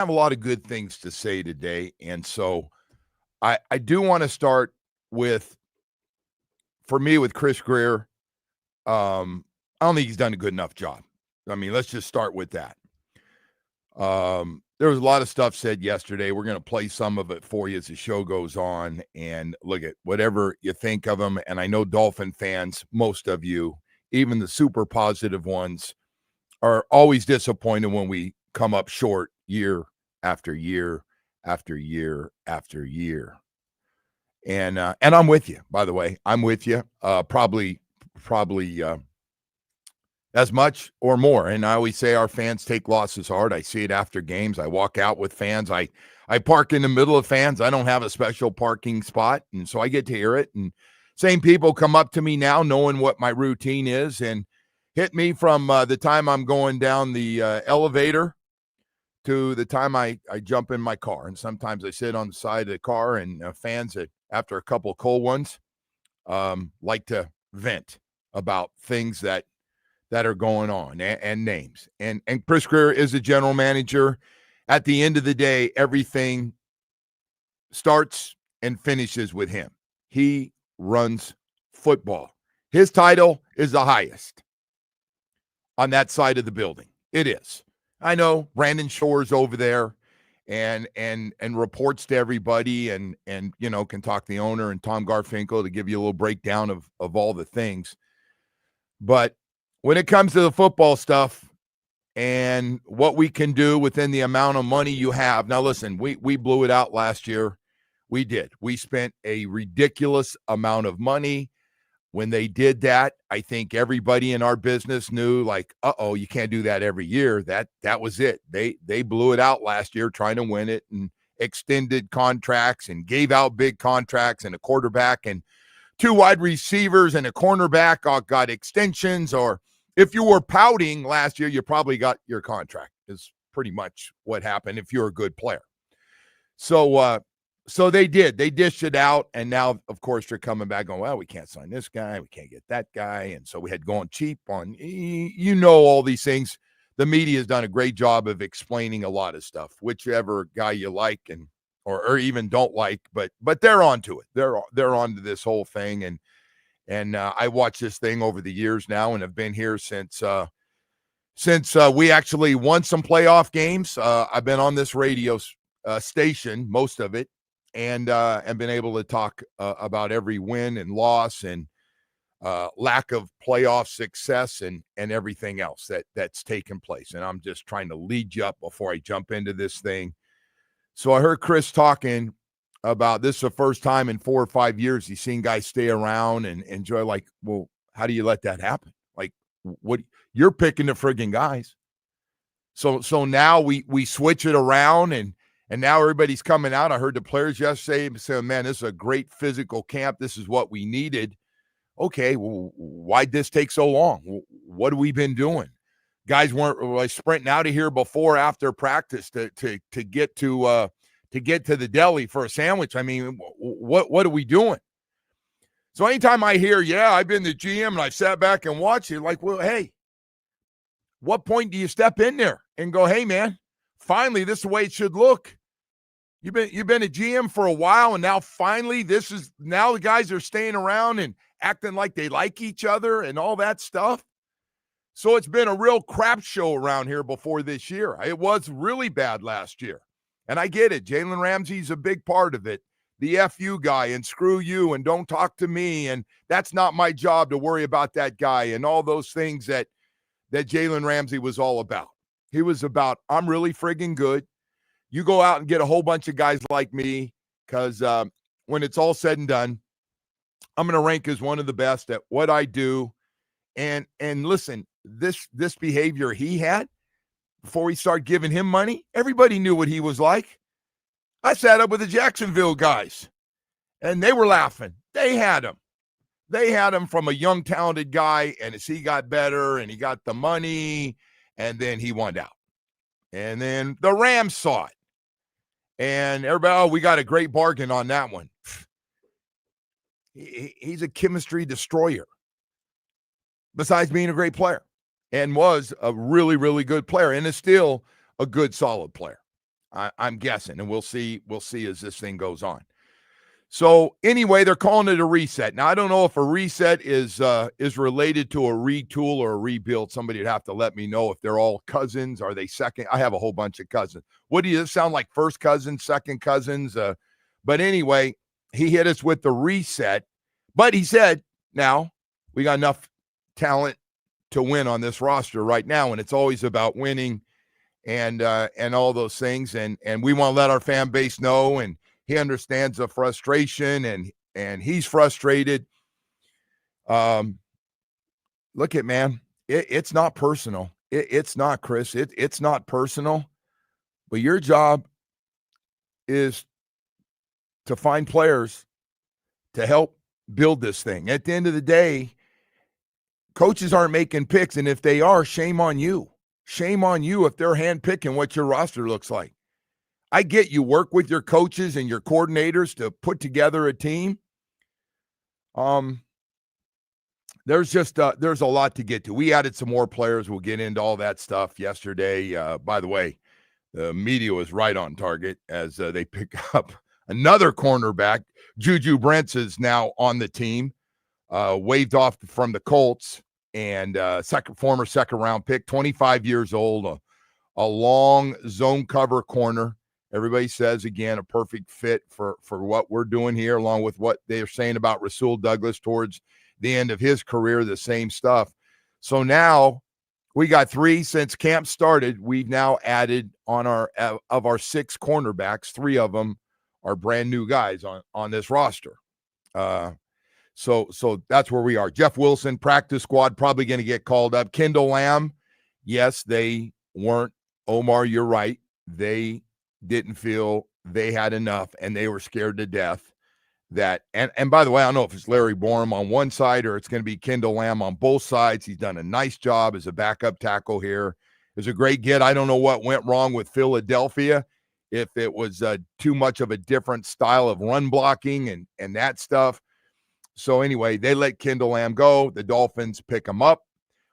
have a lot of good things to say today. And so I do want to start with, for me, with Chris Greer. I don't think he's done a good enough job. I mean, let's just start with that. There was a lot of stuff said yesterday. We're going to play some of it for you as the show goes on. And look at whatever you think of him. And I know Dolphin fans, most of you, even the super positive ones, are always disappointed when we come up short year after year after year after year. And I'm with you, by the way. I'm with you. Probably as much or more. And I always say our fans take losses hard. I see it after games. I walk out with fans. I park in the middle of fans. I don't have a special parking spot, and so I get to hear it. And same people come up to me now knowing what my routine is and hit me from the time I'm going down the elevator to the time I jump in my car. And sometimes I sit on the side of the car, and fans that, after a couple of cold ones, like to vent about things that are going on and names. And Chris Greer is a general manager. At the end of the day, everything starts and finishes with him. He runs football. His title is the highest on that side of the building. It is. I know Brandon Shore's over there and reports to everybody and can talk to the owner and Tom Garfinkel to give you a little breakdown of all the things. But when it comes to the football stuff and what we can do within the amount of money you have. Now, listen, we blew it out last year. We did. We spent a ridiculous amount of money. When they did that, I think everybody in our business knew, like, you can't do that every year. That was it. They blew it out last year trying to win it and extended contracts and gave out big contracts, and a quarterback and 2 wide receivers and a cornerback all got extensions. Or if you were pouting last year, you probably got your contract, is pretty much what happened if you're a good player. So they did. They dished it out, and now, of course, they're coming back going, well, we can't sign this guy. We can't get that guy. And so we had gone cheap on, all these things. The media has done a great job of explaining a lot of stuff, whichever guy you like and or even don't like, but they're onto it. They're onto this whole thing. And I watched this thing over the years now and have been here since we actually won some playoff games. I've been on this radio station, most of it, and been able to talk about every win and loss and lack of playoff success and everything else that's taken place. And I'm just trying to lead you up before I jump into this thing. So I heard Chris talking about this is the first time in 4 or 5 years he's seen guys stay around and enjoy. Like, well, how do you let that happen? Like, what, you're picking the friggin' guys. So now we switch it around and now everybody's coming out. I heard the players yesterday say, man, this is a great physical camp. This is what we needed. Okay, well, why'd this take so long? What have we been doing? Guys weren't like sprinting out of here before, after practice to get to the deli for a sandwich. I mean, what are we doing? So anytime I hear, I've been the GM and I sat back and watched it, like, well, hey, what point do you step in there and go, hey, man, finally, this is the way it should look? You've been a GM for a while, and now finally now the guys are staying around and acting like they like each other and all that stuff. So it's been a real crap show around here before this year. It was really bad last year. And I get it. Jalen Ramsey's a big part of it. The FU guy and screw you and don't talk to me. And that's not my job to worry about that guy and all those things that Jalen Ramsey was all about. He was about, I'm really friggin' good. You go out and get a whole bunch of guys like me, because when it's all said and done, I'm going to rank as one of the best at what I do. And listen, this behavior he had before we start giving him money, everybody knew what he was like. I sat up with the Jacksonville guys, and they were laughing. They had him from a young, talented guy, and as he got better and he got the money, and then he went out. And then the Rams saw it. And everybody, we got a great bargain on that one. He's a chemistry destroyer, besides being a great player, and was a really, really good player, and is still a good, solid player. I'm guessing, and we'll see as this thing goes on. So anyway, they're calling it a reset. Now I don't know if a reset is related to a retool or a rebuild. Somebody would have to let me know if they're all cousins. Are they second? I have a whole bunch of cousins. What do you sound like? First cousins, second cousins? But anyway, he hit us with the reset. But he said, now we got enough talent to win on this roster right now, and it's always about winning and all those things. And we want to let our fan base know, and he understands the frustration, and he's frustrated. Look at, man, it's not personal. It's not, Chris. It's not personal. But your job is to find players to help build this thing. At the end of the day, coaches aren't making picks, and if they are, shame on you. Shame on you if they're handpicking what your roster looks like. I get you work with your coaches and your coordinators to put together a team. There's a lot to get to. We added some more players. We'll get into all that stuff yesterday. By the way, the media was right on target as they pick up another cornerback. Juju Brents is now on the team, waived off from the Colts, and former second-round pick, 25 years old, a long zone cover corner. Everybody says, again, a perfect fit for what we're doing here, along with what they're saying about Rasul Douglas towards the end of his career, the same stuff. So now we got 3 since camp started. We've now added on our 6 cornerbacks, 3 of them are brand new guys on this roster. So that's where we are. Jeff Wilson, practice squad, probably going to get called up. Kendall Lamb, yes, they weren't. Omar, you're right. They didn't feel they had enough, and they were scared to death that. And by the way, I don't know if it's Larry Borum on one side or it's going to be Kendall Lamb on both sides. He's done a nice job as a backup tackle here. It was a great get. I don't know what went wrong with Philadelphia, if it was too much of a different style of run blocking and that stuff. So anyway, they let Kendall Lamb go. The Dolphins pick him up.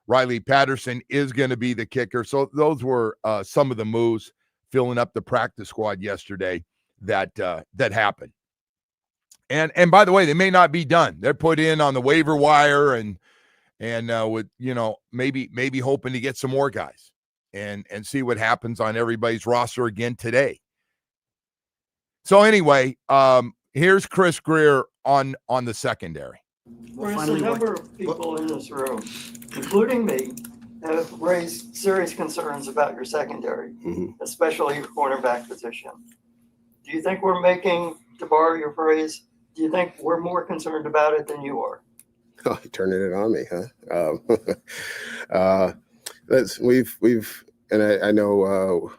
Riley Patterson is going to be the kicker. So those were some of the moves filling up the practice squad yesterday that happened. And by the way, they may not be done. They're put in on the waiver wire and with, maybe hoping to get some more guys and see what happens on everybody's roster again today. So anyway, here's Chris Greer on the secondary. There's a number of people in this room, including me, have raised serious concerns about your secondary, especially your cornerback position. Do you think we're making, to borrow your phrase, do you think we're more concerned about it than you are? Oh, you're turning it on me, huh? I know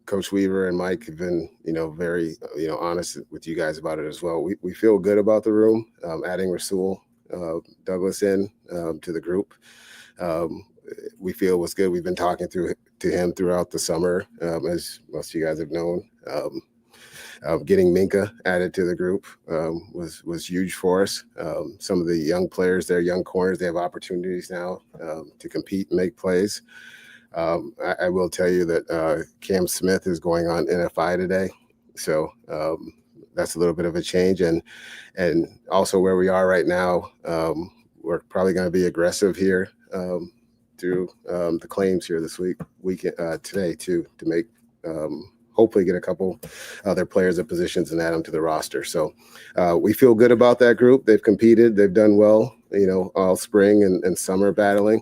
Coach Weaver and Mike have been, very, honest with you guys about it as well. We feel good about the room, adding Rasul Douglas in to the group. We feel was good. We've been talking to him throughout the summer, as most of you guys have known. Getting Minka added to the group was huge for us. Some of the young players, they're young corners. They have opportunities now to compete and make plays. I will tell you that Cam Smith is going on NFI today. So that's a little bit of a change. And also where we are right now, we're probably going to be aggressive here through the claims here this today too, to make hopefully get a couple other players at positions and add them to the roster. So we feel good about that group. They've competed. They've done well, all spring and summer battling.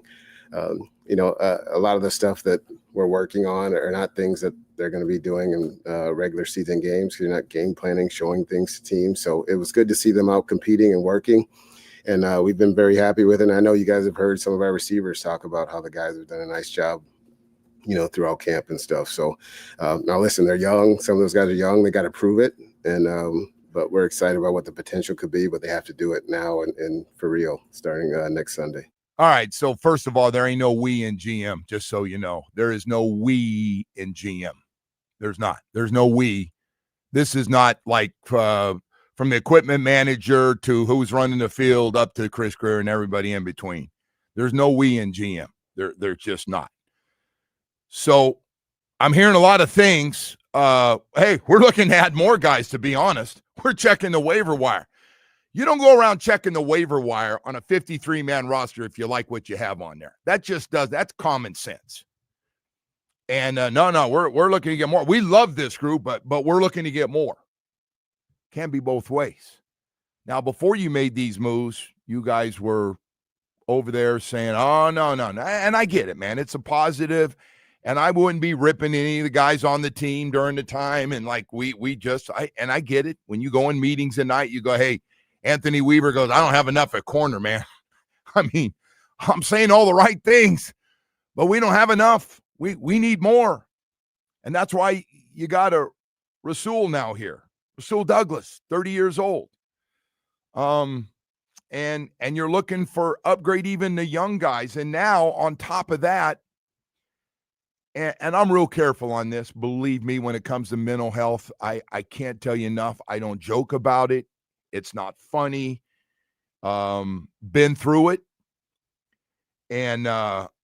A lot of the stuff that we're working on are not things that they're going to be doing in regular season games. You're not game planning, showing things to teams. So it was good to see them out competing and working. And we've been very happy with it. And I know you guys have heard some of our receivers talk about how the guys have done a nice job, throughout camp and stuff. So now listen, they're young. Some of those guys are young. They got to prove it. And but we're excited about what the potential could be, but they have to do it now and for real, starting next Sunday. All right. So first of all, there ain't no we in GM, just so you know. There is no we in GM. There's not. There's no we. This is not like from the equipment manager to who's running the field up to Chris Greer and everybody in between. There's no we in GM. There's just not. So I'm hearing a lot of things hey, we're looking to add more guys, to be honest. We're checking the waiver wire. You don't go around checking the waiver wire on a 53-man roster if you like what you have on there. That's common sense. And no, we're looking to get more. We love this group, but we're looking to get more. Can't be both ways. Now, before you made these moves, you guys were over there saying, oh, no. And I get it, man. It's a positive. And I wouldn't be ripping any of the guys on the team during the time. And like I get it. When you go in meetings at night, you go, hey, Anthony Weaver goes, I don't have enough at corner, man. I mean, I'm saying all the right things, but we don't have enough. We need more. And that's why you got a Rasul now here. Rasul Douglas, 30 years old. And you're looking for upgrade even the young guys. And now on top of that, and I'm real careful on this, believe me, when it comes to mental health, I can't tell you enough. I don't joke about it. It's not funny. Been through it. And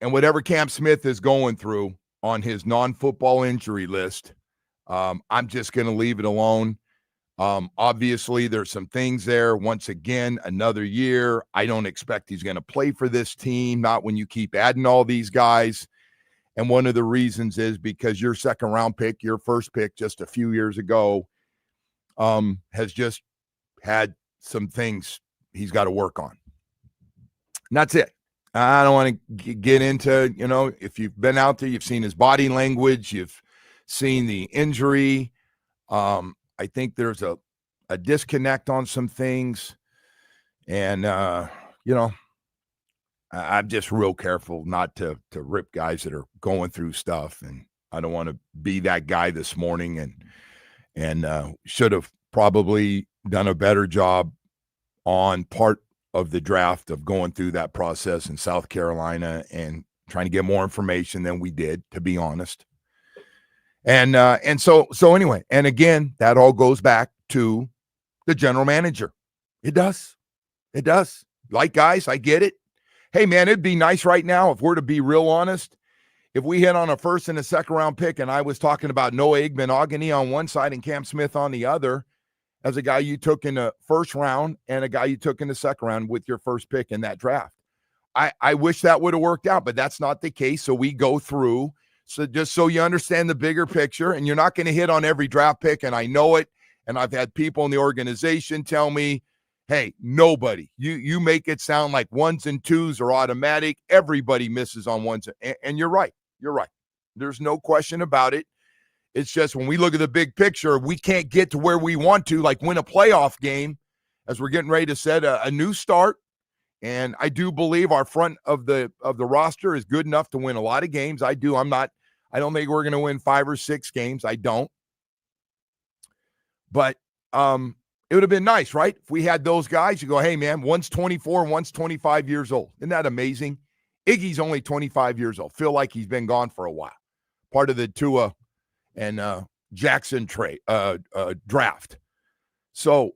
whatever Cam Smith is going through on his non-football injury list, I'm just going to leave it alone. Obviously, there's some things there. Once again, another year. I don't expect he's going to play for this team, not when you keep adding all these guys. And one of the reasons is because your second-round pick, your first pick just a few years ago, has just had some things he's got to work on. And that's it. I don't want to get into, if you've been out there, you've seen his body language, you've seen the injury. I think there's a disconnect on some things. And, I'm just real careful not to rip guys that are going through stuff. And I don't want to be that guy this morning and should have probably done a better job on part of the draft of going through that process in South Carolina and trying to get more information than we did, to be honest. And so anyway, and again, that all goes back to the general manager. It does. Like, guys, I get it. Hey, man, it'd be nice right now, if we're to be real honest, if we hit on a first and a second round pick and I was talking about Noah Igbenogany on one side and Cam Smith on the other, as a guy you took in the first round and a guy you took in the second round with your first pick in that draft. I wish that would have worked out, but that's not the case. So we go through. So just so you understand the bigger picture, and you're not going to hit on every draft pick, and I know it. And I've had people in the organization tell me, hey, nobody. You make it sound like ones and twos are automatic. Everybody misses on ones. And you're right. There's no question about it. It's just when we look at the big picture, we can't get to where we want to, like win a playoff game, as we're getting ready to set a new start. And I do believe our front of the roster is good enough to win a lot of games. I do. I don't think we're going to win 5 or 6 games. I don't. But it would have been nice, right? If we had those guys, you go, hey, man, one's 24, one's 25 years old. Isn't that amazing? Iggy's only 25 years old. Feel like he's been gone for a while. Part of the Tua and Jackson draft. So,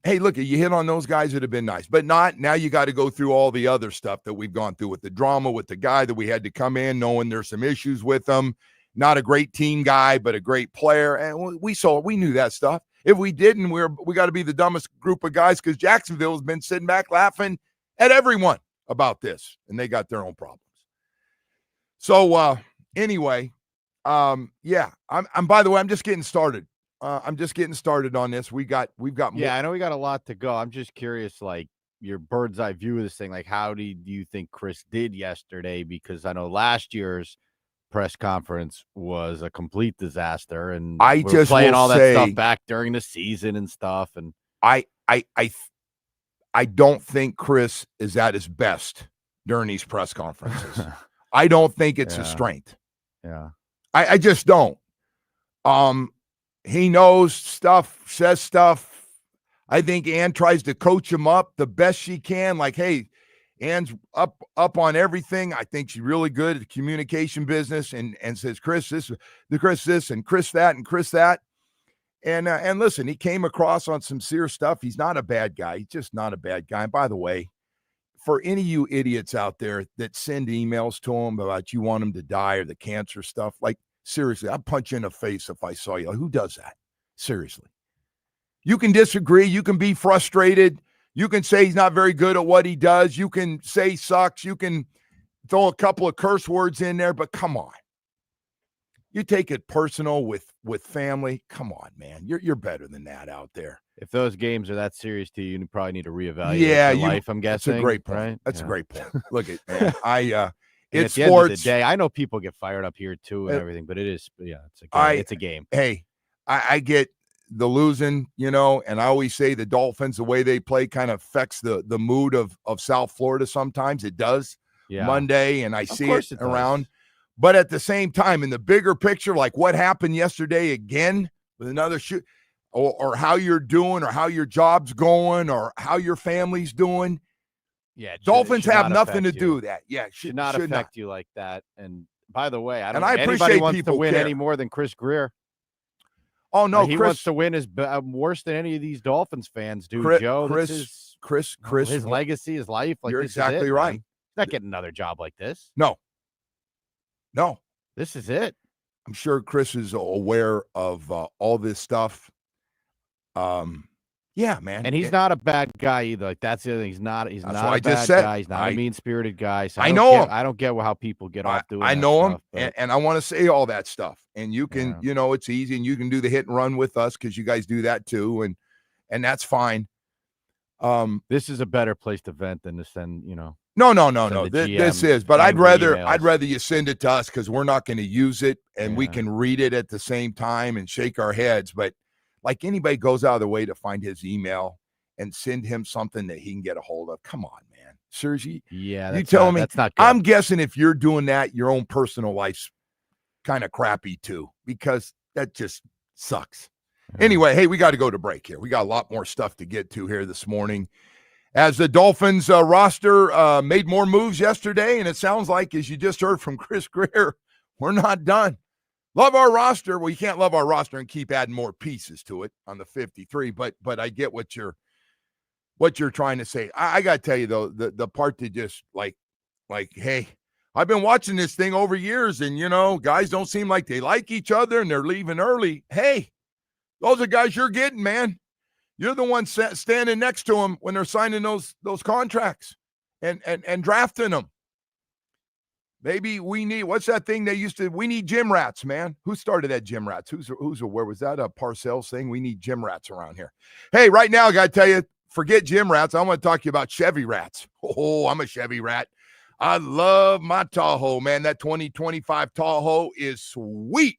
hey, look, you hit on those guys, it'd have been nice. But not, now you got to go through all the other stuff that we've gone through with the drama, with the guy that we had to come in knowing there's some issues with him. Not a great team guy, but a great player. And we knew that stuff. If we didn't, we got to be the dumbest group of guys, because Jacksonville has been sitting back laughing at everyone about this, and they got their own problems. So, anyway, yeah, I'm by the way, I'm just getting started. I'm just getting started on this. We've got more. Yeah, I know we got a lot to go. I'm just curious, like, your bird's eye view of this thing. Like, how do you think Chris did yesterday? Because I know last year's press conference was a complete disaster, and I just playing all that stuff back during the season and stuff. And I don't think Chris is at his best during these press conferences. I don't think it's a strength. Yeah, I just don't. He knows stuff, says stuff. I think Ann tries to coach him up the best she can. Like, hey, Ann's up on everything. I think she's really good at the communication business, and says, Chris this, and Chris that, and Chris that. And listen, he came across on some serious stuff. He's not a bad guy. He's just not a bad guy. And by the way, for any of you idiots out there that send emails to him about you want him to die or the cancer stuff, like, Seriously, I'd punch you in the face if I saw you. Like, who does that? Seriously. You can disagree. You can be frustrated. You can say he's not very good at what he does. You can say he sucks. You can throw a couple of curse words in there, but come on. You take it personal with family. Come on, man. You're better than that out there. If those games are that serious to you, you probably need to reevaluate your life, I'm guessing. That's a great point. Right? That's Yeah. a great point. Look at man. And It's at the end of the sports. day, I know people get fired up here too and everything, but it's a game. It's a game. Hey, I get the losing, and I always say the Dolphins, the way they play kind of affects the mood of South Florida sometimes. It does. Yeah. Monday, and I see it it around. does. But at the same time, in the bigger picture, like what happened yesterday again with another shoot, or how you're doing, or how your job's going, or how your family's doing. Yeah, Dolphins have nothing to do with that. Yeah, should not affect you like that. And by the way, I don't And I think anybody appreciate wants to people win care. any more than Chris Greer. Oh no, he Chris wants to win is worse than any of these Dolphins fans do. Joe, Chris, his legacy, his life. Like, you're this exactly is it, right. Man. He's not getting another job like this. No, this is it. I'm sure Chris is aware of all this stuff. Yeah, man. And he's not a bad guy either. Like, that's the other thing. He's not a bad guy. He's not a mean-spirited guy. So I know him. I don't get how people get off doing I that know stuff, him, and I want to say all that stuff. And you can, it's easy, and you can do the hit and run with us because you guys do that too, and that's fine. This is a better place to vent than to send, No. the This is, but I'd rather you send it to us because we're not going to use it, and we can read it at the same time and shake our heads. But like, anybody goes out of their way to find his email and send him something that he can get a hold of. Come on, man. Seriously. Yeah. You telling me that's not good. I'm guessing if you're doing that, your own personal life's kind of crappy too, because that just sucks. Yeah. Anyway, hey, we got to go to break here. We got a lot more stuff to get to here this morning. As the Dolphins roster made more moves yesterday, and it sounds like, as you just heard from Chris Greer, we're not done. Love our roster. Well, you can't love our roster and keep adding more pieces to it on the 53, but I get what you're trying to say. I got to tell you, though, the part that just like, hey, I've been watching this thing over years, and, guys don't seem like they like each other, and they're leaving early. Hey, those are guys you're getting, man. You're the one standing next to them when they're signing those contracts and drafting them. Maybe we need, what's that thing they used to, we need gym rats, man. Who started that gym rats? Where was that a Parcells thing? We need gym rats around here. Hey, right now, I got to tell you, forget gym rats. I want to talk to you about Chevy rats. Oh, I'm a Chevy rat. I love my Tahoe, man. That 2025 Tahoe is sweet.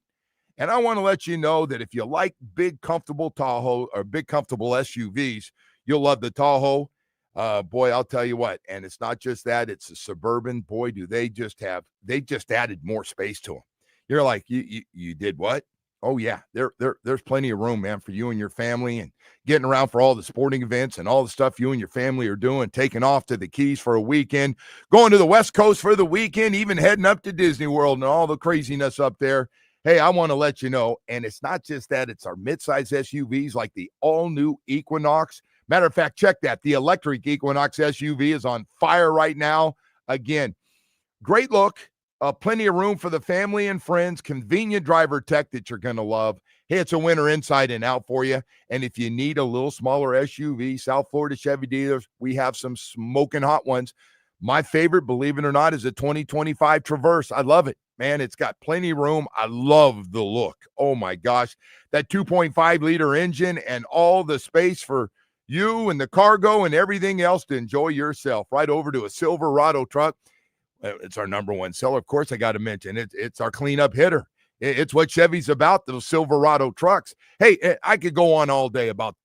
And I want to let you know that if you like big, comfortable Tahoe or big, comfortable SUVs, you'll love the Tahoe. Boy, I'll tell you what. And it's not just that. It's a Suburban. Boy, do they just added more space to them. You're like, you did what? Oh, yeah. There's plenty of room, man, for you and your family, and getting around for all the sporting events and all the stuff you and your family are doing, taking off to the Keys for a weekend, going to the West Coast for the weekend, even heading up to Disney World and all the craziness up there. Hey, I want to let you know, and it's not just that, it's our midsize SUVs like the all-new Equinox. Matter of fact, check that. The electric Equinox SUV is on fire right now. Again, great look, plenty of room for the family and friends, convenient driver tech that you're going to love. Hey, it's a winner inside and out for you. And if you need a little smaller SUV, South Florida Chevy dealers, we have some smoking hot ones. My favorite, believe it or not, is a 2025 Traverse. I love it. Man, it's got plenty of room. I love the look. Oh, my gosh. That 2.5-liter engine and all the space for you and the cargo and everything else to enjoy yourself. Right over to a Silverado truck. It's our number one seller. Of course, I got to mention it's our cleanup hitter. It's what Chevy's about, those Silverado trucks. Hey, I could go on all day about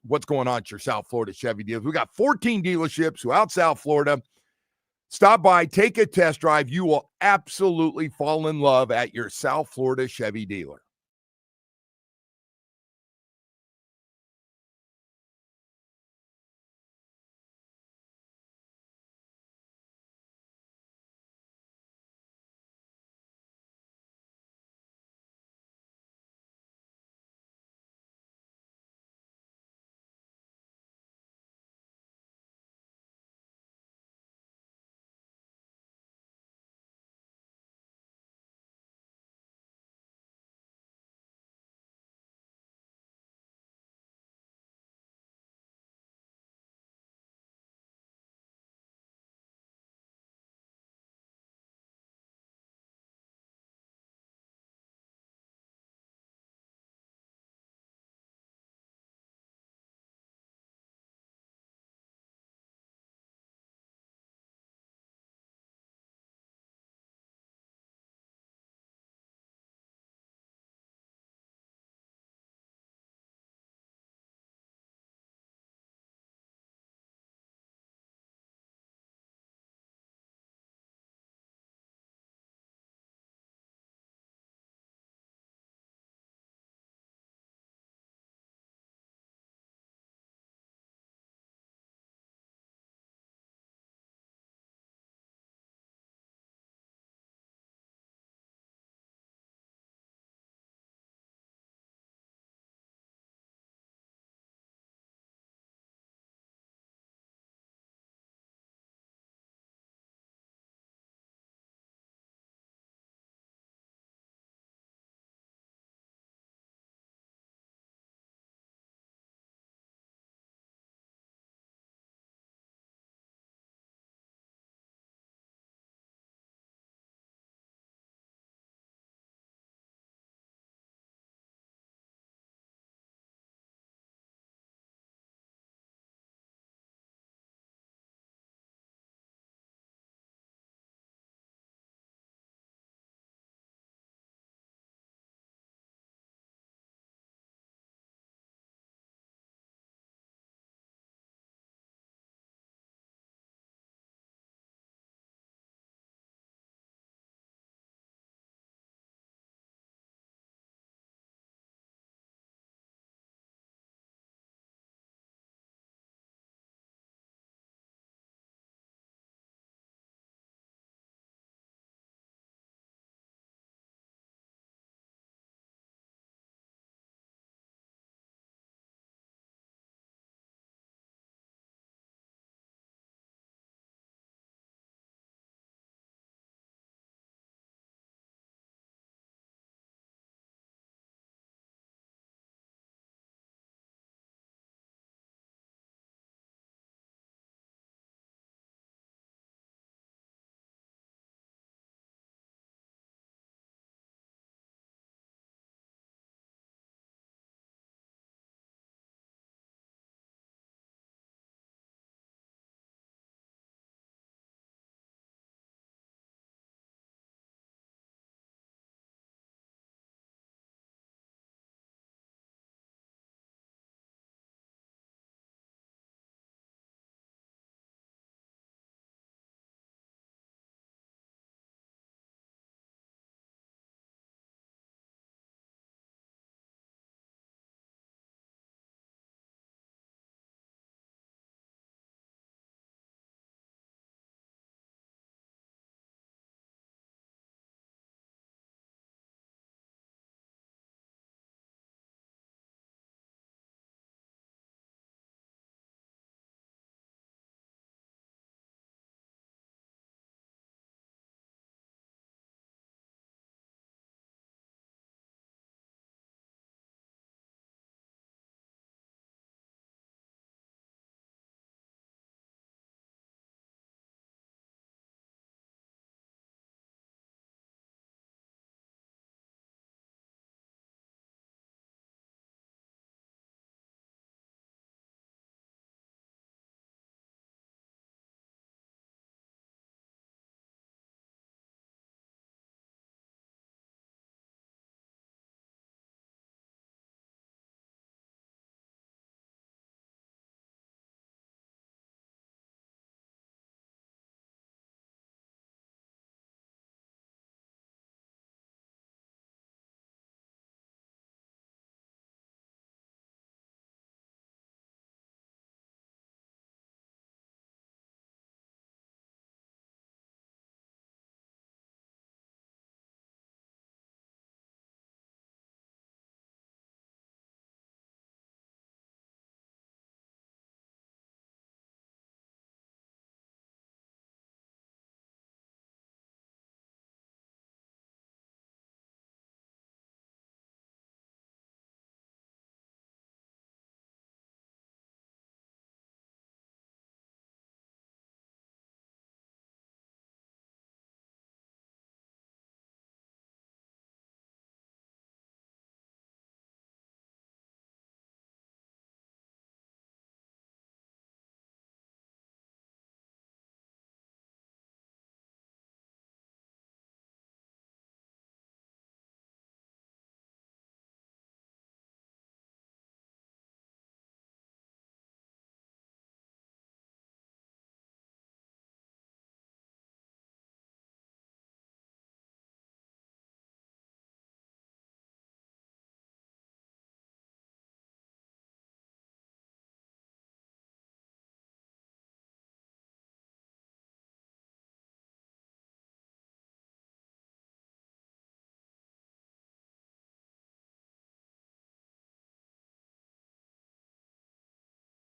what's going on at your South Florida Chevy dealers. We got 14 dealerships throughout South Florida. Stop by, take a test drive. You will absolutely fall in love at your South Florida Chevy dealer.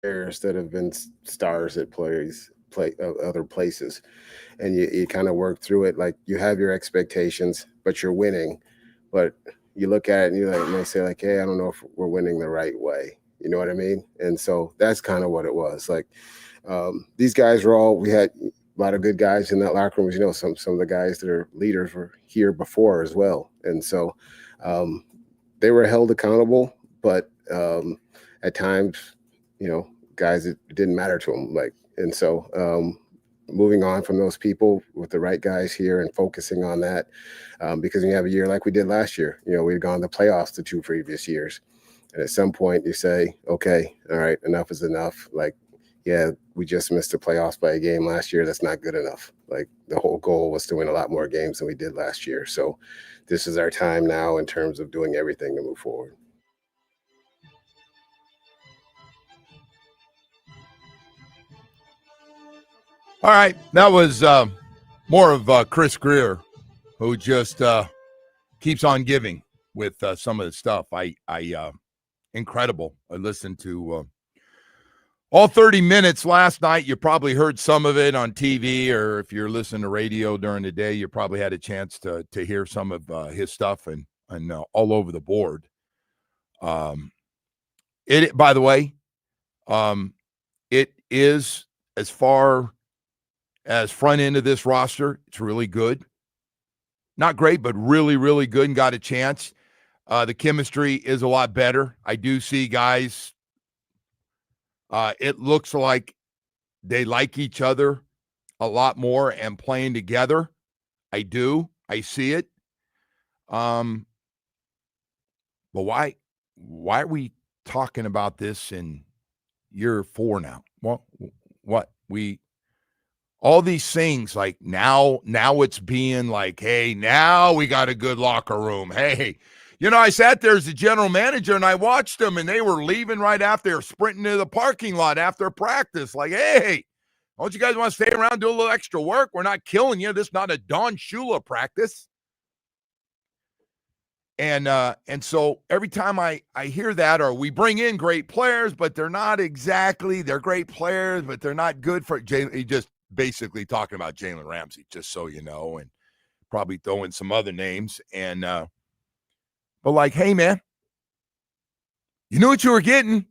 players that have been stars at other places, and you kind of work through it. Like, you have your expectations, but you're winning, but you look at it and you may say like, hey, I don't know if we're winning the right way. You know what I mean? And so that's kind of what it was. Like, these guys we had a lot of good guys in that locker room. You know, some of the guys that are leaders were here before as well. And so they were held accountable, but at times, guys, it didn't matter to them. Like, and so moving on from those people with the right guys here and focusing on that, because when you have a year like we did last year, we'd gone to playoffs the 2 previous years. And at some point you say, okay, all right, enough is enough. Like, yeah, we just missed the playoffs by a game last year. That's not good enough. Like, the whole goal was to win a lot more games than we did last year. So this is our time now in terms of doing everything to move forward. All right, that was more of Chris Greer, who just keeps on giving with some of the stuff. Incredible. I listened to all 30 minutes last night. You probably heard some of it on TV, or if you're listening to radio during the day, you probably had a chance to hear some of his stuff and all over the board. It, by the way, it is, as far as front end of this roster, it's really good. Not great, but really, really good, and got a chance. The chemistry is a lot better. I do see guys, it looks like they like each other a lot more and playing together. I do. I see it. But why are we talking about this in year 4 now? All these things, like now it's being like, hey, now we got a good locker room. Hey, I sat there as the general manager and I watched them, and they were leaving right after, they were sprinting to the parking lot after practice. Like, hey, don't you guys want to stay around, do a little extra work? We're not killing you. This is not a Don Shula practice. And so every time I hear that, or we bring in great players, but they're great players, but they're not good for Jalen. He just basically talking about Jalen Ramsey, just so you know, and probably throw in some other names. And but like, hey man, you knew what you were getting.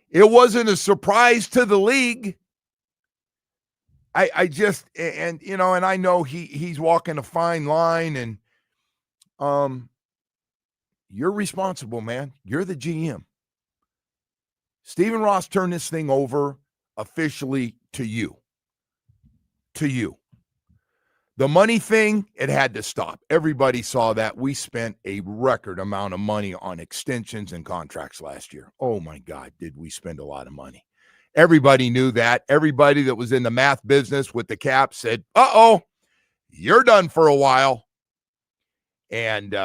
It wasn't a surprise to the league. I just, and I know he's walking a fine line, and you're responsible, man. You're the GM. Stephen Ross turned this thing over officially to you. The money thing, it had to stop. Everybody saw that. We spent a record amount of money on extensions and contracts last year. Oh my God, did we spend a lot of money. Everybody knew that. Everybody that was in the math business with the cap said, uh-oh, you're done for a while. And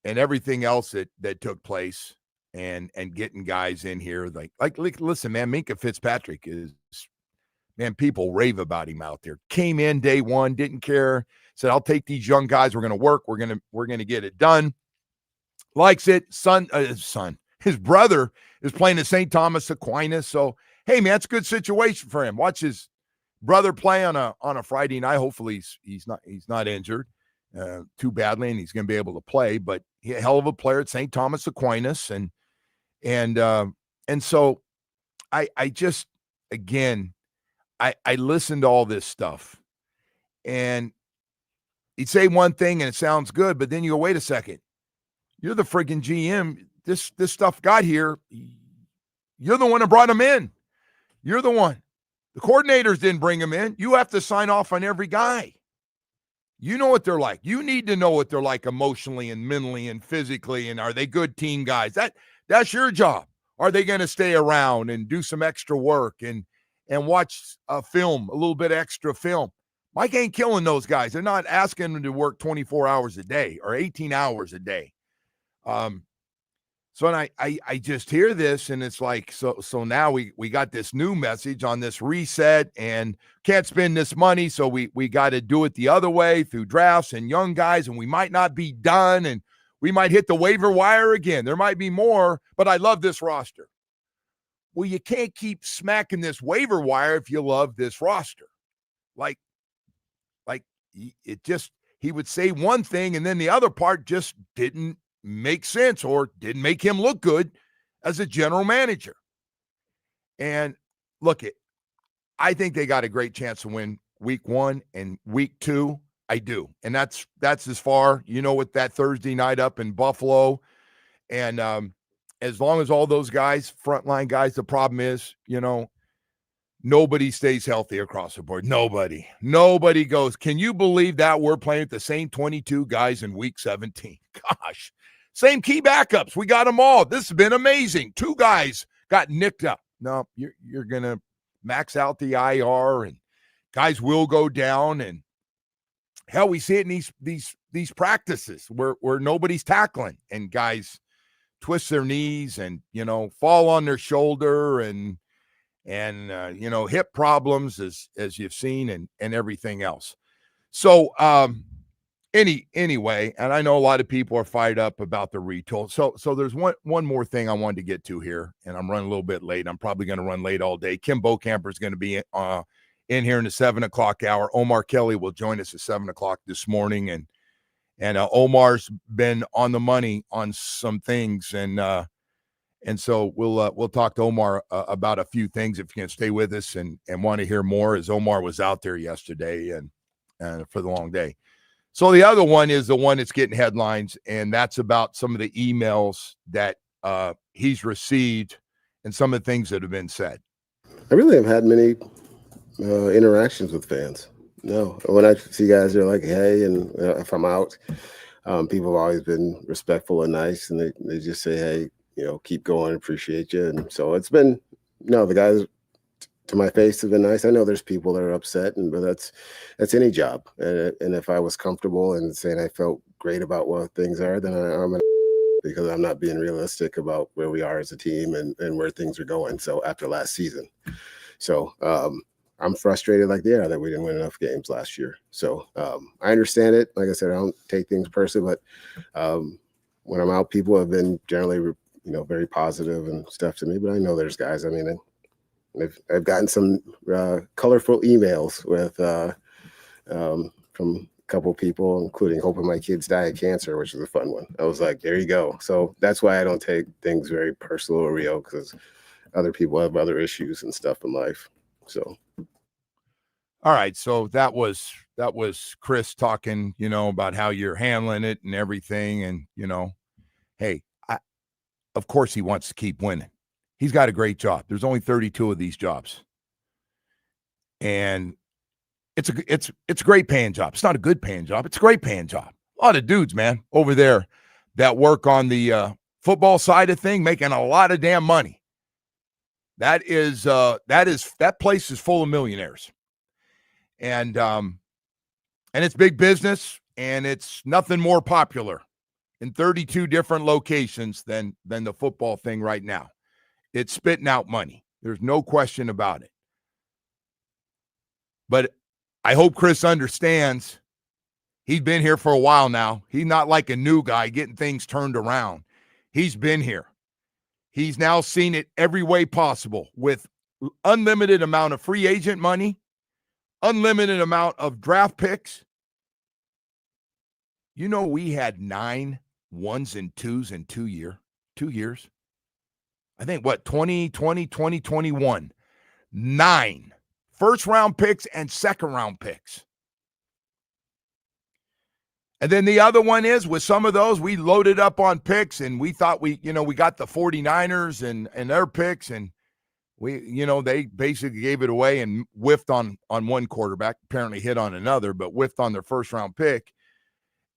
everything else that took place, and getting guys in here like listen, man, Minkah Fitzpatrick is, man, people rave about him out there. Came in day one, didn't care, said, I'll take these young guys. We're going to work. We're going to get it done. Likes it. His brother is playing at St. Thomas Aquinas. So, hey, man, it's a good situation for him. Watch his brother play on a Friday night. Hopefully he's not injured too badly, and he's going to be able to play. But he a hell of a player at St. Thomas Aquinas, and so I just, again, I listened to all this stuff, and he'd say one thing and it sounds good, but then you go, wait a second, you're the friggin' GM. This stuff got here. You're the one that brought him in. You're the one. The coordinators didn't bring him in. You have to sign off on every guy. You know what they're like. You need to know what they're like emotionally and mentally and physically, and are they good team guys? That's your job. Are they going to stay around and do some extra work and watch a little bit extra film? Mike ain't killing those guys. They're not asking them to work 24 hours a day or 18 hours a day. So I just hear this, and it's like, so now we got this new message on this reset, and can't spend this money, so we got to do it the other way through drafts and young guys, and we might not be done, and we might hit the waiver wire again. There might be more, but I love this roster. well, you can't keep smacking this waiver wire if you love this roster. Like it just, he would say one thing and then the other part just didn't make sense or didn't make him look good as a general manager. And look, I think they got a great chance to win week 1 and week 2. I do. And that's as far, with that Thursday night up in Buffalo. And as long as all those guys, frontline guys, the problem is, nobody stays healthy across the board. Nobody goes, can you believe that we're playing with the same 22 guys in week 17? Gosh, same key backups. We got them all. This has been amazing. 2 guys got nicked up. No, you're going to max out the IR and guys will go down. And hell, we see it in these practices where nobody's tackling and guys twist their knees and, fall on their shoulder and hip problems as you've seen and everything else. So anyway, and I know a lot of people are fired up about the retool. So there's one more thing I wanted to get to here, and I'm running a little bit late. I'm probably going to run late all day. Kim Bocamper is going to be in here in the 7:00 hour. Omar Kelly will join us at 7:00 this morning, and Omar's been on the money on some things, and so we'll talk to Omar about a few things if you can stay with us and want to hear more, as Omar was out there yesterday and for the long day. So the other one is the one that's getting headlines, and that's about some of the emails that he's received and some of the things that have been said. I really haven't had many interactions with fans. No, when I see guys, they're like, hey, and if I'm out, people have always been respectful and nice, and they just say, hey, keep going, appreciate you. And so it's been, the guys to my face have been nice. I know there's people that are upset, but that's any job. And if I was comfortable and saying I felt great about what things are, then I'm because I'm not being realistic about where we are as a team and where things are going. So after last season, so I'm frustrated like they are that we didn't win enough games last year. So I understand it. Like I said, I don't take things personally, but when I'm out, people have been generally very positive and stuff to me, but I know there's guys. I mean, I've gotten some colorful emails with from a couple people, including hoping my kids die of cancer, which is a fun one. I was like, there you go. So that's why I don't take things very personal or real, because other people have other issues and stuff in life. So, all right. So that was Chris talking, about how you're handling it and everything, and hey. Of course he wants to keep winning. He's got a great job. There's only 32 of these jobs. And it's a great paying job. It's not a good paying job. It's a great paying job. A lot of dudes, man, over there that work on the football side of thing, making a lot of damn money. That place is full of millionaires. And it's big business, and it's nothing more popular in 32 different locations than the football thing right now. It's spitting out money. There's no question about it. But I hope Chris understands he's been here for a while now. He's not like a new guy getting things turned around. He's been here. He's now seen it every way possible with unlimited amount of free agent money, unlimited amount of draft picks. We had 9 1s and 2s in 2 years. I think 2020, 2021, 9 first-round picks and second-round picks. And then the other one is, with some of those, we loaded up on picks, and we thought we got the 49ers and their picks, and they basically gave it away and whiffed on one quarterback, apparently hit on another, but whiffed on their first-round pick.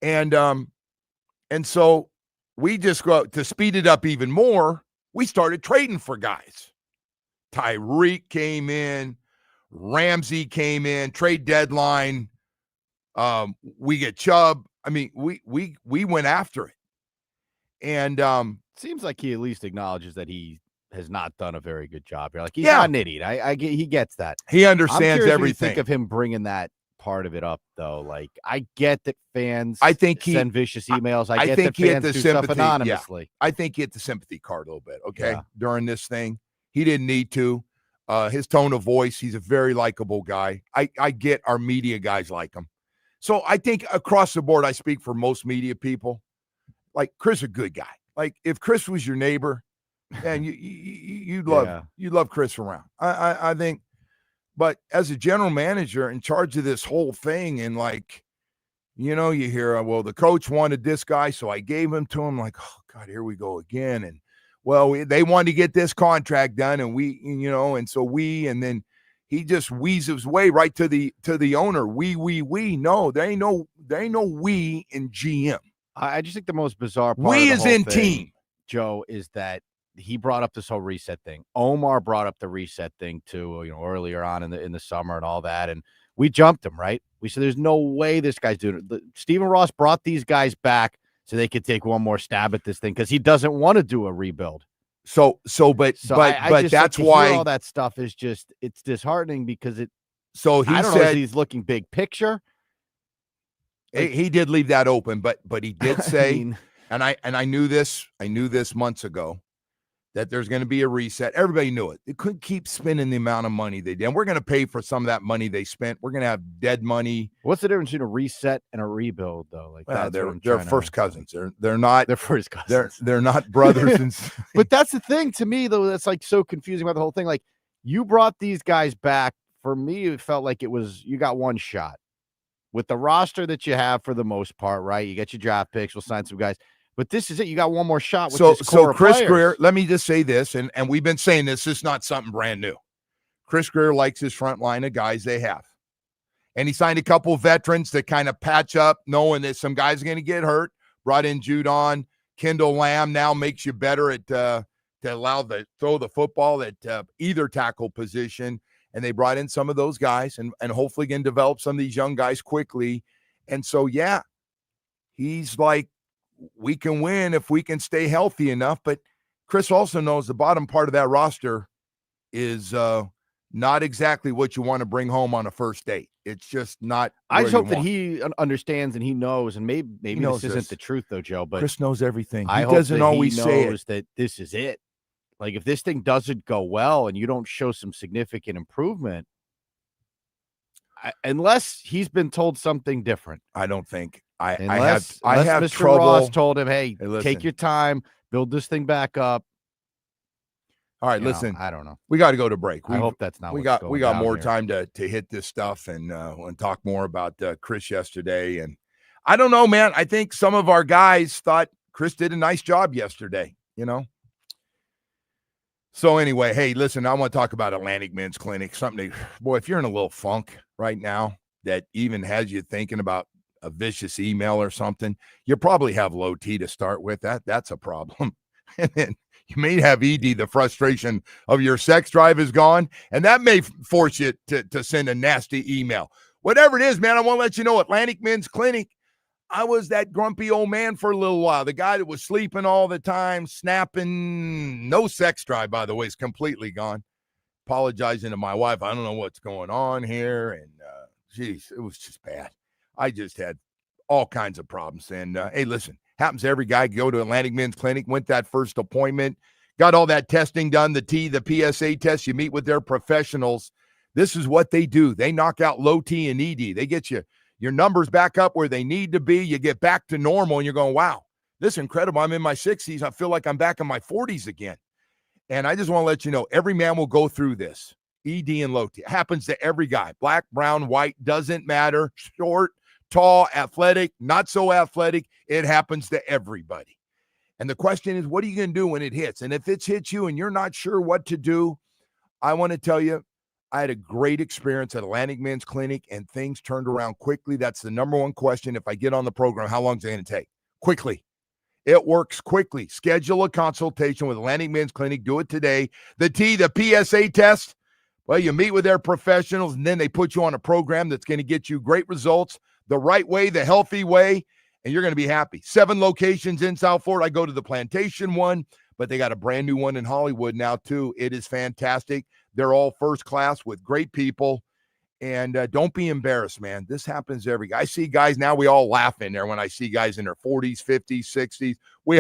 And so we just go to speed it up even more. We started trading for guys. Tyreek came in, Ramsey came in, trade deadline. We get Chubb. I mean, we went after it. And seems like he at least acknowledges that he has not done a very good job here. Like, he's not an idiot. I get, he gets that. He understands everything. What you think of him bringing that part of it up, though. Like, I get that fans send vicious emails. I get that fans do stuff anonymously. Yeah. I think he hit the sympathy card a little bit, okay, during this thing. He didn't need to. His tone of voice, he's a very likable guy. I get our media guys like him. So I think across the board, I speak for most media people. Like, Chris, a good guy. Like, if Chris was your neighbor, man, you'd love Chris around. I think, but as a general manager in charge of this whole thing, and like, you know, you hear, well, the coach wanted this guy, so I gave him to him. Like, oh God, here we go again. And well, they wanted to get this contract done, and and then he just weases his way right to the owner. We. No, there ain't no we in GM. I just think the most bizarre part we of the is whole in thing, team, Joe, is that he brought up this whole reset thing. Omar brought up the reset thing too, earlier on in the summer and all that, and we jumped him, right? We said there's no way this guy's doing it. Stephen Ross brought these guys back so they could take one more stab at this thing because he doesn't want to do a rebuild. But that's why all that stuff is it's disheartening because it. So he I don't said know if he's looking big picture. He did leave that open, but he did say, I mean, and I knew this months ago, that there's going to be a reset. Everybody knew it. They couldn't keep spending the amount of money they did. And we're going to pay for some of that money they spent. We're going to have dead money. What's the difference between a reset and a rebuild, though? Like, they're first cousins. They're not. They're first cousins. They're not brothers and. But that's the thing to me, though. That's like so confusing about the whole thing. Like, you brought these guys back. For me, it felt like you got one shot with the roster that you have for the most part, right? You got your draft picks. We'll sign some guys. But this is it. You got one more shot with this core Chris players. Greer, let me just say this, and we've been saying this is not something brand new. Chris Greer likes his front line of guys they have. And he signed a couple of veterans to kind of patch up, knowing that some guys are going to get hurt. Brought in Judon. Kendall Lamb now makes you better at to throw the ball at either tackle position. And they brought in some of those guys and hopefully can develop some of these young guys quickly. And so, yeah, he's like, we can win if we can stay healthy enough. But Chris also knows the bottom part of that roster is not exactly what you want to bring home on a first date. It's just not. I just hope that he understands and he knows, and maybe this isn't the truth though, Joe, but Chris knows everything. He doesn't always say it. That this is it. Like, if this thing doesn't go well and you don't show some significant improvement, unless he's been told something different. I don't think. I have Mr. trouble. Ross told him, hey, listen, take your time, build this thing back up. All right, listen. I don't know. We got to go to break. I hope that's not. We got more time to hit this stuff and talk more about Chris yesterday. And I don't know, man. I think some of our guys thought Chris did a nice job yesterday. So anyway, hey, listen. I want to talk about Atlantic Men's Clinic. Boy, if you're in a little funk right now that even has you thinking about a vicious email or something, you probably have low T to start with. That's a problem. And then you may have ED, the frustration of your sex drive is gone, and that may force you to send a nasty email. Whatever it is, man, I want to let you know, Atlantic Men's Clinic, I was that grumpy old man for a little while. The guy that was sleeping all the time, snapping, no sex drive, by the way, is completely gone. Apologizing to my wife. I don't know what's going on here. And, geez, it was just bad. I just had all kinds of problems. And, hey, listen, happens to every guy. Go to Atlantic Men's Clinic, went that first appointment, got all that testing done, the PSA test. You meet with their professionals. This is what they do. They knock out low T and ED. They get your numbers back up where they need to be. You get back to normal, and you're going, wow, this is incredible. I'm in my 60s. I feel like I'm back in my 40s again. And I just want to let you know, every man will go through this, ED and low T. It happens to every guy. Black, brown, white, doesn't matter. Short, tall, athletic, not so athletic. It happens to everybody. And the question is, what are you going to do when it hits? And if it's hit you and you're not sure what to do, I want to tell you, I had a great experience at Atlantic Men's Clinic, and things turned around quickly. That's the number one question. If I get on the program, how long is it going to take? Quickly. It works quickly. Schedule a consultation with Atlantic Men's Clinic. Do it today. The PSA test, well, you meet with their professionals, and then they put you on a program that's going to get you great results the right way, the healthy way, and you're going to be happy. 7 locations in South Florida. I go to the Plantation one, but they got a brand new one in Hollywood now, too. It is fantastic. They're all first class with great people. And don't be embarrassed, man. This happens every guy. I see guys now, we all laugh in there when I see guys in their 40s, 50s, 60s. We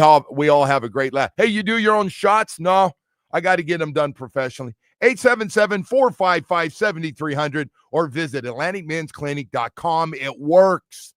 all have a great laugh. Hey, you do your own shots? No, I got to get them done professionally. 877-455-7300 or visit AtlanticMen'sClinic.com. It works.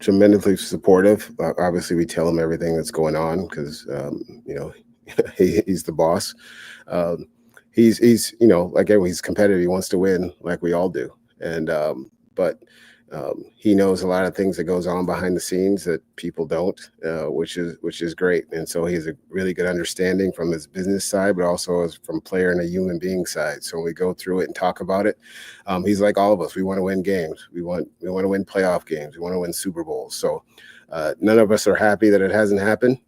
tremendously supportive. Obviously, we tell him everything that's going on because he's the boss. He's like everyone, he's competitive. He wants to win, like we all do. And but he knows a lot of things that goes on behind the scenes that people don't, which is great. And so he has a really good understanding from his business side, but also as from player and a human being side. So when we go through it and talk about it, he's like all of us. We want to win games. We want to win playoff games. We want to win Super Bowls. So none of us are happy that it hasn't happened.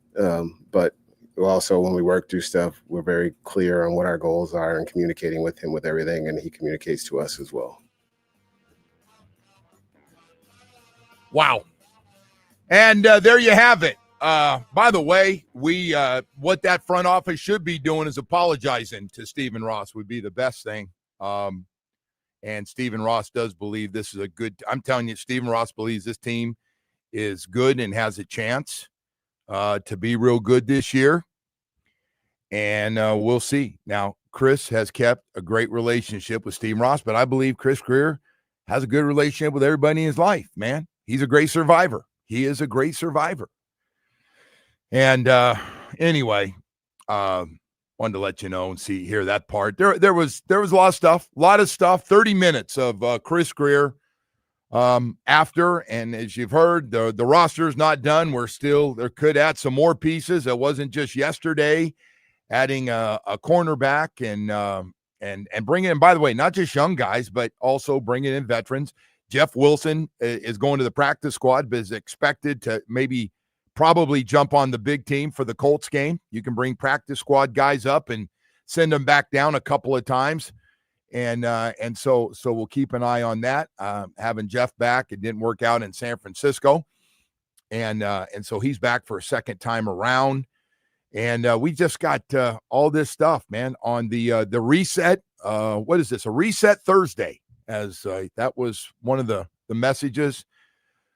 But also, when we work through stuff, we're very clear on what our goals are and communicating with him with everything, and he communicates to us as well. Wow. And there you have it. By the way, we what that front office should be doing is apologizing to Stephen Ross would be the best thing. And Stephen Ross does believe this is a good – I'm telling you, Stephen Ross believes this team is good and has a chance to be real good this year. And we'll see. Now, Chris has kept a great relationship with Stephen Ross, but I believe Chris Greer has a good relationship with everybody in his life, man. He's a great survivor. He is a great survivor. And anyway, wanted to let you know and hear that part. There was a lot of stuff, 30 minutes of Chris Greer after. And as you've heard, the roster's not done. There could add some more pieces. It wasn't just yesterday adding a cornerback and bringing in, by the way, not just young guys, but also bringing in veterans. Jeff Wilson is going to the practice squad, but is expected to probably jump on the big team for the Colts game. You can bring practice squad guys up and send them back down a couple of times. And so we'll keep an eye on that. Having Jeff back, it didn't work out in San Francisco. And so he's back for a second time around. And we just got all this stuff, man, on the reset. What is this? A reset Thursday, as that was one of the messages.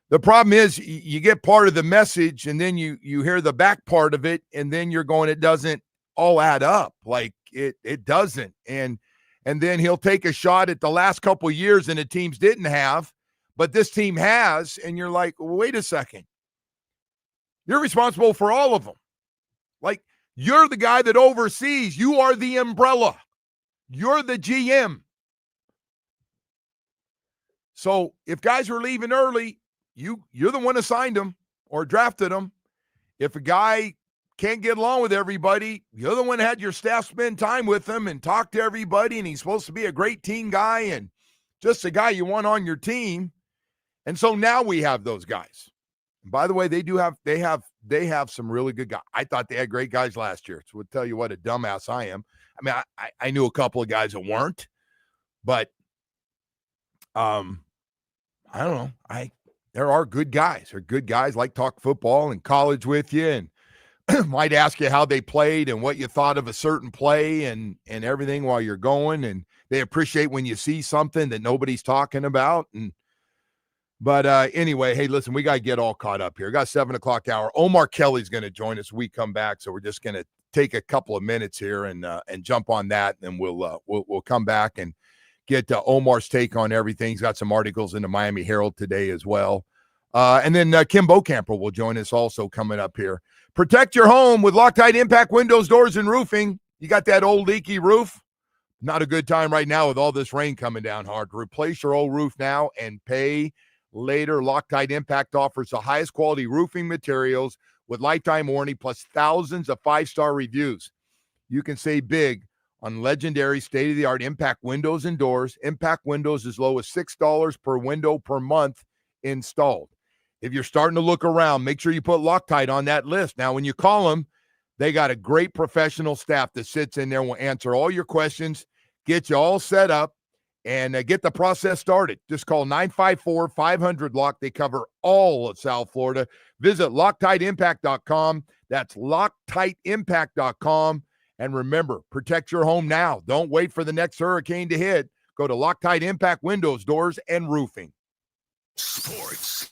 The problem is you get part of the message and then you hear the back part of it, and then you're going, it doesn't all add up. Like it doesn't. And then he'll take a shot at the last couple of years and the teams didn't have, but this team has. And you're like, well, wait a second. You're responsible for all of them. Like, you're the guy that oversees. You are the umbrella. You're the GM. So if guys are leaving early, you're the one who signed them or drafted them. If a guy can't get along with everybody, you're the one who had your staff spend time with them and talk to everybody, and he's supposed to be a great team guy and just a guy you want on your team. And so now we have those guys. And by the way, they have some really good guys. I thought they had great guys last year. So we'll tell you what a dumbass I am. I mean, I knew a couple of guys that weren't, but I don't know. There are good guys. There are good guys like talk football and college with you and might ask you how they played and what you thought of a certain play and everything while you're going. And they appreciate when you see something that nobody's talking about. But anyway, hey, listen, we got to get all caught up here. We got 7 o'clock hour. Omar Kelly's going to join us when we come back. So we're just going to take a couple of minutes here and jump on that. And we'll come back and get Omar's take on everything. He's got some articles in the Miami Herald today as well. And then Kim Bocamper will join us also coming up here. Protect your home with Loctite Impact Windows, Doors, and Roofing. You got that old leaky roof? Not a good time right now with all this rain coming down hard. Replace your old roof now and pay later. Loctite Impact offers the highest quality roofing materials with lifetime warranty plus thousands of 5-star reviews. You can save big on legendary state-of-the-art Impact windows and doors. Impact windows as low as $6 per window per month installed. If you're starting to look around, make sure you put Loctite on that list. Now, when you call them, they got a great professional staff that sits in there and will answer all your questions, get you all set up, and get the process started. Just call 954-500-LOCK. They cover all of South Florida. Visit LoctiteImpact.com. That's LoctiteImpact.com. And remember, protect your home now. Don't wait for the next hurricane to hit. Go to Loctite Impact Windows, Doors, and Roofing. Sports.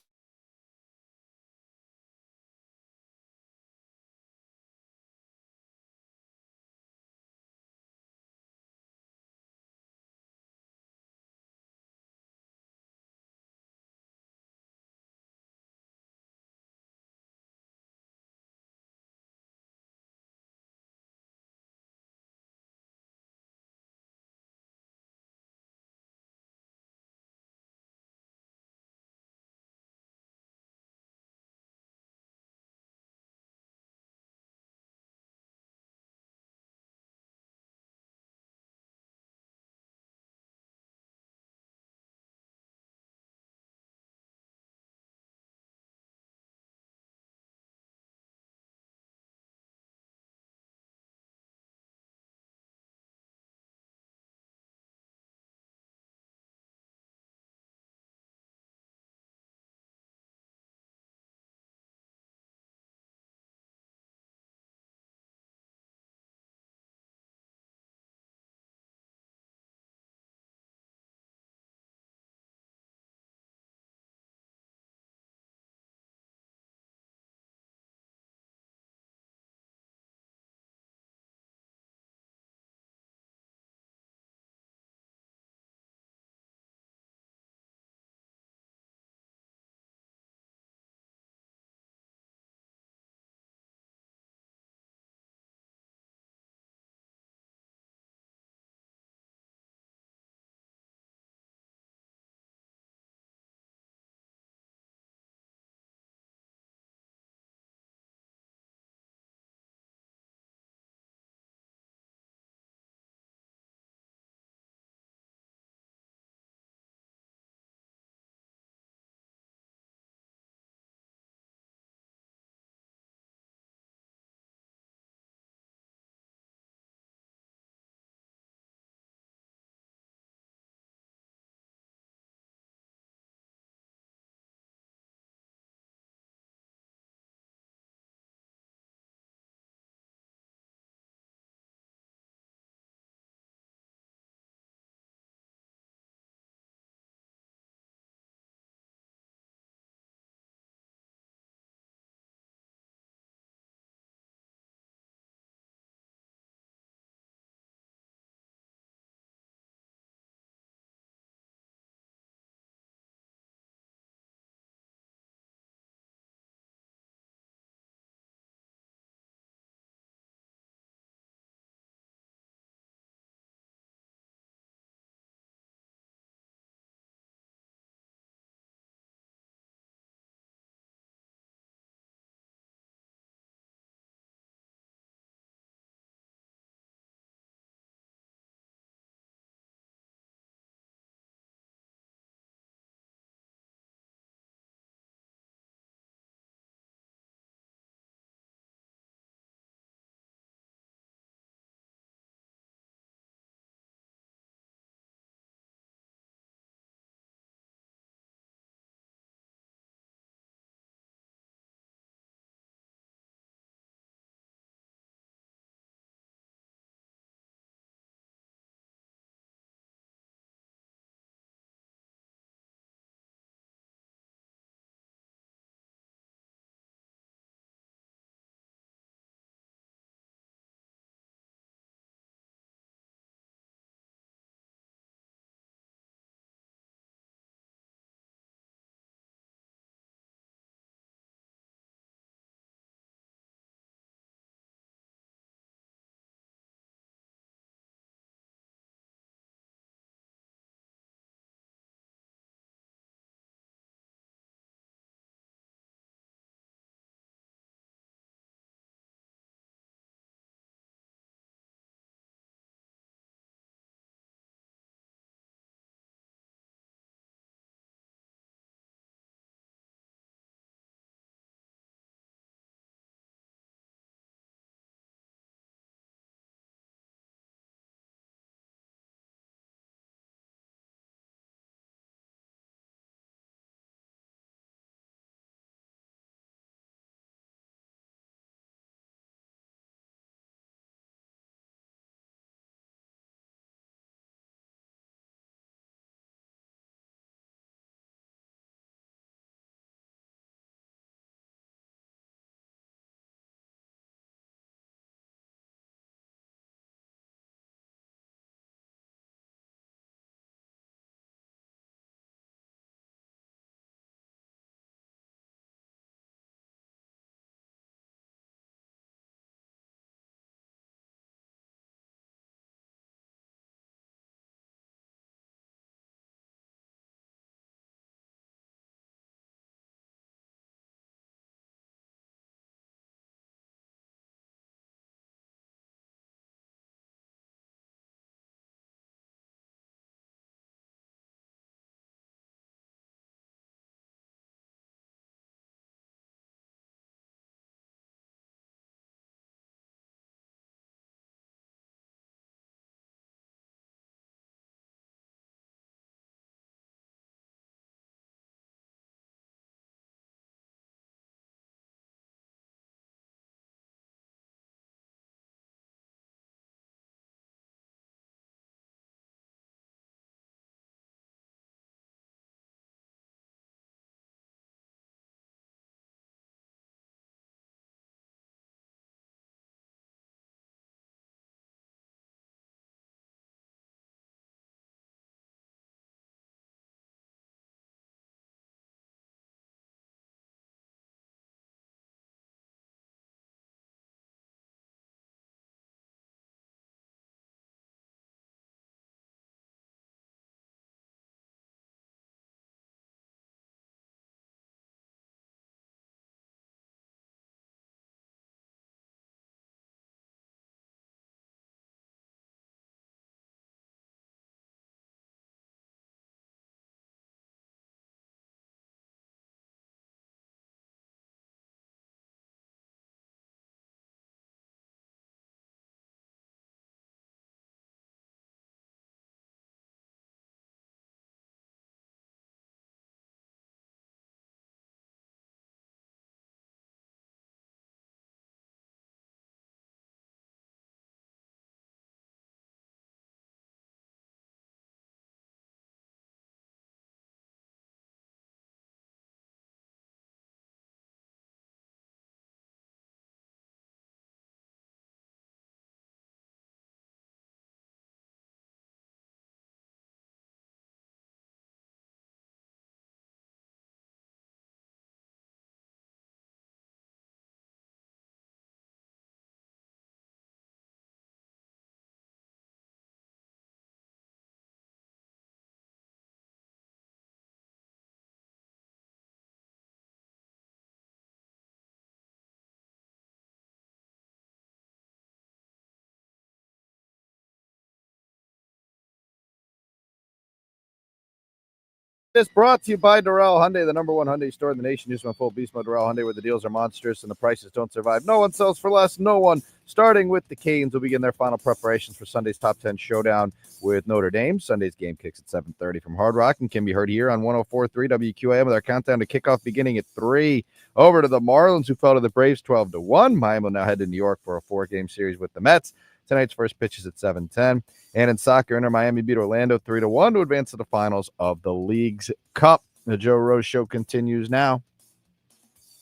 It's brought to you by Durrell Hyundai, the #1 Hyundai store in the nation. Use my full beast mode, Durrell Hyundai, where the deals are monstrous and the prices don't survive. No one sells for less. No one. Starting with the Canes, will begin their final preparations for Sunday's top 10 showdown with Notre Dame. Sunday's game kicks at 7:30 from Hard Rock and can be heard here on 104.3 WQAM with our countdown to kickoff beginning at 3. Over to the Marlins, who fell to the Braves 12-1. Miami will now head to New York for a 4-game series with the Mets. Tonight's first pitch is at 7:10. And in soccer, Inter Miami beat Orlando 3-1 to advance to the finals of the League's Cup. The Joe Rose Show continues now.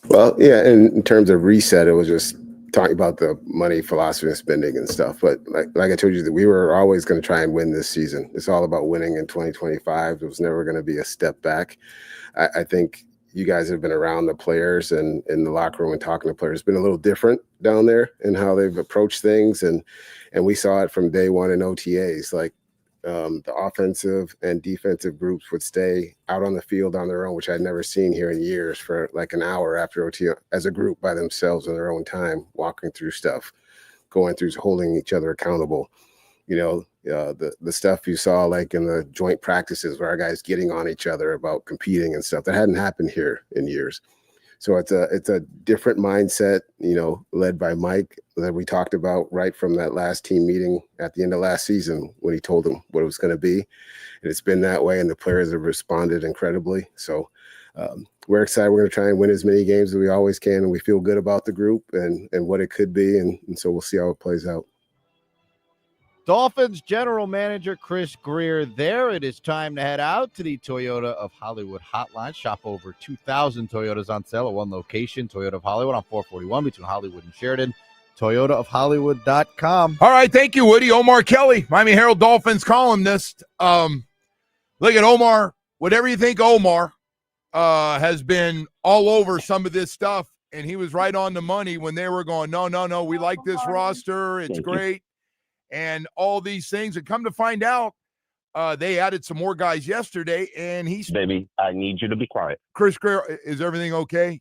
Well, yeah, in terms of reset, it was just talking about the money, philosophy, and spending and stuff. But like I told you, that we were always going to try and win this season. It's all about winning in 2025. It was never going to be a step back. I think you guys have been around the players and in the locker room and talking to players. It's been a little different down there in how they've approached things. And we saw it from day one in OTAs. Like the offensive and defensive groups would stay out on the field on their own, which I'd never seen here in years, for like an hour after OTA as a group by themselves on their own time, walking through stuff, going through, holding each other accountable. You know, the stuff you saw like in the joint practices where our guys getting on each other about competing and stuff that hadn't happened here in years. So it's a different mindset, you know, led by Mike, that we talked about right from that last team meeting at the end of last season when he told them what it was going to be. And it's been that way, and the players have responded incredibly. So we're excited. We're going to try and win as many games as we always can, and we feel good about the group and what it could be. And so we'll see how it plays out. Dolphins general manager Chris Greer there. It is time to head out to the Toyota of Hollywood hotline. Shop over 2,000 Toyotas on sale at one location, Toyota of Hollywood on 441 between Hollywood and Sheridan. ToyotaofHollywood.com. All right, thank you, Woody. Omar Kelly, Miami Herald Dolphins columnist. Look at Omar. Whatever you think, Omar has been all over some of this stuff, and he was right on the money when they were going, no, we like this roster. It's great. And all these things, and come to find out, they added some more guys yesterday, and he's... Baby, I need you to be quiet. Chris Greer, is everything okay?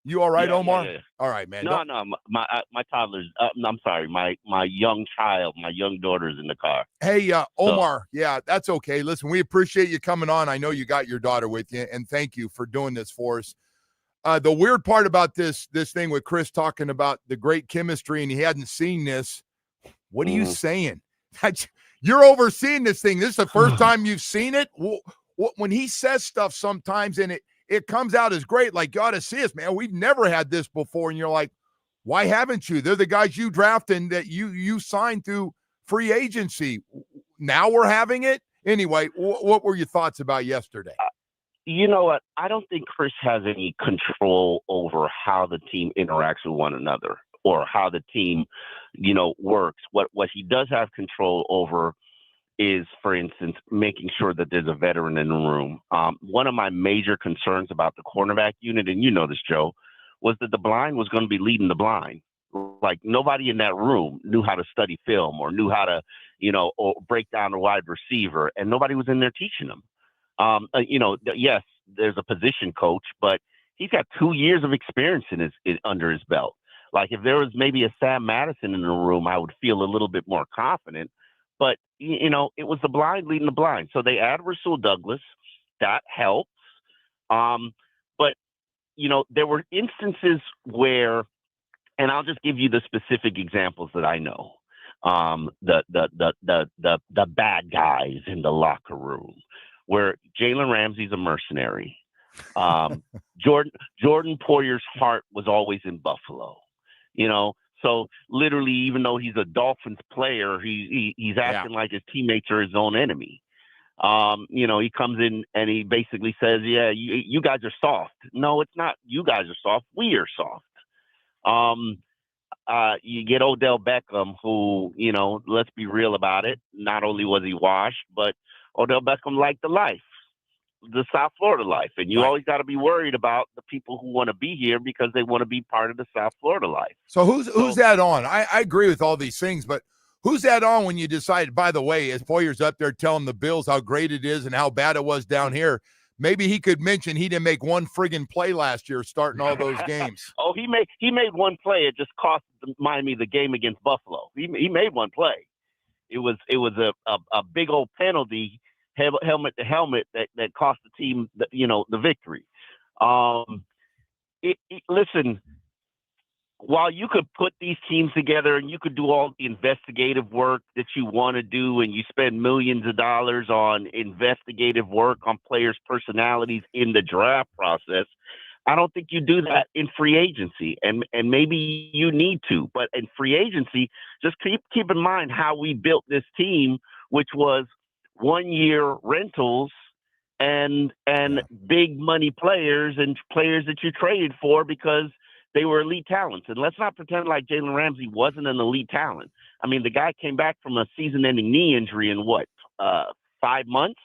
You all right, Omar? Yeah. All right, man. No, my toddler's, I'm sorry, my young child, my young daughter's in the car. Hey, Omar, yeah, that's okay. Listen, we appreciate you coming on. I know you got your daughter with you, and thank you for doing this for us. The weird part about this thing with Chris talking about the great chemistry, and he hadn't seen this. What are you saying? You're overseeing this thing. This is the first time you've seen it. When he says stuff sometimes and it comes out as great, like, you ought to see us, man. We've never had this before. And you're like, why haven't you? They're the guys you drafted and that you signed through free agency. Now we're having it. Anyway, what were your thoughts about yesterday? You know what? I don't think Chris has any control over how the team interacts with one another, or how the team, works. What he does have control over is, for instance, making sure that there's a veteran in the room. One of my major concerns about the cornerback unit, and you know this, Joe, was that the blind was going to be leading the blind. Like, nobody in that room knew how to study film or knew how to, or break down a wide receiver, and nobody was in there teaching them. Yes, there's a position coach, but he's got 2 years of experience under his belt. Like, if there was maybe a Sam Madison in the room, I would feel a little bit more confident. But, it was the blind leading the blind. So they add Rasul Douglas. That helps. But, there were instances where, and I'll just give you the specific examples that I know. The bad guys in the locker room, where Jalen Ramsey's a mercenary. Jordan Poyer's heart was always in Buffalo. So literally, even though he's a Dolphins player, he's acting like his teammates are his own enemy. He comes in and he basically says, yeah, you guys are soft. No, it's not. You guys are soft. We are soft. You get Odell Beckham, who, let's be real about it. Not only was he washed, but Odell Beckham liked the life. The South Florida life. And you always got to be worried about the people who want to be here because they want to be part of the South Florida life. So who's that on? I agree with all these things, but who's that on when you decide, by the way, as Poyer's up there telling the Bills how great it is and how bad it was down here, maybe he could mention he didn't make one friggin' play last year starting all those games. Oh, he made one play. It just cost Miami the game against Buffalo. He made one play. It was a big old penalty. helmet to helmet that cost the team, the victory. Listen, while you could put these teams together and you could do all the investigative work that you want to do, and you spend millions of dollars on investigative work on players' personalities in the draft process, I don't think you do that in free agency, and maybe you need to. But in free agency, just keep in mind how we built this team, which was 1 year rentals and big money players and players that you traded for because they were elite talents. And let's not pretend like Jalen Ramsey wasn't an elite talent. I mean, the guy came back from a season-ending knee injury in 5 months?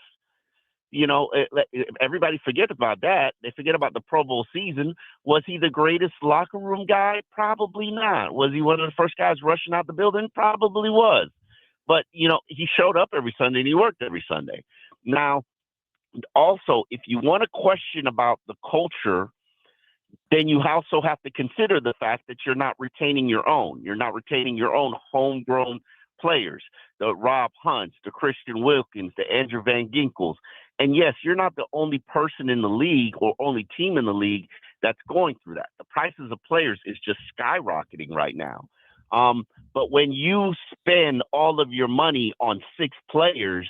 Everybody forget about that. They forget about the Pro Bowl season. Was he the greatest locker room guy? Probably not. Was he one of the first guys rushing out the building? Probably was. But, he showed up every Sunday and he worked every Sunday. Now, also, if you want to question about the culture, then you also have to consider the fact that you're not retaining your own. You're not retaining your own homegrown players, the Rob Hunts, the Christian Wilkins, the Andrew Van Ginkels. And yes, you're not the only person in the league or only team in the league that's going through that. The prices of players is just skyrocketing right now. But when you spend all of your money on 6 players,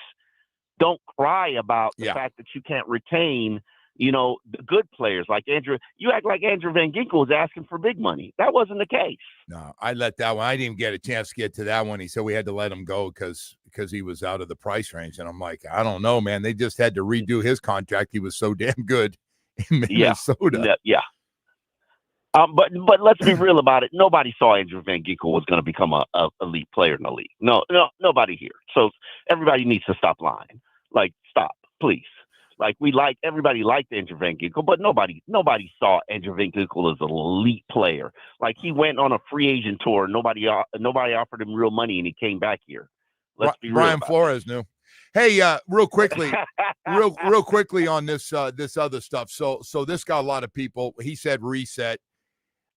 don't cry about the fact that you can't retain, the good players like Andrew. You act like Andrew Van Ginkel was asking for big money. That wasn't the case. No, I let that one. I didn't get a chance to get to that one. He said we had to let him go because he was out of the price range. And I'm like, I don't know, man. They just had to redo his contract. He was so damn good in Minnesota. Yeah. But let's be real about it. Nobody saw Andrew Van Ginkel was going to become a elite player in the league. No, nobody here. So everybody needs to stop lying. Like, stop, please. Like, everybody liked Andrew Van Ginkel, but nobody saw Andrew Van Ginkel as an elite player. Like, he went on a free agent tour. Nobody offered him real money, and he came back here. Let's be real. Brian Flores knew. Hey, real quickly on this other stuff. So this got a lot of people. He said reset.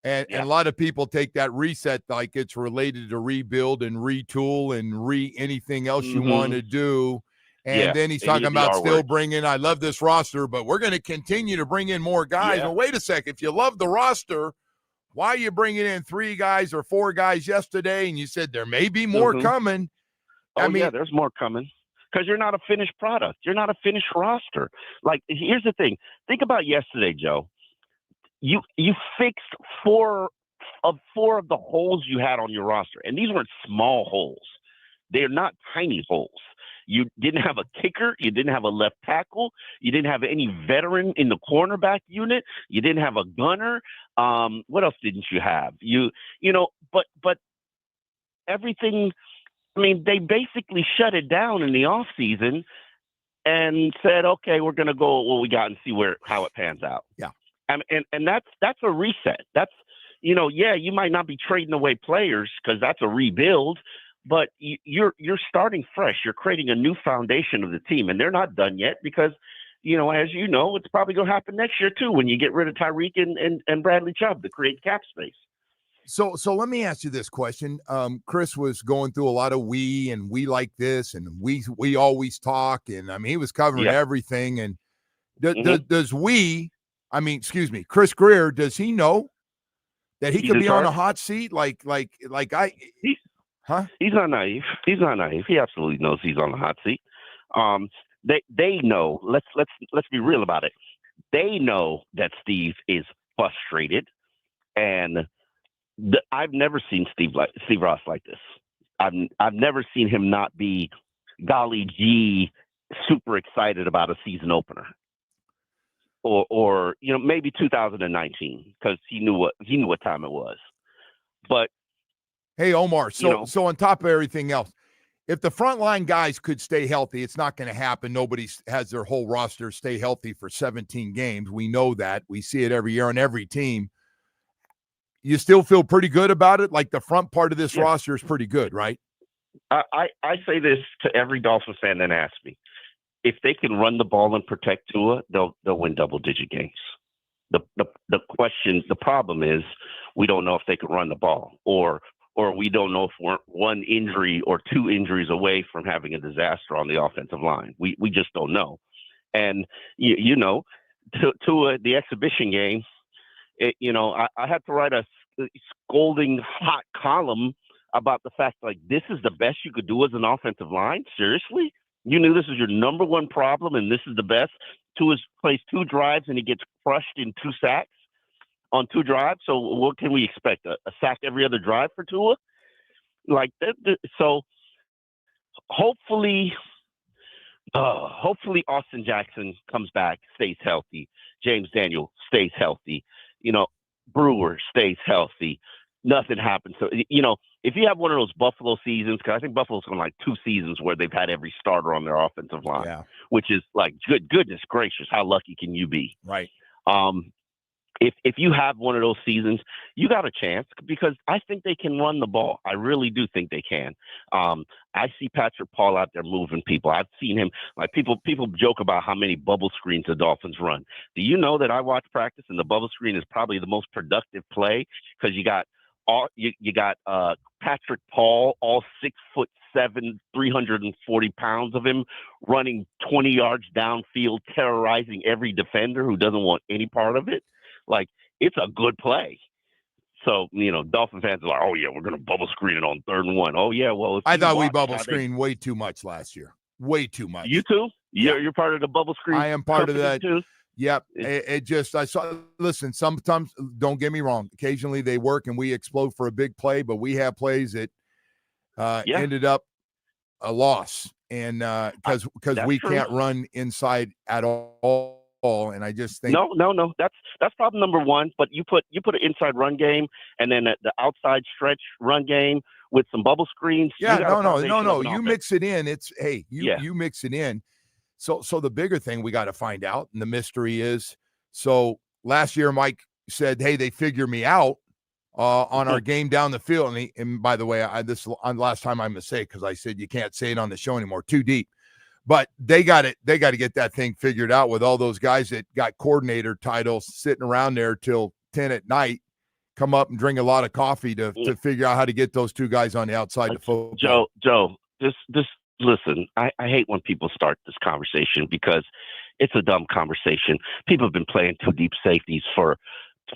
And a lot of people take that reset like it's related to rebuild and retool and anything else you want to do. And then he's talking about still bringing, I love this roster, but we're going to continue to bring in more guys. Well, wait a second. If you love the roster, why are you bringing in 3 guys or 4 guys yesterday? And you said there may be more coming. There's more coming because you're not a finished product. You're not a finished roster. Like, here's the thing. Think about yesterday, Joe. You fixed 4 of the holes you had on your roster, and these weren't small holes. They're not tiny holes. You didn't have a kicker. You didn't have a left tackle. You didn't have any veteran in the cornerback unit. You didn't have a gunner. What else didn't you have? But everything. I mean, they basically shut it down in the off season and said, "Okay, we're going to go with what we got and see how it pans out." Yeah. And that's a reset. That's, you might not be trading away players because that's a rebuild, but you're starting fresh. You're creating a new foundation of the team, and they're not done yet because, as you know, it's probably going to happen next year too when you get rid of Tyreek and Bradley Chubb to create cap space. So let me ask you this question. Chris was going through a lot of we like this and we always talk, and I mean he was covering everything. And Chris Greer, does he know that he could be on a hot seat? Like he's not naive. He's not naive. He absolutely knows he's on the hot seat. They know. Let's be real about it. They know that Steve is frustrated, and I've never seen Steve Ross like this. I've never seen him not be, golly gee, super excited about a season opener. Or maybe 2019 because he knew what time it was. But hey, Omar, so on top of everything else, if the frontline guys could stay healthy, it's not going to happen. Nobody has their whole roster stay healthy for 17 games. We know that. We see it every year on every team. You still feel pretty good about it? Like the front part of this roster is pretty good, right? I say this to every Dolphins fan that asks me. If they can run the ball and protect Tua, they'll win double-digit games. The problem is we don't know if they can run the ball or or we don't know if we're one injury or two injuries away from having a disaster on the offensive line. We just don't know. And you know, to the exhibition game, I had to write a scolding hot column about the fact like this is the best you could do as an offensive line. Seriously, you knew this is your number one problem, and this is the best. Tua plays 2 drives and he gets crushed in 2 sacks on 2 drives. So what can we expect? A sack every other drive for Tua? Like that. So hopefully Austin Jackson comes back, stays healthy. James Daniel stays healthy. Brewer stays healthy. Nothing happens. So, if you have one of those Buffalo seasons, because I think Buffalo's on like 2 seasons where they've had every starter on their offensive line, which is like, goodness gracious, how lucky can you be? Right. If you have one of those seasons, you got a chance because I think they can run the ball. I really do think they can. I see Patrick Paul out there moving people. I've seen him. Like people joke about how many bubble screens the Dolphins run. Do you know that I watch practice and the bubble screen is probably the most productive play because you got Patrick Paul, all 6'7", 340 pounds of him, running 20 yards downfield, terrorizing every defender who doesn't want any part of it. Like, it's a good play. So, Dolphin fans are like, oh, yeah, we're going to bubble screen it on 3rd and 1. Oh, yeah, well. I thought we bubble screened way too much last year. Way too much. You too? You're part of the bubble screen. I am part of that. Too? Yep. Listen, sometimes, don't get me wrong, occasionally they work and we explode for a big play, but we have plays that ended up a loss. And because we can't run inside at all. And I just think no. That's problem number 1. But you put an inside run game and then the outside stretch run game with some bubble screens. Yeah, no. You mix it in. You mix it in. So the bigger thing we got to find out, and the mystery is, so last year Mike said, hey, they figure me out on our game down the field. And by the way, this last time I'm going to say, because I said you can't say it on the show anymore, too deep. But they got to get that thing figured out with all those guys that got coordinator titles sitting around there till 10 at night, come up and drink a lot of coffee to figure out how to get those 2 guys on the outside of football. Joe, listen, I hate when people start this conversation because it's a dumb conversation. People have been playing 2 deep safeties for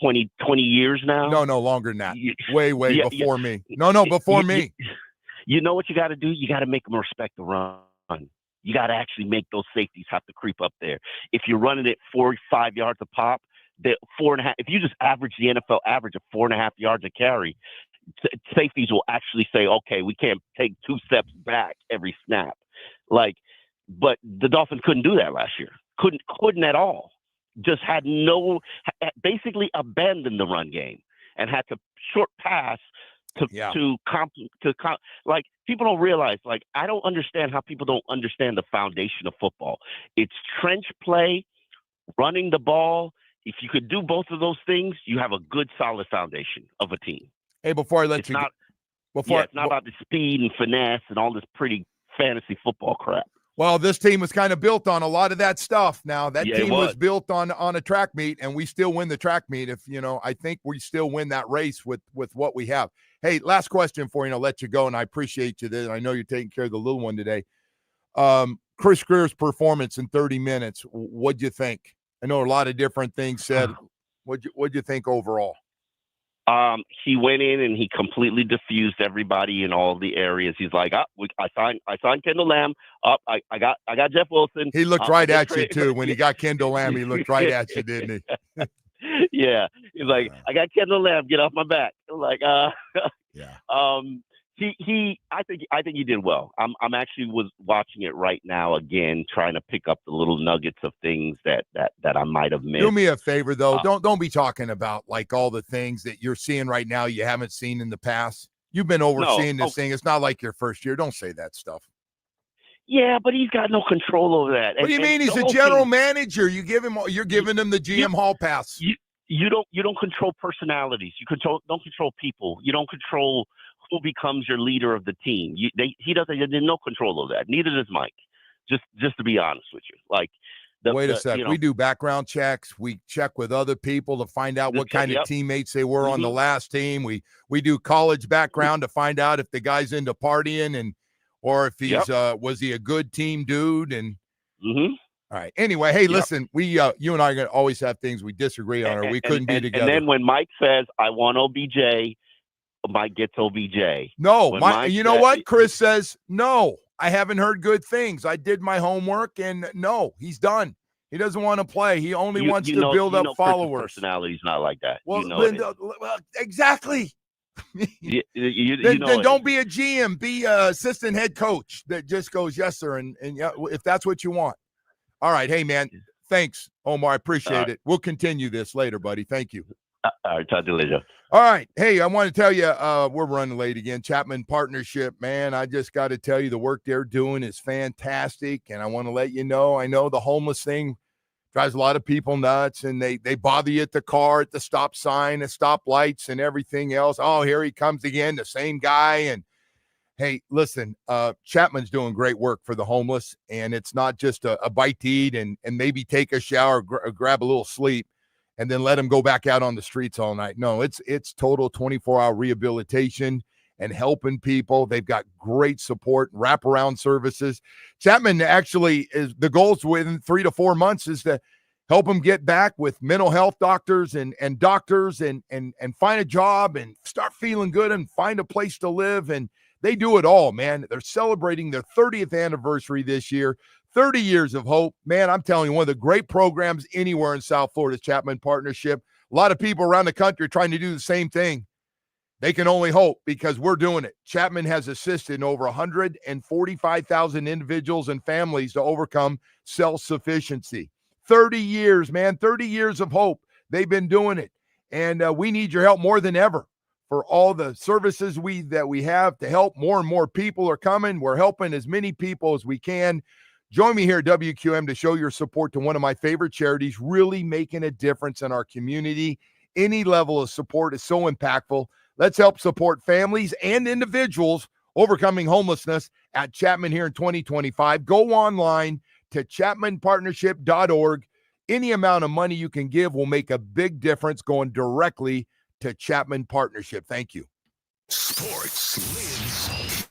20 years now. No, longer than that. Way before me. Before me. You know what you got to do? You got to make them respect the run. You got to actually make those safeties have to creep up there. If you're running it 4-5 yards a pop, 4.5. If you just average the NFL average of 4.5 yards a carry, safeties will actually say, okay, we can't take 2 steps back every snap. But the Dolphins couldn't do that last year. Couldn't at all. Just had basically abandoned the run game and had to short pass like people don't realize, like, I don't understand how people don't understand the foundation of football. It's trench play, running the ball. If you could do both of those things, you have a good, solid foundation of a team. Hey, before I let it's not about the speed and finesse and all this pretty fantasy football crap. Well, this team was kind of built on a lot of that stuff. Now, that team was built on a track meet, and we still win the track meet. I think we still win that race with what we have. Hey, last question for you, and I'll let you go, and I appreciate you there. I know you're taking care of the little one today. Chris Greer's performance in 30 minutes, what'd you think? I know a lot of different things said. What'd you think overall? He went in and he completely diffused everybody in all the areas. He's like, I signed Kendall Lamb. I got Jeff Wilson. He looked right at you too. When he got Kendall Lamb, he looked right at you, didn't he? Yeah. He's like, I got Kendall Lamb. Get off my back. I'm like, yeah. I think he did well. I'm actually was watching it right now again, trying to pick up the little nuggets of things that I might have missed. Do me a favor though. Don't be talking about like all the things that you're seeing right now you haven't seen in the past. You've been overseeing this thing. It's not like your first year. Don't say that stuff. Yeah, but he's got no control over that. What do you mean? He's a general manager. You're giving him the GM hall pass. You don't control personalities. Don't control people. You don't control who becomes your leader of the team. He has no control of that. Neither does Mike. Just to be honest with you, like Wait a sec. You know, We do background checks. We check with other people to find out what kind of teammates they were on the last team. We do college background to find out if the guy's into partying and or if he's was he a good team dude and all right. Anyway, hey, listen, we you and I are gonna always have things we disagree on, or we couldn't be together. And then when Mike says, "I want OBJ," Mike gets OBJ. No, Mike you know what? Chris says, no, I haven't heard good things. I did my homework, and no, he's done. He doesn't want to play. He only wants to build up followers. Chris's personality's not like that. Well, you know well exactly. then don't be a GM. Be a assistant head coach that just goes, yes, sir, and yeah, if that's what you want. All right, hey, man, thanks, Omar. I appreciate it. We'll continue this later, buddy. Thank you. All right, talk to you later. All right. Hey, I want to tell you, we're running late again. Chapman Partnership, man, I just got to tell you the work they're doing is fantastic, and I want to let you know, I know the homeless thing drives a lot of people nuts, and they bother you at the car, at the stop sign, the stop lights, and everything else. Oh, here he comes again, the same guy, and hey, listen, Chapman's doing great work for the homeless, and it's not just a bite to eat and maybe take a shower, grab a little sleep, and then let them go back out on the streets all night. No, it's total 24-hour rehabilitation and helping people. They've got great support, wraparound services. Chapman actually is the goals within 3 to 4 months is to help them get back with mental health doctors and doctors and find a job and start feeling good and find a place to live. And they do it all, man. They're celebrating their 30th anniversary this year. 30 years of hope. Man, I'm telling you, one of the great programs anywhere in South Florida's Chapman Partnership. A lot of people around the country are trying to do the same thing. They can only hope because we're doing it. Chapman has assisted over 145,000 individuals and families to overcome self-sufficiency. 30 years, man, 30 years of hope. They've been doing it. And we need your help more than ever for all the services that we have to help. More and more people are coming. We're helping as many people as we can. Join me here at WQM to show your support to one of my favorite charities, really making a difference in our community. Any level of support is so impactful. Let's help support families and individuals overcoming homelessness at Chapman here in 2025. Go online to chapmanpartnership.org. Any amount of money you can give will make a big difference going directly to Chapman Partnership. Thank you. Sports lives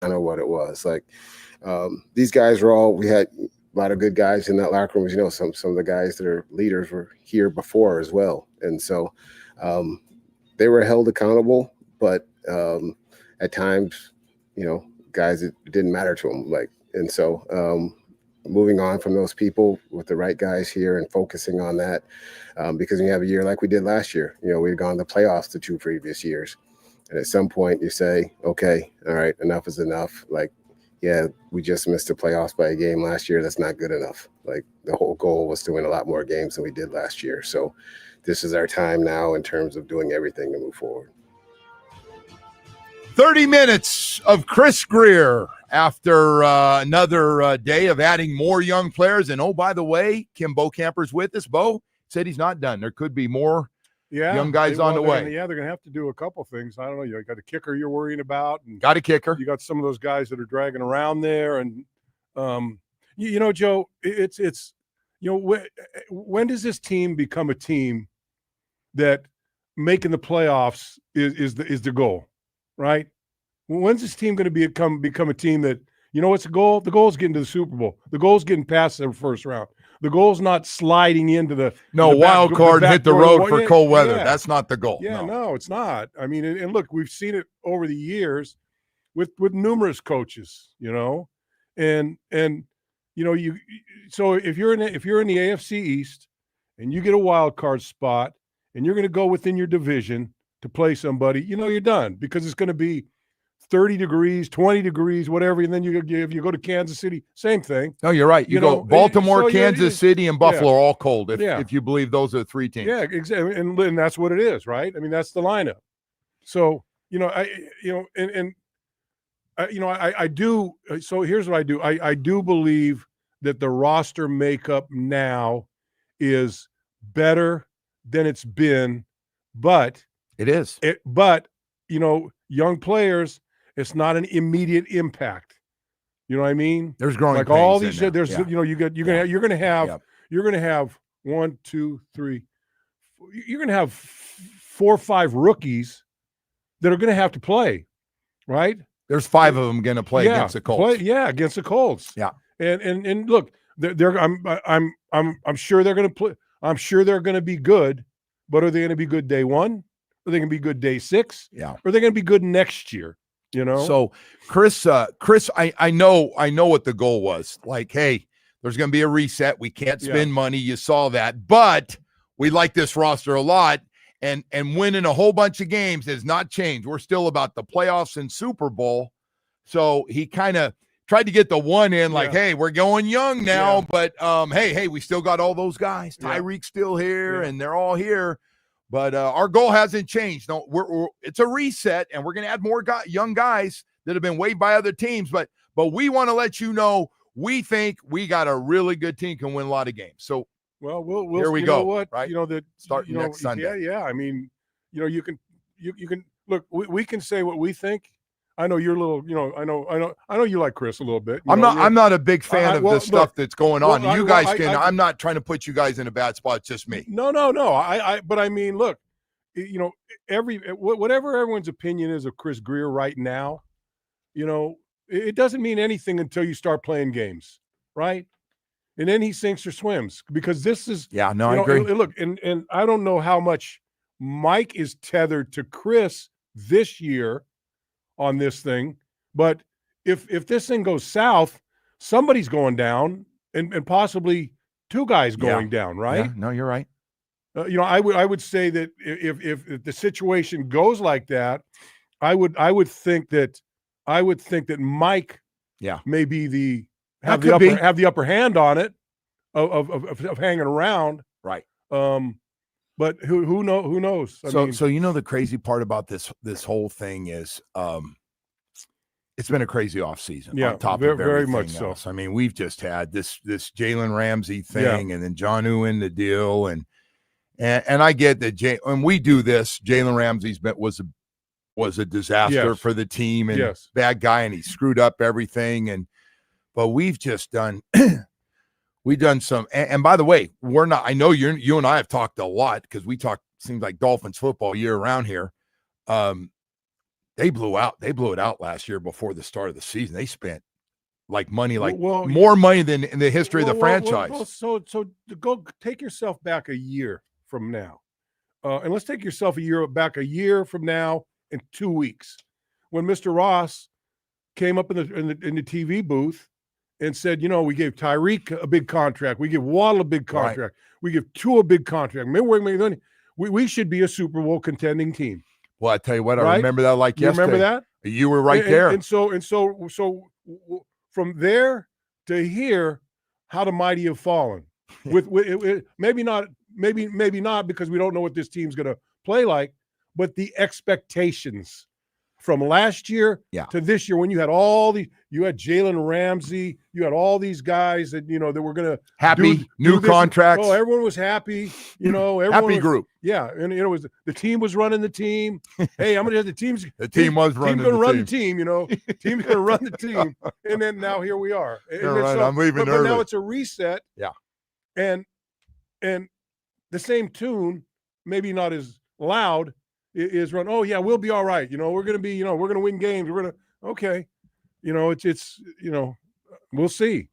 kind of what it was. Like these guys we had a lot of good guys in that locker room. You know, some of the guys that are leaders were here before as well. And so they were held accountable, but at times, you know, guys, it didn't matter to them. And so moving on from those people with the right guys here and focusing on that, because when you have a year like we did last year, you know, we'd gone to the playoffs the 2 previous years. And at some point you say, okay, all right, enough is enough. Like, yeah, we just missed the playoffs by a game last year. That's not good enough. Like, the whole goal was to win a lot more games than we did last year. So this is our time now in terms of doing everything to move forward. 30 minutes of Chris Greer after another day of adding more young players. And, oh, by the way, Kim Bocamper's with us. Bo said he's not done. There could be more young guys on the way. They're going to have to do a couple things. I don't know. You got a kicker you're worrying about. And got a kicker. You got some of those guys that are dragging around there. And, you know, Joe, it's you know, when does this team become a team that making the playoffs is the goal? Right? When's this team going to become a team that, you know, what's the goal? The goal is getting to the Super Bowl. The goal is getting past the first round. The goal is not sliding into the wild card and hit the road for cold weather. Yeah. That's not the goal. Yeah, no, it's not. I mean, and look, we've seen it over the years with numerous coaches, you know, and you know, so if you're in the AFC East and you get a wild card spot and you're going to go within your division to play somebody, you know, you're done, because it's going to be 30 degrees, 20 degrees, whatever. And then if you go to Kansas City, same thing. No, you're right. You go Baltimore, Kansas City, and Buffalo are all cold if you believe those are 3 teams. Yeah, exactly. And that's what it is, right? I mean, that's the lineup. So, you know, I do. So here's what I do. I do believe that the roster makeup now is better than it's been, but it is. But, you know, young players, it's not an immediate impact. You know what I mean? There's growing like pains all these. in there. There's you know, you're gonna have 1, 2, 3. You're gonna have 4 or 5 rookies that are gonna have to play, right? There's 5 of them gonna play against the Colts. Against the Colts. Yeah. And look, I'm sure they're gonna play. I'm sure they're gonna be good, but are they gonna be good day 1? Are they gonna be good day 6? Yeah. Or are they gonna be good next year? You know. So Chris, I know what the goal was. Like, hey, there's going to be a reset. We can't spend money. You saw that, but we like this roster a lot, and winning a whole bunch of games has not changed. We're still about the playoffs and Super Bowl. So he kind of tried to get the one in, like, hey, we're going young now, but hey, we still got all those guys. Tyreek's still here, and they're all here. But our goal hasn't changed. No, it's a reset, and we're going to add more young guys that have been waived by other teams. But we want to let you know we think we got a really good team, can win a lot of games. So we'll here we you go. know what? Right? You know that starting next Sunday. Yeah. I mean, you know, you can look. We can say what we think. I know you're a little, you know, I know you like Chris a little bit. I'm not a big fan of the stuff that's going on. You guys I'm not trying to put you guys in a bad spot. It's just me. No. But I mean, look, you know, whatever everyone's opinion is of Chris Greer right now, you know, it doesn't mean anything until you start playing games, right? And then he sinks or swims, because this is, I agree. Look, and I don't know how much Mike is tethered to Chris this year on this thing, but if this thing goes south, somebody's going down, and possibly 2 guys going down, right? Yeah, no, you're right. You know, I would say that if the situation goes like that, I would think that Mike may be have the upper hand on it of hanging around, right? But who knows? So you know, the crazy part about this whole thing is it's been a crazy offseason. Yeah, on top very, of very everything much else. so. I mean, we've just had this Jalen Ramsey thing, and then Jonnu in the deal, and I get that. And we do this. Jalen Ramsey's was a disaster for the team, and bad guy, and he screwed up everything. But we've just done. We've done some, and by the way, we're not. I know you and I have talked a lot, because we talk, seems like Dolphins football year round here. They blew it out last year before the start of the season. They spent Well, more money than in the history of the franchise. So go take yourself back a year from now, and let's take yourself a year from now in 2 weeks, when Mr. Ross came up in the TV booth and said, we gave Tyreek a big contract, we give Waddle a big contract, we give Tua a big contract. We should be a Super Bowl contending team. Well, I tell you what, I remember that like yesterday. You remember that? You were right there. And so from there to here, how the mighty have fallen. With maybe not because we don't know what this team's going to play like, but the expectations from last year to this year, when you had you had Jalen Ramsey, you had all these guys that that were going to happy new contracts. Oh, everyone was happy. Everyone happy group. Yeah, and it was the team was running the team. Hey, I'm gonna have the team's the team was running. Team's gonna run the team. Team's gonna run the team. And then now here we are. I'm leaving early. But now it's a reset. Yeah, and the same tune, maybe not as loud, is run. Oh yeah, we'll be all right. We're gonna be. We're gonna win games. We're gonna okay. It's we'll see.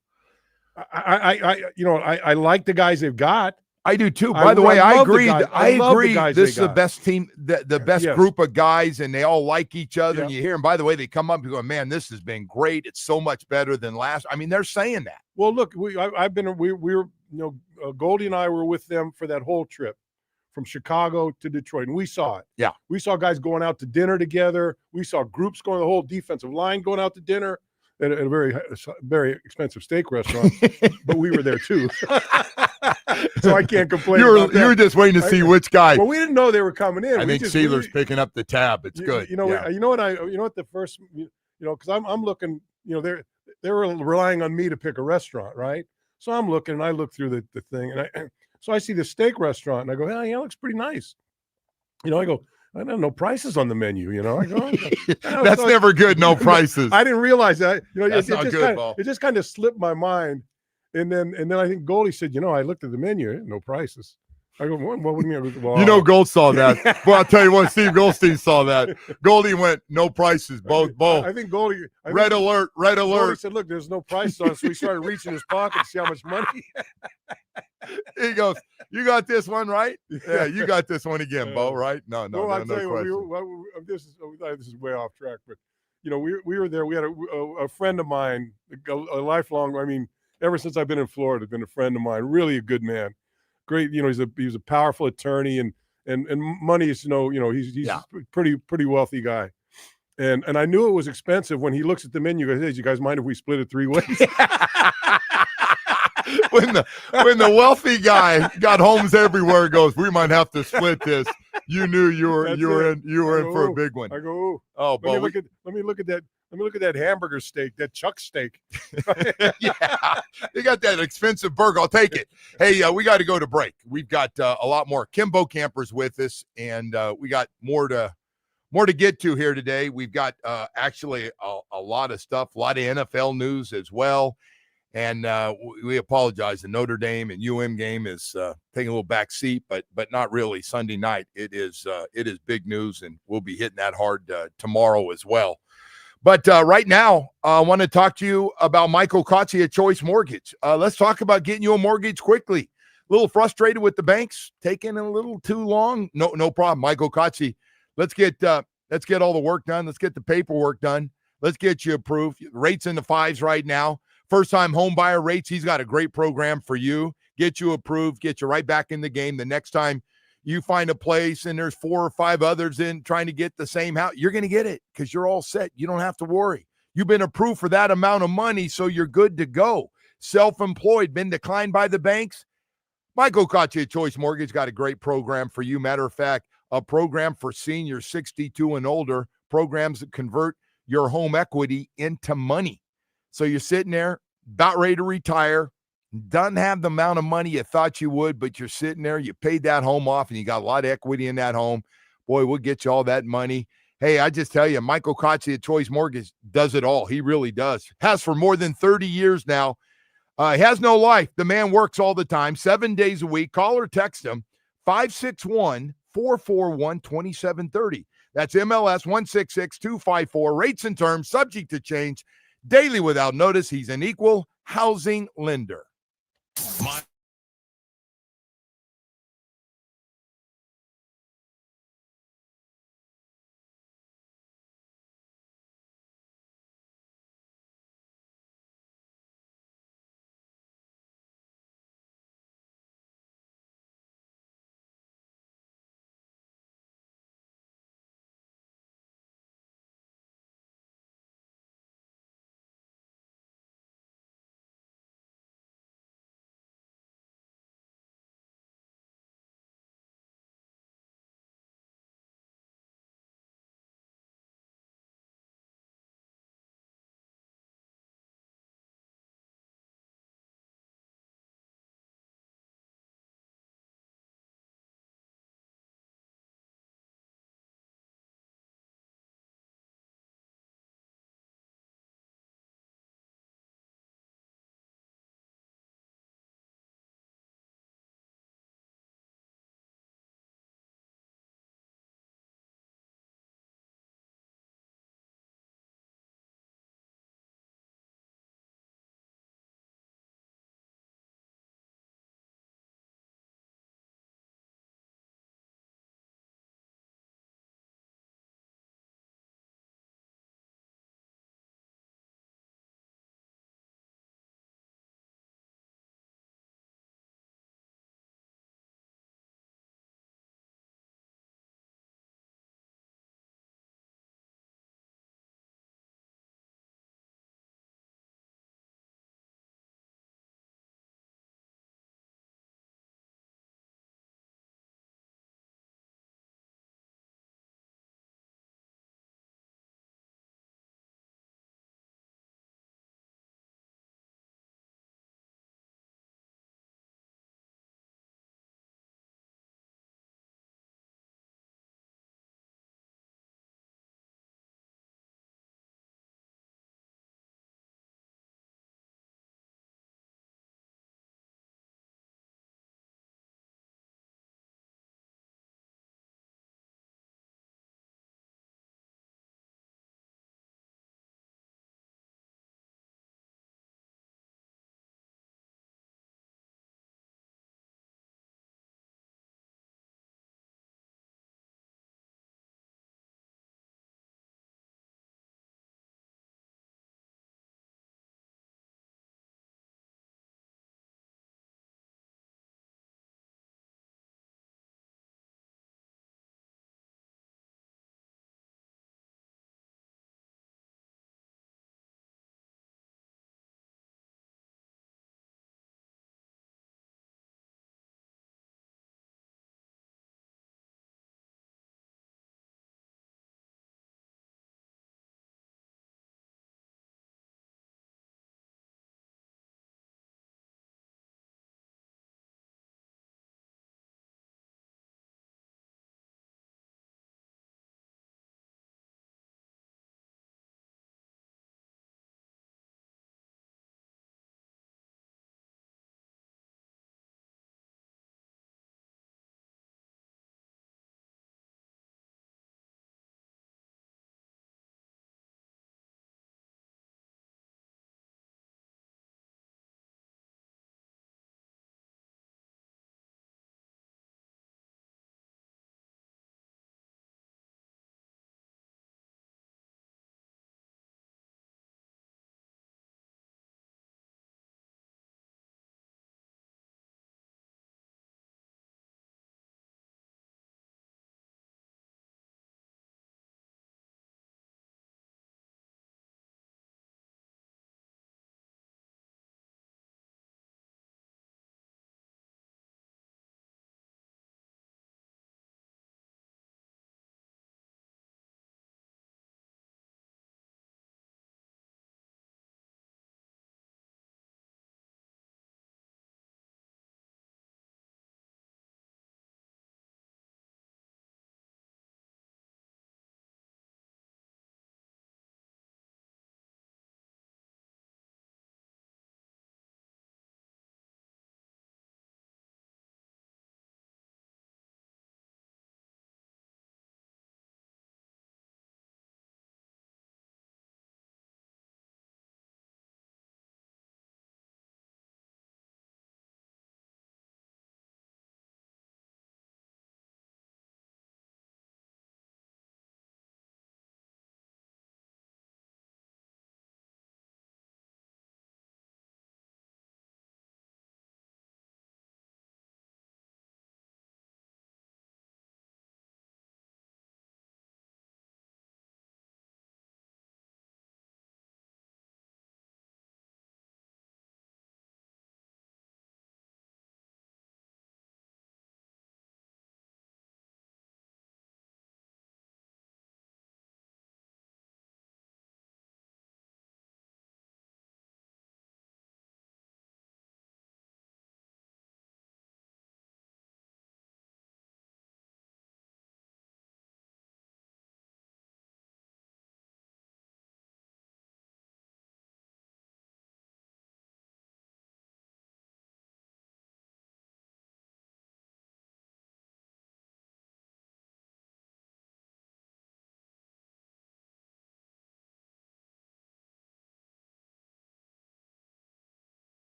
I like the guys they've got. I do too. By the way, I agree. I agree. This is the got. best team, the best Yes. group of guys, and they all like each other. Yeah. And you hear them. By the way, they come up and go, "Man, this has been great. It's so much better than last." I mean, they're saying that. Well, look, we were Goldie and I were with them for that whole trip from Chicago to Detroit, and we saw it. Yeah, we saw guys going out to dinner together. We saw groups going, the whole defensive line going out to dinner at a very, very expensive steak restaurant, but we were there too. So I can't complain. You were just waiting to see which guy. Well, we didn't know they were coming in. I think Sealer's picking up the tab. It's good. You know what the first, because I'm looking, they were relying on me to pick a restaurant, right? So I'm looking, and I look through the thing, and so I see the steak restaurant, and I go, hey, that looks pretty nice. I go, I don't know prices on the menu. I go, that's never good. No prices. I didn't realize that. That's not good, Bo. It just kind of slipped my mind, and then I think Goldie said, I looked at the menu, no prices. I go, what do you mean? Well, Gold saw that. Well, I'll tell you what, Steve Goldstein saw that. Goldie went, no prices, Bo. I think Goldie. Red alert. Goldie said, look, there's no price on it. So we started reaching his pocket to see how much money. He goes, you got this one, right? Yeah, you got this one again, Bo, right? No, I'll tell you what, this is way off track, but, we were there. We had a friend of mine, a lifelong, ever since I've been in Florida, been a friend of mine, really a good man. Great, he's a powerful attorney and money is, he's a pretty wealthy guy. And I knew it was expensive when he looks at the menu. Goes, hey, do you guys mind if we split it 3 ways? when the wealthy guy got homes everywhere, goes, we might have to split this. You knew you were in for a big one. I go, oh, let me look at that. Let me look at that hamburger steak, that Chuck steak. Yeah, they got that expensive burger. I'll take it. Hey, we got to go to break. We've got a lot more. Kimbo Camper's with us, and we got more to get to here today. We've got actually a lot of stuff, a lot of NFL news as well. And we apologize. The Notre Dame and game is taking a little back seat, but not really. Sunday night, it is big news, and we'll be hitting that hard tomorrow as well. But right now, I want to talk to you about Michael Kotze at Choice Mortgage. Let's talk about getting you a mortgage quickly. A little frustrated with the banks, taking a little too long. No problem. Michael Kotze, let's get all the work done. Let's get the paperwork done. Let's get you approved. Rates in the 5s right now. First-time home buyer rates. He's got a great program for you. Get you approved. Get you right back in the game. The next time you find a place and there's 4 or 5 others in trying to get the same house, you're going to get it because you're all set. You don't have to worry. You've been approved for that amount of money, so you're good to go. Self-employed, been declined by the banks? Michael Kotze at Choice Mortgage got a great program for you. Matter of fact, a program for seniors 62 and older, programs that convert your home equity into money. So you're sitting there about ready to retire, doesn't have the amount of money you thought you would, but you're sitting there, you paid that home off, and you got a lot of equity in that home. Boy, we'll get you all that money. Hey, I just tell you, Michael Kotze at Choice Mortgage does it all. He really does. Has for more than 30 years now. He has no life. The man works all the time, 7 days a week. Call or text him, 561-441-2730. That's MLS 166254. Rates and terms subject to change. Daily without notice. He's an equal housing lender. My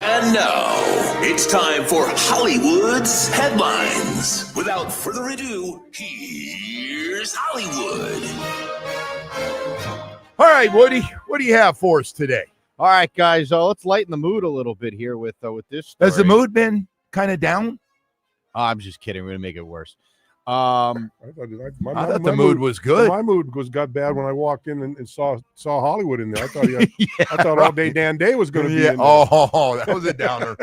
And now, it's time for Hollywood's headlines. Without further ado, here's Hollywood. All right, Woody, what do you have for us today? All right, guys, let's lighten the mood a little bit here with this story. Has the mood been kind of down? I'm just kidding. We're going to make it worse. I thought the mood was good. My mood got bad when I walked in and saw Hollywood in there. I thought I thought right. All Day Dan Day was going to be in there. Oh, that was a downer.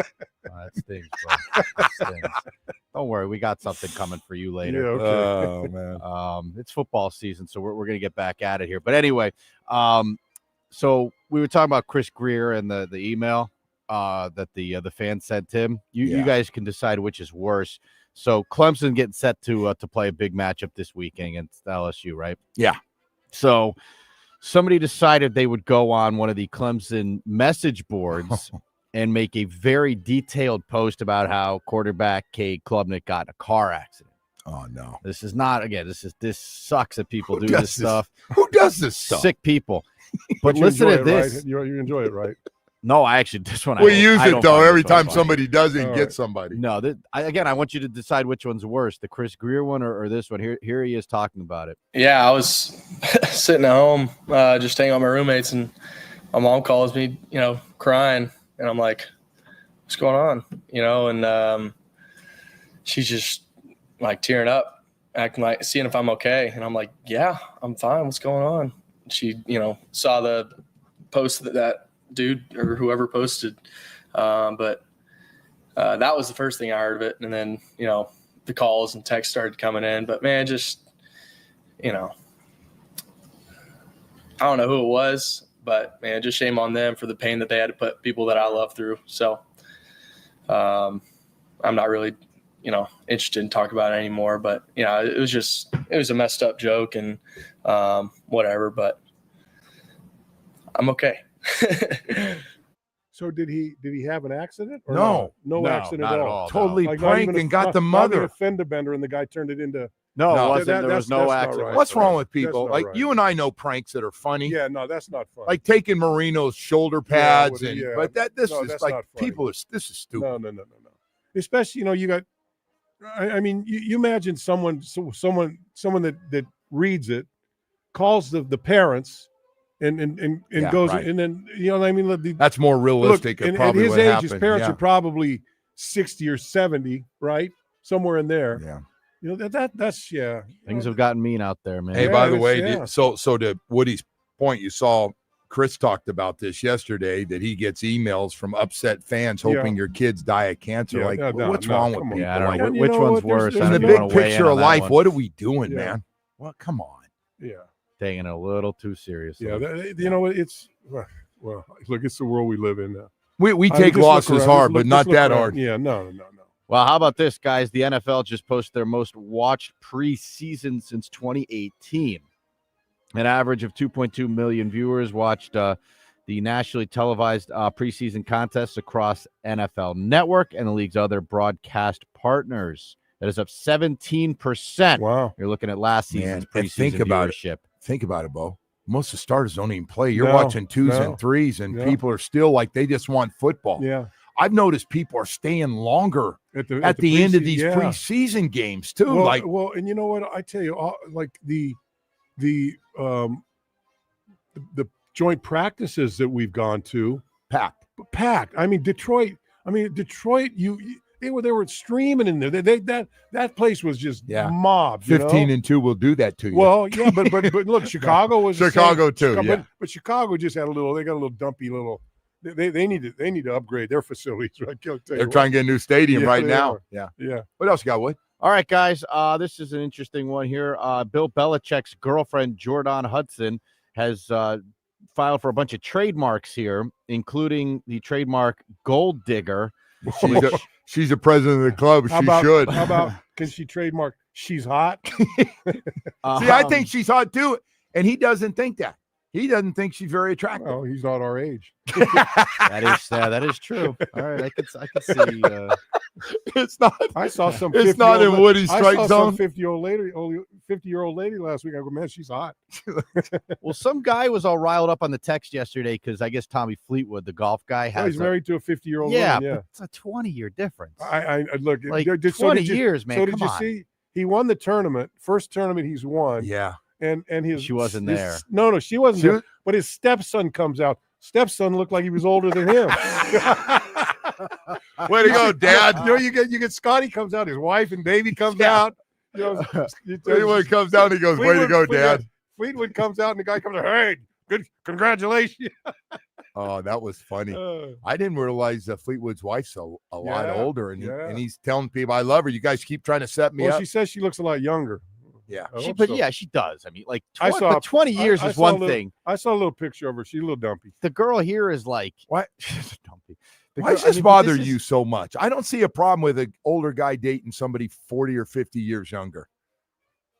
That stinks, bro. That stinks. Don't worry, we got something coming for you later. Yeah, okay. Oh man. It's football season, so we're going to get back at it here. But anyway, so we were talking about Chris Greer and the email that the fans sent him. You guys can decide which is worse. So Clemson getting set to play a big matchup this weekend against LSU, right? Yeah. So somebody decided they would go on one of the Clemson message boards and make a very detailed post about how quarterback Cade Klubnik got in a car accident. Oh no. This is not, again, this sucks that people do this stuff. Who does this stuff? Sick people. But you listen enjoy to it, this. right? You enjoy it, right? No, I actually, this one. We use I it don't though find every this one time funny. somebody does it, All get right. somebody. No, again, I want you to decide which one's worse, the Chris Greer one or this one. Here he is talking about it. Yeah, I was sitting at home, just hanging out with my roommates, and my mom calls me, crying, and I'm like, "What's going on?" And she's just like tearing up, acting like seeing if I'm okay, and I'm like, "Yeah, I'm fine. What's going on?" She, saw the post that dude or whoever posted, but that was the first thing I heard of it, and then the calls and texts started coming in. But man, just I don't know who it was, but man, just shame on them for the pain that they had to put people that I love through. So I'm not really interested in talking about it anymore. But it was a messed up joke and whatever. But I'm okay. So did he have an accident? Or No. no accident not at at all. all. Totally Like, not pranked even and got the not even mother. a fender bender, and the guy turned it into. No, No, it wasn't. There that's- was no that's not accident. right. What's wrong with That's people? not Like right. you and I know pranks that are funny. Yeah, no, that's not fun. Like taking Marino's shoulder pads well, and yeah. but this No, is that's like not funny. people are this is stupid. No. Especially, you got. I mean, you imagine someone that reads it, calls the parents, and Yeah, goes right. and then I mean. That's more realistic. Look, It at probably his what age, happened. his parents yeah. are probably 60 or 70, right? Somewhere in there. Yeah. That's yeah. Things have gotten mean out there, man. Hey, Yeah, by the it's- way, yeah. so to Woody's point, you saw Chris talked about this yesterday that he gets emails from upset fans hoping your kids die of cancer. Yeah, like, no, what's no, wrong with come on. people? Yeah, I don't Like, know. And you Which know one's what? There's- worse? there's in I the don't big wanna weigh in picture on of that life, one. what are we doing, Yeah. man? Well, come on. Yeah. Taking it a little too seriously. Yeah. It's well, look, it's the world we live in now. We I mean, take just look losses around, hard, just but look- not just look that around. hard. Yeah, no. Well, how about this, guys? The NFL just posted their most watched preseason since 2018. An average of 2.2 million viewers watched the nationally televised preseason contests across NFL Network and the league's other broadcast partners. That is up 17%. Wow. You're looking at last Man, season's and preseason think about it. viewership. Think about it, Bo. Most of the starters don't even play. You're No, watching twos no. and threes, and Yeah. people are still like they just want football. Yeah. I've noticed people are staying longer At the end of these yeah. preseason games too. Well, and you know what? I tell you, like the joint practices that we've gone to, packed. I mean, Detroit. They were streaming in there. That place was just mobbed. 15-2 will do that to you. Well, yeah, but look, Chicago was the same. Chicago too. Yeah. But Chicago just had they got a little dumpy little. They need to upgrade their facilities. Right? They're trying to get a new stadium right now. are. Yeah. Yeah. What else you got, Wood? All right, guys. This is an interesting one here. Bill Belichick's girlfriend, Jordan Hudson, has filed for a bunch of trademarks here, including the trademark Gold Digger. She's the president of the club. She should. How about can she trademark She's Hot? See, I think she's hot too, and he doesn't think that. He doesn't think she's very attractive. Well, he's not our age. That is true. All right, I could see. It's not. I saw some. It's not in Woody's strike I saw zone. some 50-year-old lady last week. I go, man, she's hot. Well, some guy was all riled up on the text yesterday because I guess Tommy Fleetwood, the golf guy, has. He's married to a 50-year-old yeah, woman. Yeah, but it's a 20-year difference. I look like so 20 years, man. So Come did you on. see? He won the tournament. First tournament he's won. Yeah. And his She wasn't there. No, she wasn't there. But his stepson comes out. Stepson looked like he was older than him. Way to go, Dad. You get Scotty comes out. His wife and baby comes out. Anyone comes out, he goes, "Way to go, Dad." Fleetwood comes out, and the guy comes out. Hey, good, congratulations. Oh, that was funny. I didn't realize Fleetwood's wife's a lot older, and he's telling people, "I love her. You guys keep trying to set me up." She says she looks a lot younger. Yeah, she does. I mean, like 20 years is one thing. I saw a little picture of her. She's a little dumpy. The girl here is like, what? She's dumpy. Why does this bother you so much? I don't see a problem with an older guy dating somebody 40 or 50 years younger.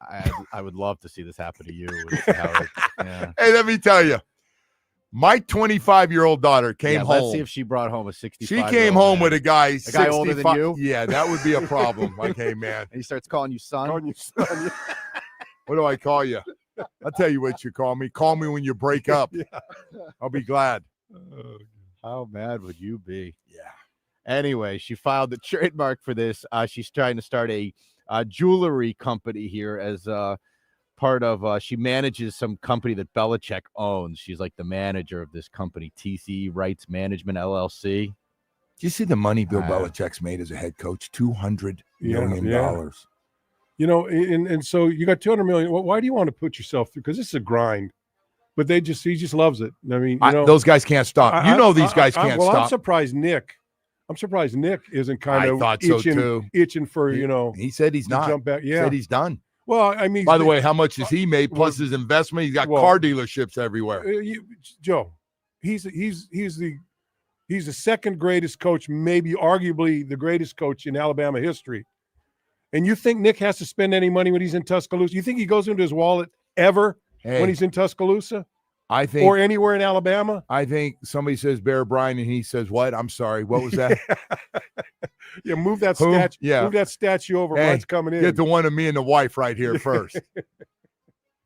I would love to see this happen to you. Yeah. Hey, let me tell you, my 25-year-old daughter came home. Let's see if she brought home a 65. She came home with a guy older than you. Yeah, that would be a problem. Like, hey, man. And he starts calling you son. What do I call you? I'll tell you what you call me. Call me when you break up. Yeah. I'll be glad. How mad would you be? Yeah. Anyway, she filed the trademark for this. She's trying to start a jewelry company here as part of. She manages some company that Belichick owns. She's like the manager of this company, TC Rights Management LLC. Do you see the money Bill Belichick's made as a head coach? $200 million. Yeah. You know, and so you got $200 million. Well, why do you want to put yourself through? Because this is a grind. But he just loves it. I mean, those guys can't stop. These guys can't stop. I'm surprised Nick isn't kind of itching for, He said he's not. Jump back. Yeah. He said he's done. Well, I mean, by the way, how much has he made plus his investment? He's got car dealerships everywhere. Joe, he's the second greatest coach, maybe arguably the greatest coach in Alabama history. And you think Nick has to spend any money when he's in Tuscaloosa? You think he goes into his wallet ever when he's in Tuscaloosa? I think, or anywhere in Alabama. I think somebody says Bear Bryant and he says, "What? I'm sorry. What was that?" Yeah, move that statue. Yeah, move that statue over. Mine's coming in. Get the one of me and the wife right here first.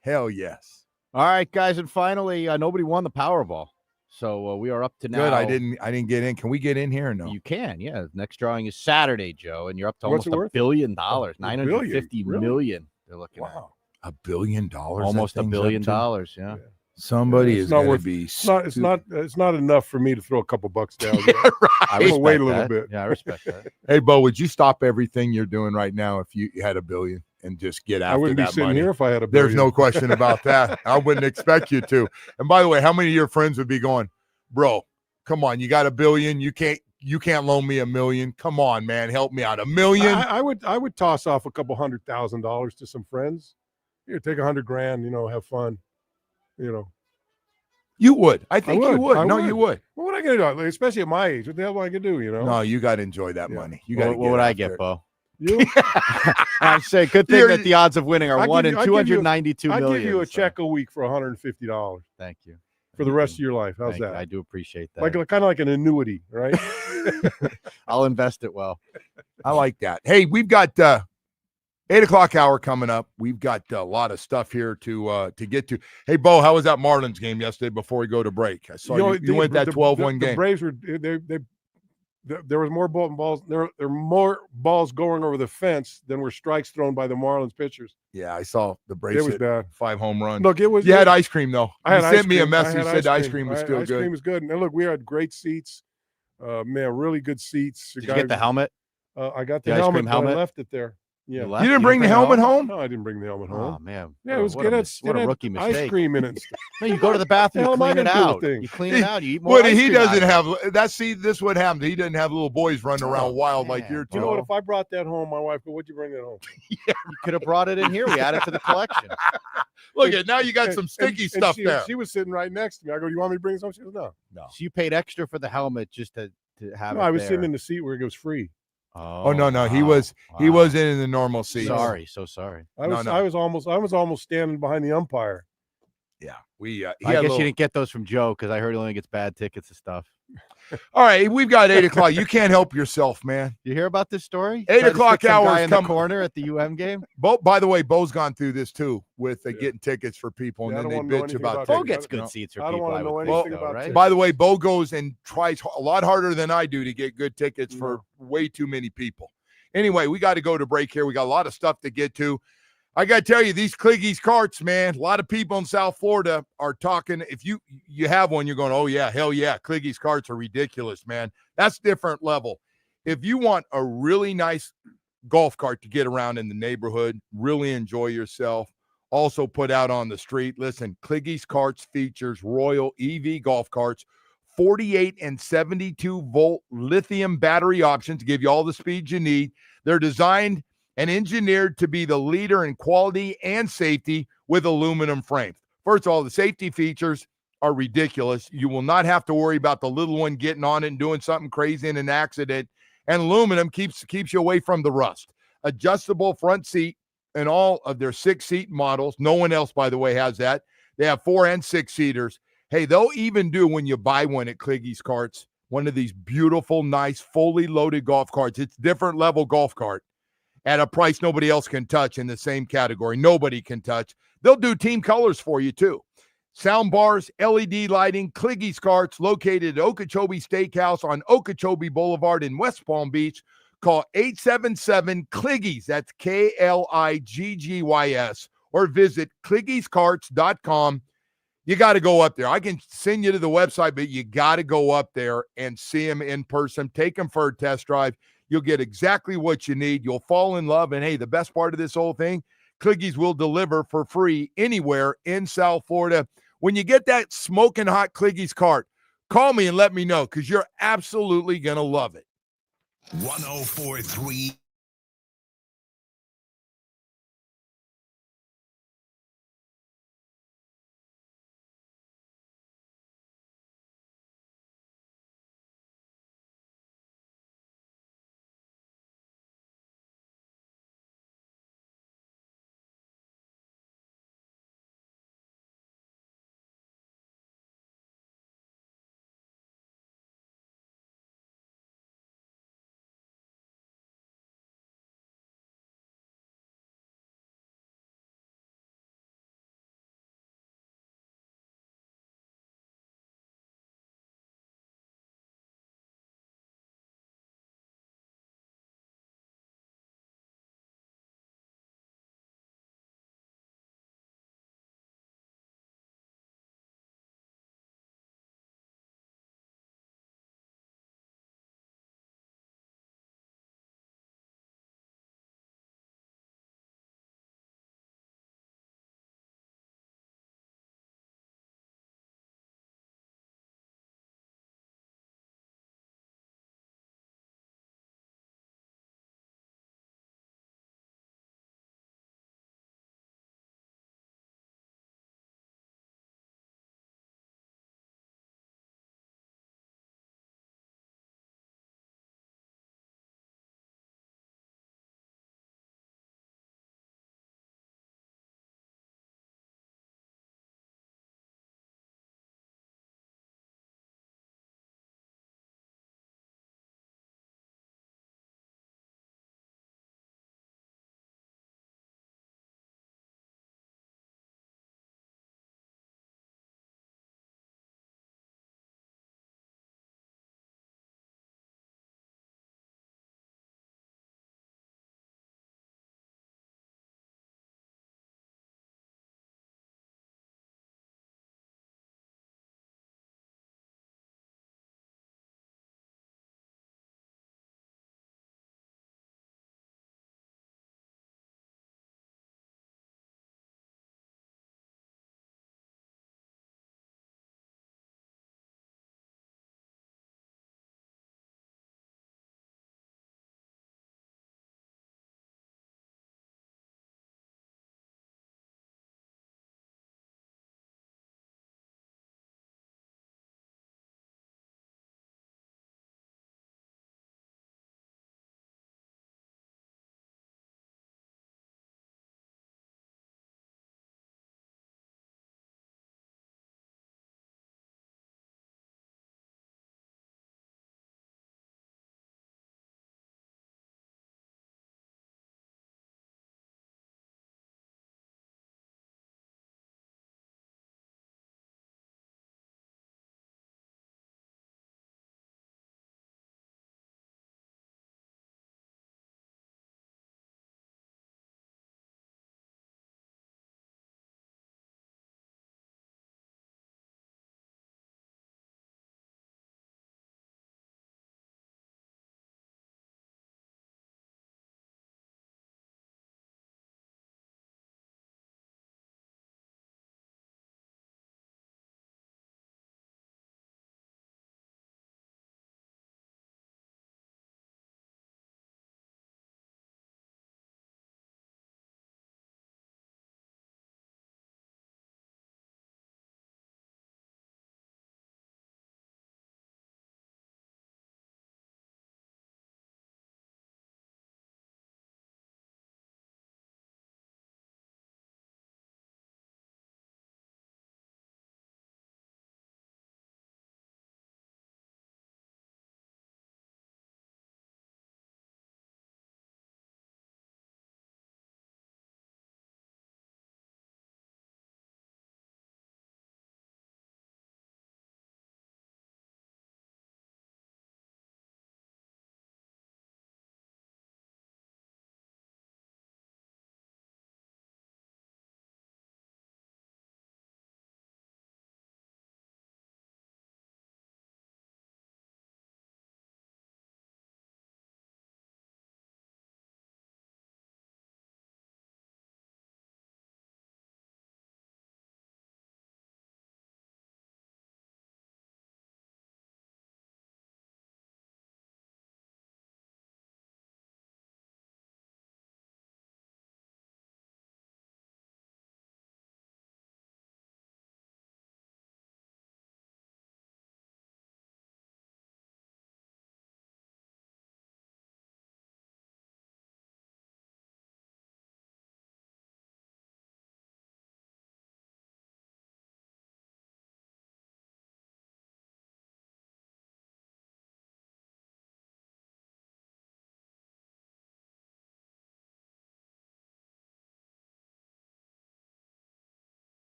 Hell yes. All right, guys, and finally, nobody won the Powerball, so we are up to now. Good. I didn't get in. Can we get in here or no? You can. Yeah. Next drawing is Saturday, Joe, and you're up to almost $1 billion. $950 million. They're looking at. $1 billion. Almost $1 billion. Yeah. Somebody is going to be. It's not enough for me to throw a couple bucks down. Yeah, right. I'm gonna wait a little bit. Yeah, I respect that. Hey, Bo, would you stop everything you're doing right now if you had $1 billion and just get after that money? I wouldn't be sitting here if I had $1 billion. There's no question about that. I wouldn't expect you to. And by the way, how many of your friends would be going, "Bro, come on, you got $1 billion. You can't loan me $1 million. Come on, man, help me out. $1 million." I would toss off a couple $100,000 to some friends. Here, take $100,000. Have fun. You would. I think you would. You would. Well, what am I going to do? Especially at my age. What the hell am I going to do, No, you got to enjoy that money. You got. What would I get, Bo? You? I'm saying good thing that the odds of winning are 1 in 292 million. I'll give you a check a week for $150. Thank you. For the rest of your life. How's that? I do appreciate that. Like kind of like an annuity, right? I'll invest it well. I like that. Hey, we've got 8 o'clock hour coming up. We've got a lot of stuff here to get to. Hey, Bo, how was that Marlins game yesterday before we go to break? I saw you went that 12-1 game. The Braves were there was more balls. There were more balls going over the fence than were strikes thrown by the Marlins pitchers. Yeah, I saw the Braves. It was bad. 5 home runs. Look, it was. You had ice cream though. You sent me a message. Said the ice cream was still good. Ice cream was good. And look, we had great seats. Man, really good seats. Did you get the helmet? I got the helmet. I left it there. Yeah. You didn't bring the helmet home? No, I didn't bring the helmet home. Oh man. Yeah, it was good. What a rookie mistake. Ice cream in it. No, you go to the bathroom, you clean it out. You clean it out. You eat more. He doesn't have that. See, this is what happens. He doesn't have little boys running around wild like you're. You know what? If I brought that home, my wife go, "What'd you bring that home?" Yeah, you could have brought it in here. We added to the collection. Look at now, you got some sticky stuff there. She was sitting right next to me. I go, "Do you want me to bring some?" She goes, "No." So you paid extra for the helmet just to have it. No, I was sitting in the seat where it was free. Oh no, he was in the normal seat. Sorry, so sorry. I was almost standing behind the umpire. Yeah, we. I guess you didn't get those from Joe because I heard he only gets bad tickets and stuff. All right, we've got 8:00. You can't help yourself, man. You hear about this story? 8:00 some hours guy in the corner at the UM game. Bo, by the way, Bo's gone through this too with getting tickets for people, Yeah, I and then don't they wanna know bitch anything about about tickets. Bo gets I- good seats for I don't people. wanna know would anything think, about right? tickets. By the way, Bo goes and tries a lot harder than I do to get good tickets for way too many people. Anyway, we got to go to break here. We got a lot of stuff to get to. I got to tell you, these Cliggy's carts, man, a lot of people in South Florida are talking. If you have one, you're going, oh, yeah, hell yeah. Cliggy's carts are ridiculous, man. That's different level. If you want a really nice golf cart to get around in the neighborhood, really enjoy yourself, also put out on the street, listen, Cliggy's carts features Royal EV golf carts, 48 and 72 volt lithium battery options to give you all the speed you need. They're designed and engineered to be the leader in quality and safety with aluminum frames. First of all, the safety features are ridiculous. You will not have to worry about the little one getting on it and doing something crazy in an accident. And aluminum keeps you away from the rust. Adjustable front seat in all of their 6-seat models. No one else, by the way, has that. They have 4 and 6-seaters. Hey, they'll even do, when you buy one at Cliggy's Carts, one of these beautiful, nice, fully loaded golf carts. It's different level golf cart at a price nobody else can touch in the same category. Nobody can touch. They'll do team colors for you, too. Sound bars, LED lighting, Cliggy's Carts, located at Okeechobee Steakhouse on Okeechobee Boulevard in West Palm Beach. Call 877-CLIGGYS, that's KLIGGYS, or visit Cliggy'sCarts.com. You got to go up there. I can send you to the website, but you got to go up there and see them in person. Take them for a test drive. You'll get exactly what you need. You'll fall in love. And, hey, the best part of this whole thing, Cliggy's will deliver for free anywhere in South Florida. When you get that smoking hot Cliggy's cart, call me and let me know, because you're absolutely going to love it. 104.3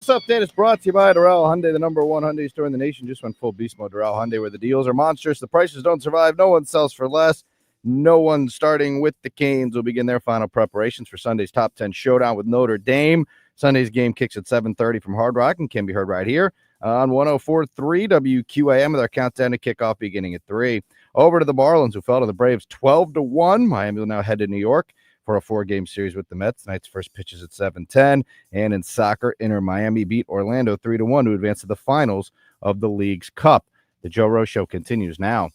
This update is brought to you by Doral Hyundai, the number one Hyundai store in the nation. Just went full beast mode. Doral Hyundai, where the deals are monstrous, the prices don't survive, no one sells for less. No one starting with the Canes will begin their final preparations for Sunday's top 10 showdown with Notre Dame. Sunday's game kicks at 7:30 from Hard Rock and can be heard right here on 104.3 WQAM with our countdown to kickoff beginning at 3. Over to the Marlins, who fell to the Braves 12-1. Miami will now head to New York for a 4-game series with the Mets. Tonight's first pitch is at 7:10. And in soccer, Inter Miami beat Orlando 3-1 to advance to the finals of the League's Cup. The Joe Rose Show continues now.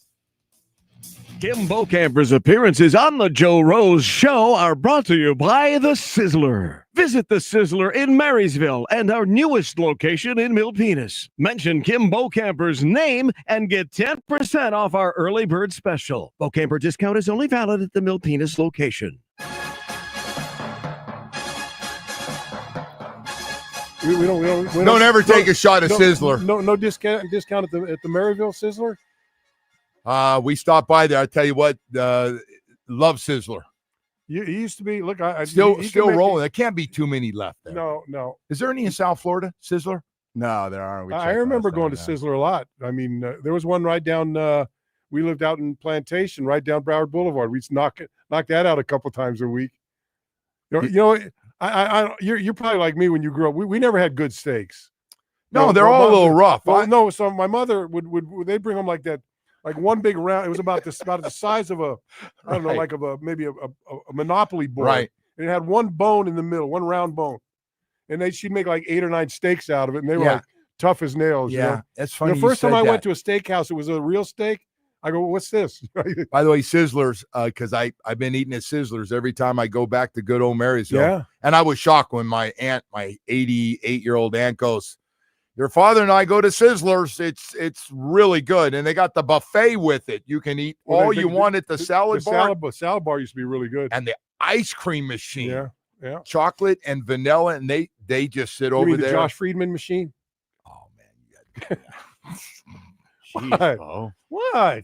Kim Bocamper's appearances on the Joe Rose Show are brought to you by The Sizzler. Visit The Sizzler in Marysville and our newest location in Milpitas. Mention Kim Bocamper's name and get 10% off our early bird special. Bocamper discount is only valid at the Milpitas location. We Don't ever take a shot at Sizzler. No discount at the Maryville Sizzler. We stopped by there. I tell you what, love Sizzler. You used to be. Look, Still rolling. There can't be too many left there. No. Is there any in South Florida, Sizzler? No, there aren't. I remember going to Sizzler a lot. I mean, there was one right down. We lived out in Plantation, right down Broward Boulevard. We used to knock that out a couple times a week. You know, you're probably like me when you grew up. We never had good steaks. No, they're all a little rough. No, so my mother would they'd bring them like that. Like one big round, it was about the size of a, I don't know, like maybe a Monopoly board. Right. And it had one bone in the middle, one round bone. And she'd make like 8 or 9 steaks out of it. And they were like tough as nails. Yeah, you know? that's funny. The first time I went to a steakhouse, it was a real steak. I go, what's this? By the way, Sizzlers, because I've been eating at Sizzlers every time I go back to good old Marysville. Yeah. And I was shocked when my 88-year-old aunt goes, your father and I go to Sizzlers. It's really good. And they got the buffet with it. You can eat all you want at the salad bar. Salad bar used to be really good. And the ice cream machine. Yeah. Chocolate and vanilla. And they just sit over there. The Josh Friedman machine? Oh, man. Jeez, Bo. What?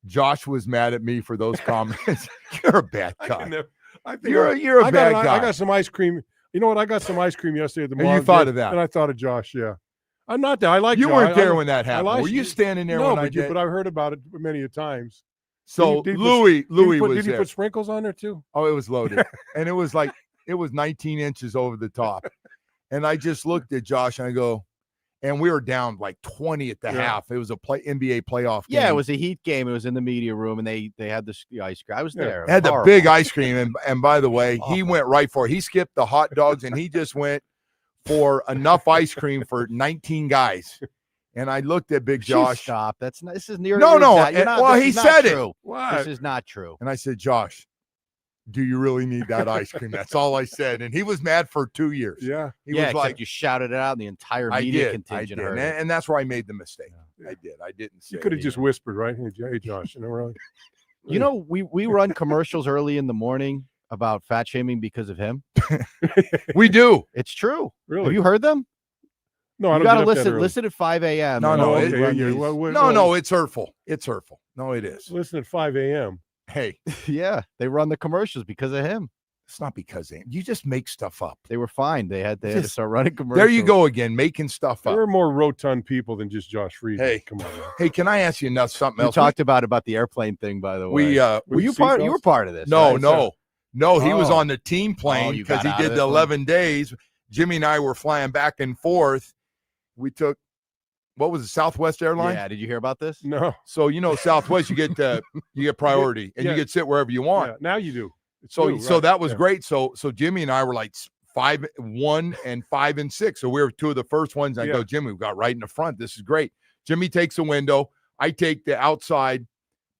Josh was mad at me for those comments. You're a bad guy. I think you're a bad guy. I got some ice cream. You know what? I got some ice cream yesterday at the mall. And you thought of that. And I thought of Josh, yeah. I'm not there. I like you Josh. weren't there when that happened. Were you standing there when I did? But I've heard about it many a times. So Louis was Did there. you put sprinkles on there too? Oh, it was loaded. And it was 19 inches over the top. And I just looked at Josh and I go, and we were down like 20 at the half. It was a NBA playoff game. Yeah, it was a Heat game. It was in the media room, and they had the ice cream. I was there. Had the big ice cream. And by the way, he went right for it. He skipped the hot dogs, and he just went for enough ice cream for 19 guys. And I looked at Big Josh. Stop. This is near. No. Well, he said it. What? This is not true. And I said, Josh, do you really need that ice cream? That's all I said. And he was mad for 2 years. Yeah. He was like, you shouted it out, and the entire media contingent heard it. And that's where I made the mistake. Yeah. I did. I didn't say. You could have just whispered, right? Hey, Josh. Really? You know, we run commercials early in the morning about fat shaming because of him. We do. It's true. Really? Have you heard them? No, I don't. You got to listen at 5 a.m. No, it's hurtful. It's hurtful. No, it is. Listen at 5 a.m. Hey, yeah, they run the commercials because of him. It's not because of him. You just make stuff up. They were fine. They had to start running commercials. There you go again, making stuff up. There are more rotund people than just Josh Friedman. Hey, come on. Hey, can I ask you something else? We talked about the airplane thing, by the way. Were you part? You were part of this. No, right? No. He was on the team plane because he did the 11 days. Jimmy and I were flying back and forth. We took. What was it, Southwest Airlines? Yeah, did you hear about this? No. So Southwest, you get priority, and you get sit wherever you want. Yeah, now you do. So that was great. So Jimmy and I were like 5-1 and 5-6. So we were two of the first ones. I go, Jimmy, we got right in the front. This is great. Jimmy takes a window. I take the outside.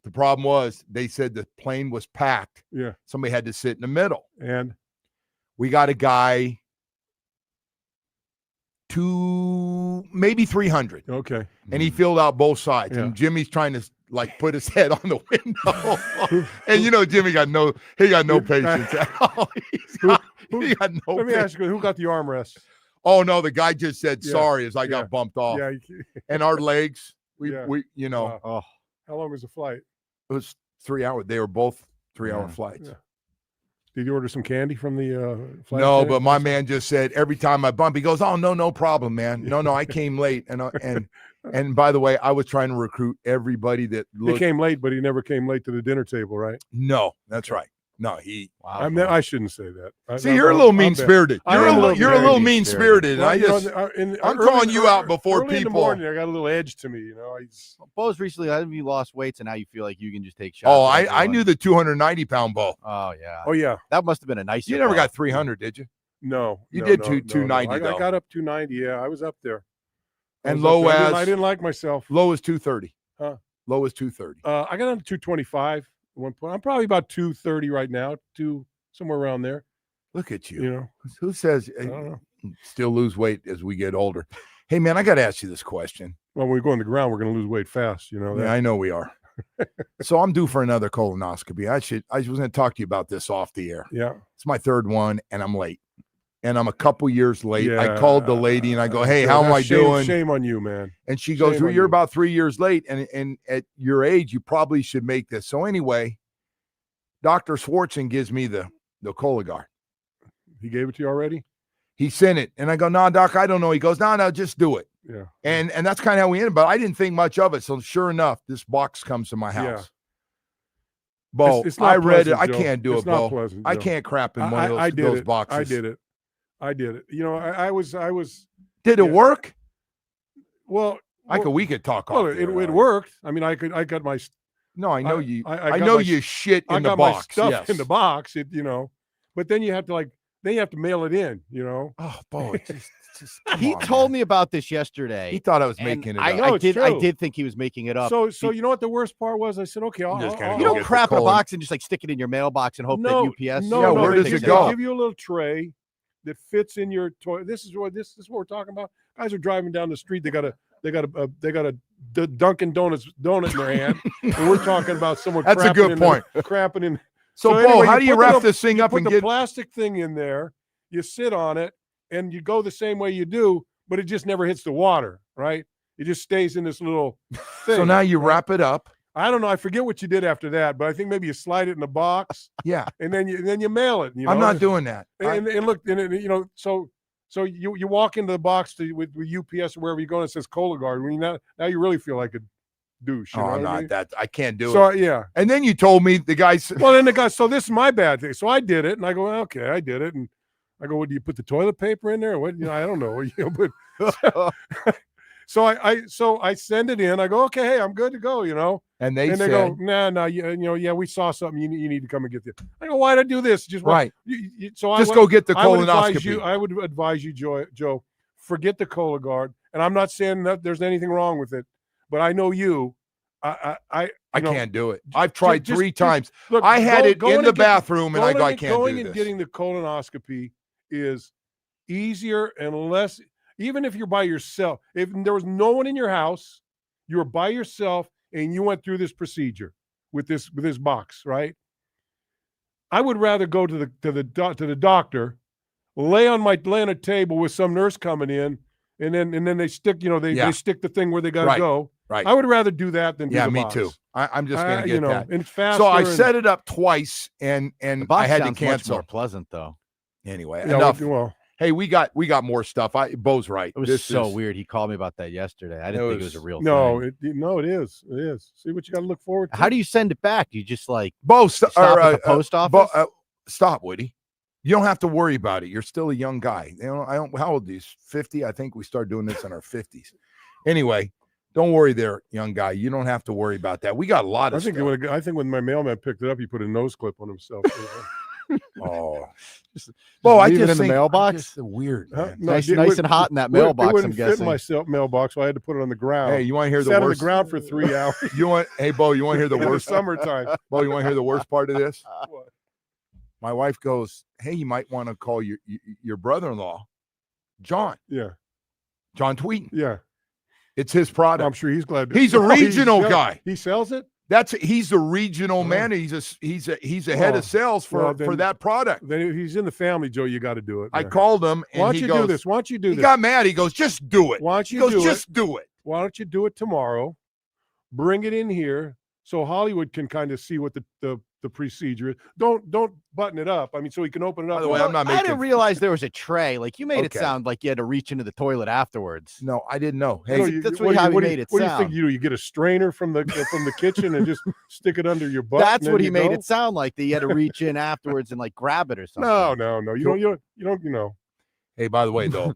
The problem was they said the plane was packed. Yeah. Somebody had to sit in the middle. And we got a guy maybe 300. Okay. And he filled out both sides. Yeah. And Jimmy's trying to put his head on the window. And Jimmy got no patience at all. He got no Let me ask you, who got the armrest? Oh no, the guy just said sorry as I got bumped off. Yeah. And our legs, we Wow. How long was the flight? it was 3 hours. They were both 3 hour flights. Yeah. Did you order some candy from the flight No, attendant? but my man just said every time I bump, he goes, "Oh no problem, man. No, I came late." And by the way, I was trying to recruit everybody that He looked. came late, but he never came late to the dinner table, right? No, that's right. No, he. Wow. I shouldn't say that. See, you're a little I'm mean bad. spirited. I You're am a little very mean spirited. Well, I you know, just. I'm early- calling you out before early in the people. morning, I got a little edge to me, you know. Bo's recently, I think you lost weights, and now you feel like you can just take shots. Oh, at I everyone. knew the 290-pound Bo. Oh yeah. Oh yeah. That must have been a nice. You never got 300, did you? No. You no, did no, 290 I though. got up 290. Yeah, I was up there. And low I didn't like myself. low as 230. Huh? Low as 230. I got on to 225 at one point. I'm probably about 230 right now, somewhere around there. Look at you. You know, Who says I don't know. still lose weight as we get older? Hey man, I got to ask you this question. Well, when we go on the ground, we're going to lose weight fast. You know that. Yeah, I know we are. So I'm due for another colonoscopy. I was going to talk to you about this off the air. Yeah. It's my third one, and I'm late. And I'm a couple years late. I Yeah. called the lady and I go, "Hey, Yeah, how am I that's shame, doing?" Shame on you, man. And she goes, Shame "Well, on you're you. about 3 years late, and at your age, you probably should make this." So anyway, Dr. Swartzen gives me the Cologuard. He gave it to you already? He sent it, and I go, "No, doc, I don't know." He goes, "No, just do it." Yeah. And that's kind of how we ended. But I didn't think much of it. So sure enough, this box comes to my house. Yeah. Bo, It's not I read it. pleasant, I Joe. can't do It's it, not Bo. pleasant, I Joe. can't crap in one of I those, did those it. boxes. I did it. You know, I was. Did it yeah. work? Well, We could talk well, off it there. worked. I mean, I got my. No, I know you. I I got know my- you shit I in the got box. my stuff Yes. in the box. But then you have to mail it in. You know. Oh, Bo, it's just come He on, told man. me about this yesterday. He thought I was and making it I, up. No, I it's did. I true. did think he was making it up. So you know what the worst part was? I said, okay, I'm just gonna I'll- you go don't get the crap in a colon. box and just like stick it in your mailbox and hope that UPS. Yeah, No, where they does give it you- go? They give you a little tray that fits in your toy. This is what we're talking about. Guys are driving down the street. They got a Dunkin' Donuts donut in their hand, and we're talking about someone. That's a crapping good in point. Crapping in. So, Bo, anyway, how do you put wrap the- this thing up put and the get? plastic thing in there? You sit on it, and you go the same way you do, but it just never hits the water, right? It just stays in this little thing. So now you right? wrap it up. I don't know. I forget what you did after that, but I think maybe you slide it in a box, Yeah, and then you mail it. You know? I'm not doing that. And look, so you walk into the box with UPS or wherever you go, and it says Cologuard. Now you really feel like a douche. You know I'm what I not mean? that. I can't do So it. yeah. And then you told me the guy said, Well, then the guy. So this is my bad thing. So I did it, and I go, okay, I did it, and I go, what do you put the toilet paper in there? Or what? I don't know. But so I send it in. I go, okay, hey, I'm good to go. and And they said, go, nah, yeah, we saw something. You need to come and get this. I go, why'd I do this? Just right, So just go get the I would advise colonoscopy. I would advise you, Joe, forget the Cologuard. And I'm not saying that there's anything wrong with it, but I know you. I can't do it. I've tried just- 3 times. Look, I had it going in to the get- bathroom, and I go, I can't going do and this. getting the colonoscopy is easier and less. Even if you're by yourself, if there was no one in your house, you were by yourself, and you went through this procedure with this box, right? I would rather go to the doctor, lay on a table with some nurse coming in, and then they stick, they stick the thing where they got to Right. go. Right. I would rather do that than do Yeah, the me box. too. I'm just going to get that. And faster. So I and- set it up twice, and The box I had to sounds much cancel. more pleasant though. Anyway, Yeah, enough. well, Hey, we got more stuff. Bo's right. It was This so is- weird. He called me about that yesterday. I didn't think it was a real no, thing. it is. It is. See what you got to look forward to. How do you send it back? You just like Bo, stop at the post office? Stop, Woody. You don't have to worry about it. You're still a young guy. I don't. How old are you? 50? I think we started doing this in our 50s. Anyway, don't worry there, young guy. You don't have to worry about that. We got a lot I of think stuff. I think when my mailman picked it up, he put a nose clip on himself. Oh, just Bo, I leave it just in the think- mailbox? I'm just weird. Huh? Man. No, nice, it nice would- and hot in that It mailbox. wouldn't I'm fit in guessing. my mailbox, so I had to put it on the ground. Hey, you want to hear the Sat on the worst? ground for 3 hours Hey, Bo, you want to hear the in the worst? summertime. Bo, you want to hear the worst part of this? What? My wife goes, "Hey, you might want to call your brother-in-law, John Yeah, Tweeten. yeah. It's his product. I'm sure he's glad. To, He's a regional sells- guy. He sells it. He's the regional man. He's a head Well, of sales for then- that product. Then he's in the family, Joe. You got to do it. I man. called him, and Why don't he you goes, do this? Why don't you do He this? got mad. He goes, "Just do it." Why don't He you goes, do it? "Just do it." Why don't you do it tomorrow? Bring it in here. so Hollywood can kind of see what the procedure is. Don't button it up. I mean, so he can open it up. By the way, I'm not I making. didn't realize there was a tray. Like you made it Okay. sound like you had to reach into the toilet afterwards. No, I didn't know. You know, Hey, that's what how do he you- made it What do you think sound. you do? You get a strainer from the kitchen and just stick it under your butt. That's and what then he you made go? it sound like. That you had to reach in afterwards and like grab it or something. No. You don't. hey, by the way, though,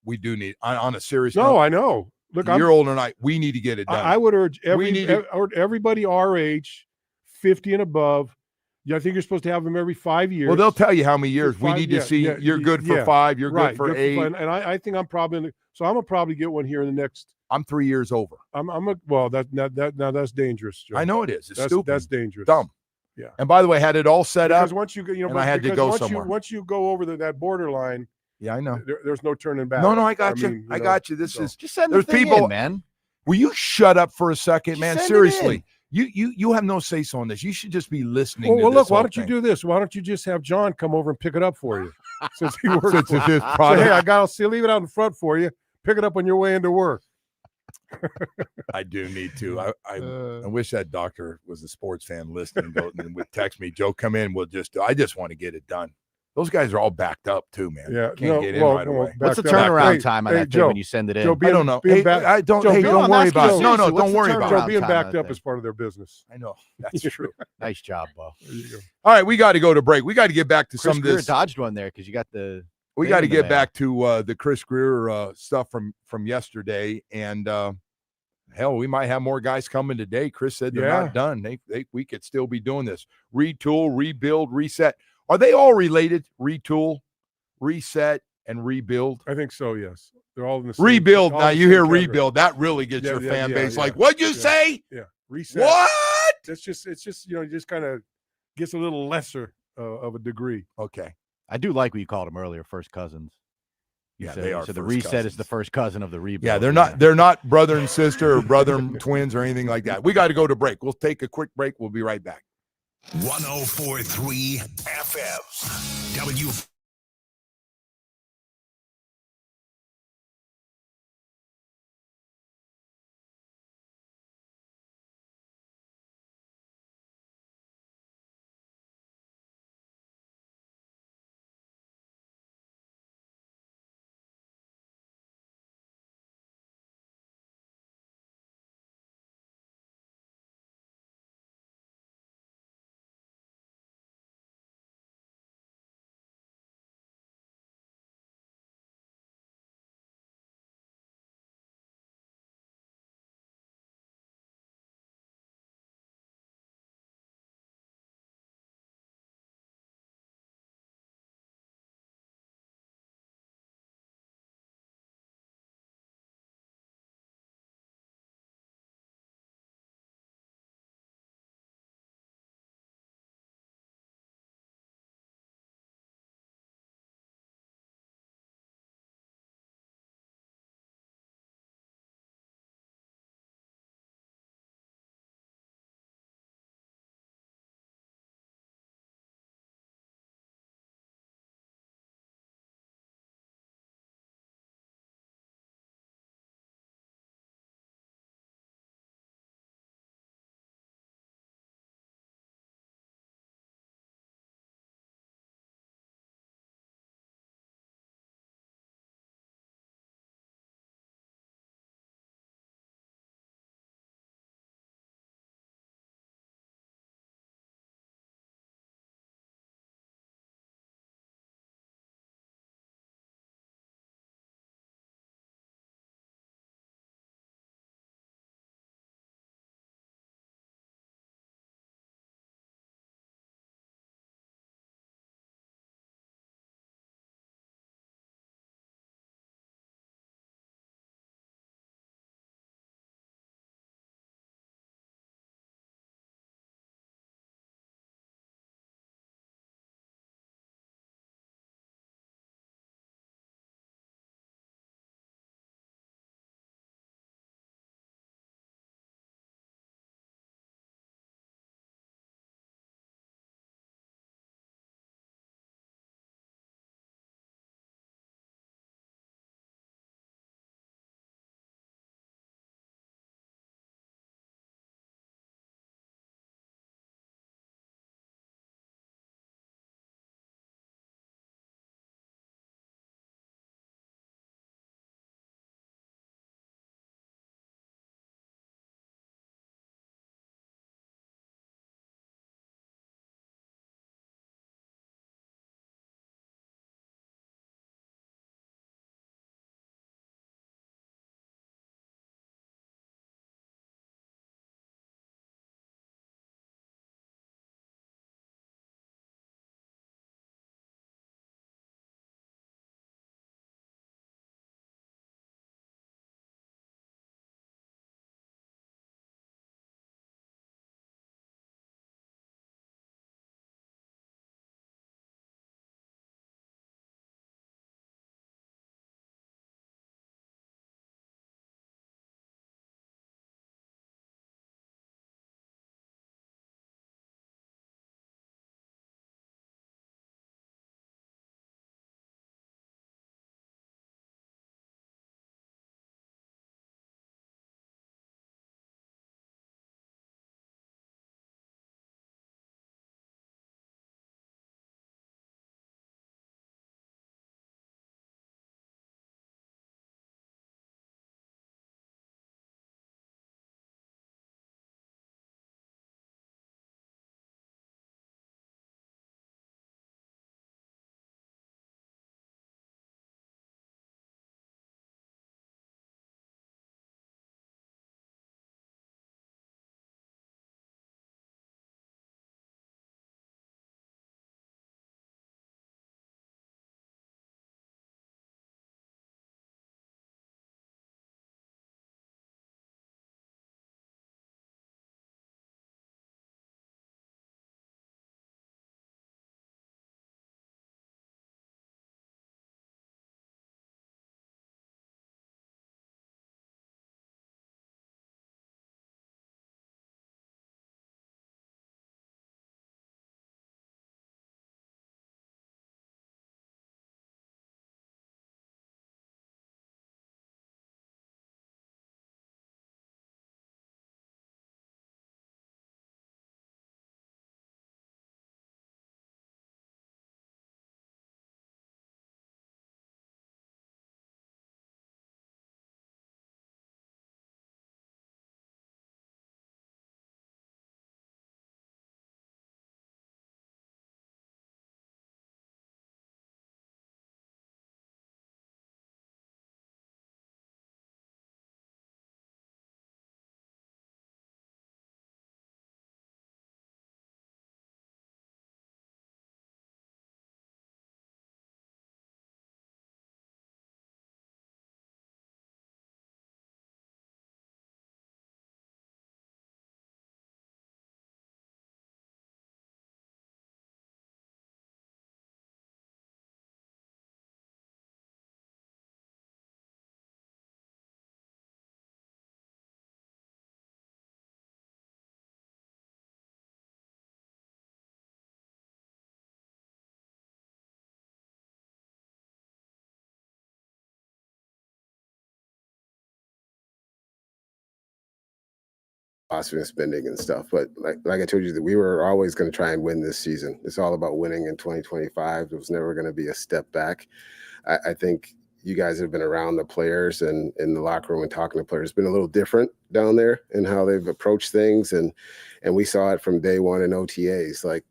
we do need on a serious No, note. I know. Look, You're older than I. We need to get it done. I would urge need to- everybody our age, 50 and above. Yeah, I think you're supposed to have them every 5 years. well, they'll tell you how many years. We Five- need to yeah, see. yeah, You're good for yeah. 5. You're Right, good for 8. And I think I'm probably so I'm gonna probably get one here in the next. I'm 3 years over. That's dangerous, Joe. I know it is. It's That's, stupid. That's dangerous. Dumb. Yeah. And by the way, had it all set Because up. once you go, and I had to because go once somewhere. once you go over that borderline, Yeah, I know. there's no turning back. No, I got you. mean, I got you. This so- is. Just send There's the thing people- in, man. Will you shut up for a second, Just man? send it Seriously. in. You have no say so on this. You should just be listening. Well, to look, this why whole don't you thing. do this? Why don't you just have John come over and pick it up for you? Since he works Since for it's his Say, product. hey, I'll leave it out in front for you. Pick it up on your way into work. I do need to. I wish that doctor was a sports fan listening and would text me, Joe, come in. I just want to get it done. Those guys are all backed up too, man. Yeah, Can't get in right away. What's the backed up. turnaround Hey, time on hey, that Joe, thing when you send it in? Joe, I don't know. being Hey, back- I don't. Joe, hey, Joe, don't I'm worry asking about you it. No, seriously, don't what's the worry about turnaround it. being time backed on that up is thing? part of their business. I know that's true. Nice job, Bo. There you go. All right, we got to go to break. We got to get back to Chris some of Greer this. dodged one there because you got the. We thing got to in the get mail. back to the Chris Greer stuff from yesterday, and hell, we might have more guys coming today. Chris said they're Yeah. not done. We could still be doing this. Retool, rebuild, reset. Are they all related? Retool, reset, and rebuild. I think so. Yes, they're all in the same. Rebuild. all Now in the you same hear category. rebuild. That really gets Yeah, your yeah, fan yeah, base yeah. like, what'd you Yeah. say? Yeah, reset. What? It's just it just kind of gets a little lesser of a degree. Okay. I do like what you called them earlier, first cousins. You Yeah, said, they are So the first reset is the cousins. first cousin of the rebuild. Yeah, they're not brother and sister or brother and twins or anything like that. We got to go to break. We'll take a quick break. We'll be right back. 1043 FM. W. philosophy and spending and stuff. But like I told you, that we were always going to try and win this season. It's all about winning in 2025. It was never going to be a step back. I think you guys have been around the players and in the locker room and talking to players. It's been a little different down there in how they've approached things. And we saw it from day one in OTAs. Like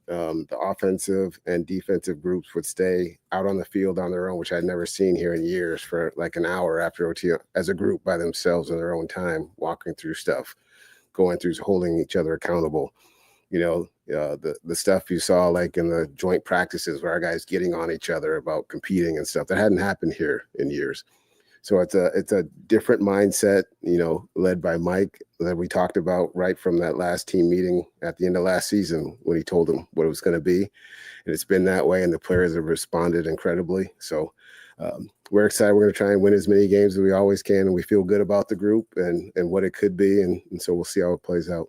the offensive and defensive groups would stay out on the field on their own, which I'd never seen here in years, for like an hour after OT as a group by themselves in their own time, walking through stuff, going through, holding each other accountable. The stuff you saw like in the joint practices where our guys getting on each other about competing and stuff, that hadn't happened here in years. So it's a different mindset, led by Mike, that we talked about right from that last team meeting at the end of last season when he told them what it was going to be. And it's been that way, and the players have responded incredibly. So we're excited. We're going to try and win as many games as we always can, and we feel good about the group and what it could be. And so we'll see how it plays out.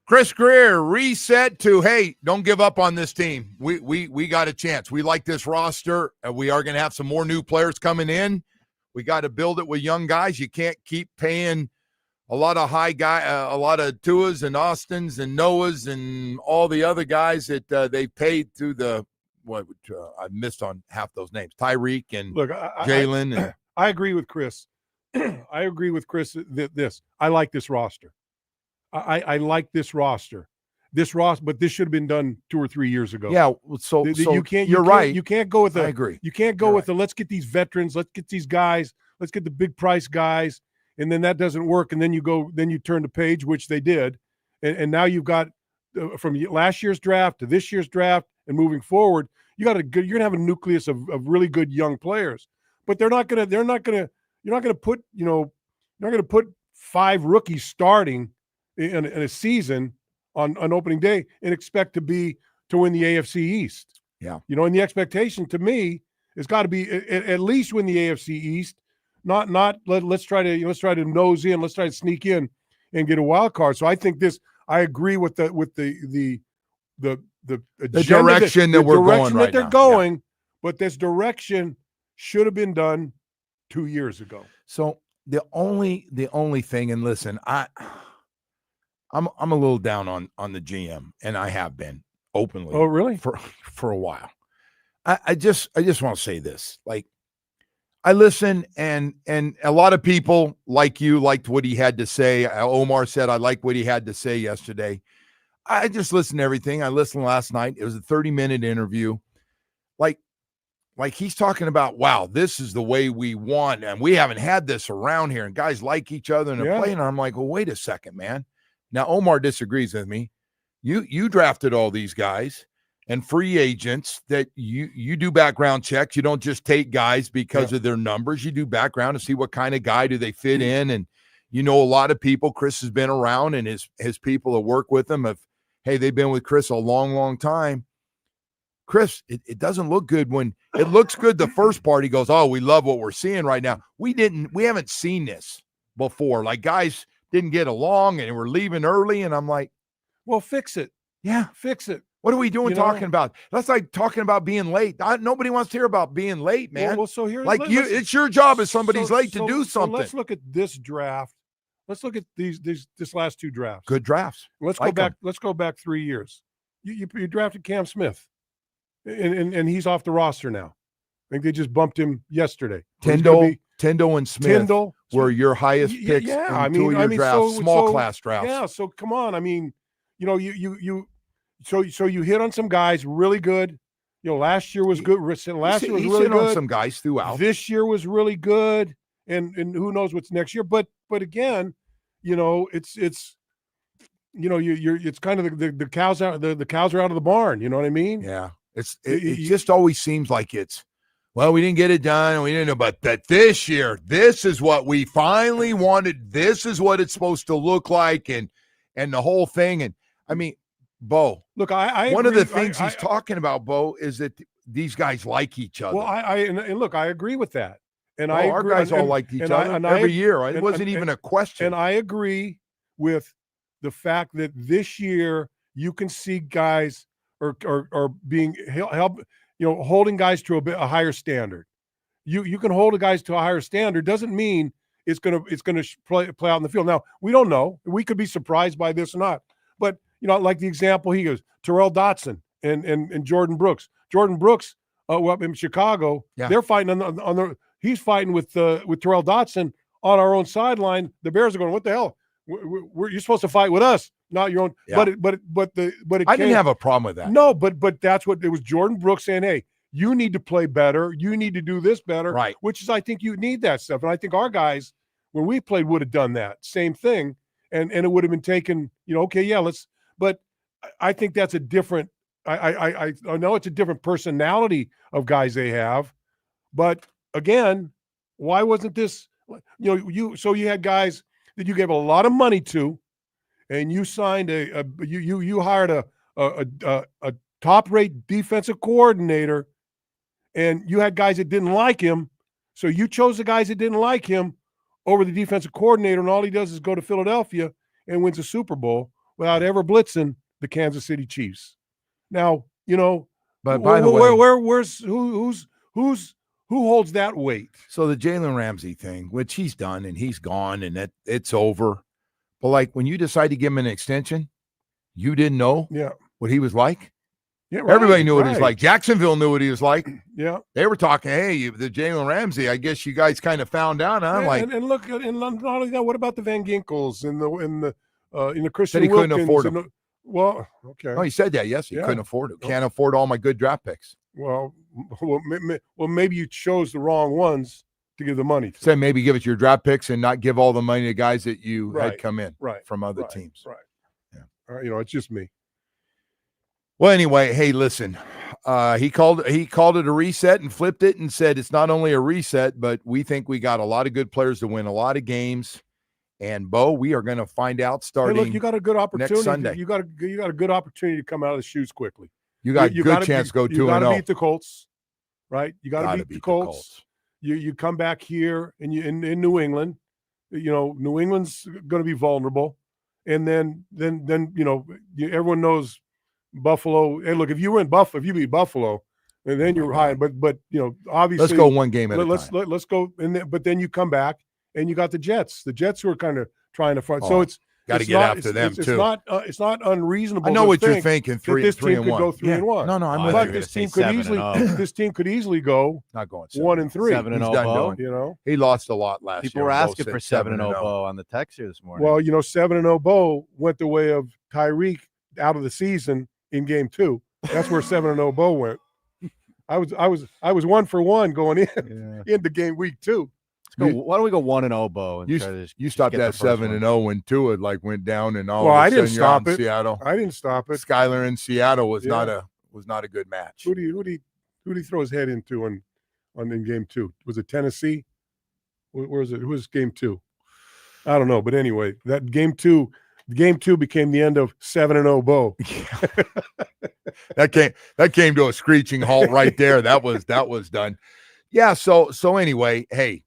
Chris Greer, reset to, hey, don't give up on this team. We got a chance. We like this roster. We are going to have some more new players coming in. We got to build it with young guys. You can't keep paying a lot of a lot of Tuas and Austins and Noahs and all the other guys that they paid through the I missed on half those names. Tyreek and Jalen. I agree with Chris. I agree with Chris that I like this roster. I like this roster. But this should have been done 2 or 3 years ago. Yeah, so you can't. You're right. You can't go with I agree. You can't go with the let's get these veterans, let's get these guys, let's get the big price guys, and then that doesn't work, and then you turn the page, which they did, and now you've got from last year's draft to this year's draft and moving forward, you're gonna have a nucleus of really good young players, but you're not gonna put 5 rookies starting in a season on opening day and expect to win the AFC East. Yeah. And the expectation to me has got to be at least win the AFC East, not let's try to nose in, let's try to sneak in and get a wild card. So I think I agree with the direction that we're going right they're now. going, Yeah. But this direction should have been done 2 years ago. So the only thing, and listen, I'm a little down on the GM, and I have been openly. Oh, really? For a while. I just want to say this. Like, I listen, and a lot of people like you liked what he had to say. Omar said, I like what he had to say yesterday. I just listened to everything. I listened last night. It was a 30-minute interview. Like he's talking about, wow, this is the way we want, and we haven't had this around here, and guys like each other and they're playing. And I'm like, well, wait a second, man. Now, Omar disagrees with me. You drafted all these guys and free agents that you do background checks. You don't just take guys because of their numbers. You do background to see what kind of guy do they fit in. And a lot of people, Chris has been around, and his people that work with him they've been with Chris a long, long time. Chris, it doesn't look good when it looks good. The first part, he goes, oh, we love what we're seeing right now. We haven't seen this before. Like, guys didn't get along and we're leaving early. And I'm like, well, fix it. Yeah. Fix it. What are we doing talking about? That's like talking about being late. Nobody wants to hear about being late, man. Well, so here, it's your job if somebody's late to do something. So let's look at this draft. Let's look at this last 2 drafts. Good drafs. Let's go back. Let's go back 3 years. You drafted Cam Smith, and he's off the roster now. I think they just bumped him yesterday. Tindall and Smith were your highest picks in 2 of your drafts, small class drafts. Yeah, so come on. I mean, so you hit on some guys really good. Last year was good. Last year was really good. On some guys throughout. This year was really good, and who knows what's next year. But again, it's kind of the cows out. The cows are out of the barn. You know what I mean? Yeah. It just always seems like we didn't get it done, and we didn't know, but that this year, this is what we finally wanted. This is what it's supposed to look like, and the whole thing. And I mean, Bo, look, I one of the things he's talking about, Bo, is that these guys like each other. Well, I agree with that, and our guys all liked each other every year. It wasn't even a question. And I agree with the fact that this year you can see guys are being help. Holding guys to a higher standard. You can hold guys to a higher standard doesn't mean it's gonna play out in the field. Now we don't know. We could be surprised by this or not. But like the example he goes, Terrell Dotson and Jordan Brooks. Jordan Brooks, up in Chicago, they're fighting on the. He's fighting with Terrell Dotson on our own sideline. The Bears are going, what the hell? You're supposed to fight with us, not your own. Yeah. But I didn't have a problem with that. No, but that's what it was. Jordan Brooks saying, hey, you need to play better. You need to do this better. Right. Which is, I think you need that stuff. And I think our guys, when we played, would have done that same thing. And it would have been taken, okay, yeah, but I think that's a different, I know it's a different personality of guys they have, but again, why wasn't this, so you had guys that you gave a lot of money to, and you signed you hired a top-rate defensive coordinator, and you had guys that didn't like him, so you chose the guys that didn't like him over the defensive coordinator, and all he does is go to Philadelphia and wins a Super Bowl without ever blitzing the Kansas City Chiefs. Now, but by the way, who holds that weight? So the Jalen Ramsey thing, which he's done and he's gone and it's over. But like when you decide to give him an extension, you didn't know what he was like. Yeah, right, everybody knew what he was like. Jacksonville knew what he was like. Yeah, they were talking. Hey, the Jalen Ramsey. I guess you guys kind of found out. Huh? And look, and not only that, what about the Van Ginkels and the Christian he Wilkins? Couldn't afford them. Well, okay. Oh, he said that. Yes, he couldn't afford it. Can't afford all my good draft picks. Well, maybe you chose the wrong ones to give the money to. Say maybe give it your draft picks and not give all the money to guys that you had come in from other teams. Right. Yeah. It's just me. Well, anyway, hey, listen, he called it a reset and flipped it and said it's not only a reset, but we think we got a lot of good players to win a lot of games. And Bo, we are going to find out starting. Hey, look, you got a good opportunity next Sunday. You got a good opportunity to come out of the chutes quickly. You got a good chance to go 2-0. You got to beat the Colts, right? You got to beat the Colts. You come back here and you in New England. New England's going to be vulnerable, and then everyone knows Buffalo. Hey, look, if you beat Buffalo, and then you're high. But obviously, let's go one game at a time. Let's go, but then you come back and you got the Jets. The Jets who are kind of trying to front. So it's got to get after them too. It's not unreasonable. I know what you're thinking. This team could 3-1. go 3-1. No, I'm with but you. this team could easily go not going 1-3. 7-0. He lost a lot last year. People were asking for 7-0 Bo on the text here this morning. Well, 7-0 Bo went the way of Tyreek out of the season in game 2. That's where 7-0 Bo went. I was 1 for 1 going into game week 2. Why don't we go 1-0, Bo? And you stopped at 7-0 when Tua went down, and all. Well, of a I didn't sudden stop you're it. in Seattle. I didn't stop it. Skyler in Seattle was not a good match. Who did he throw his head into in game 2? Was it Tennessee? Where was it? Who was game 2? I don't know, but anyway, that game 2 became the end of 7-0 Bo. that came to a screeching halt right there. That was done. Yeah. So anyway, hey.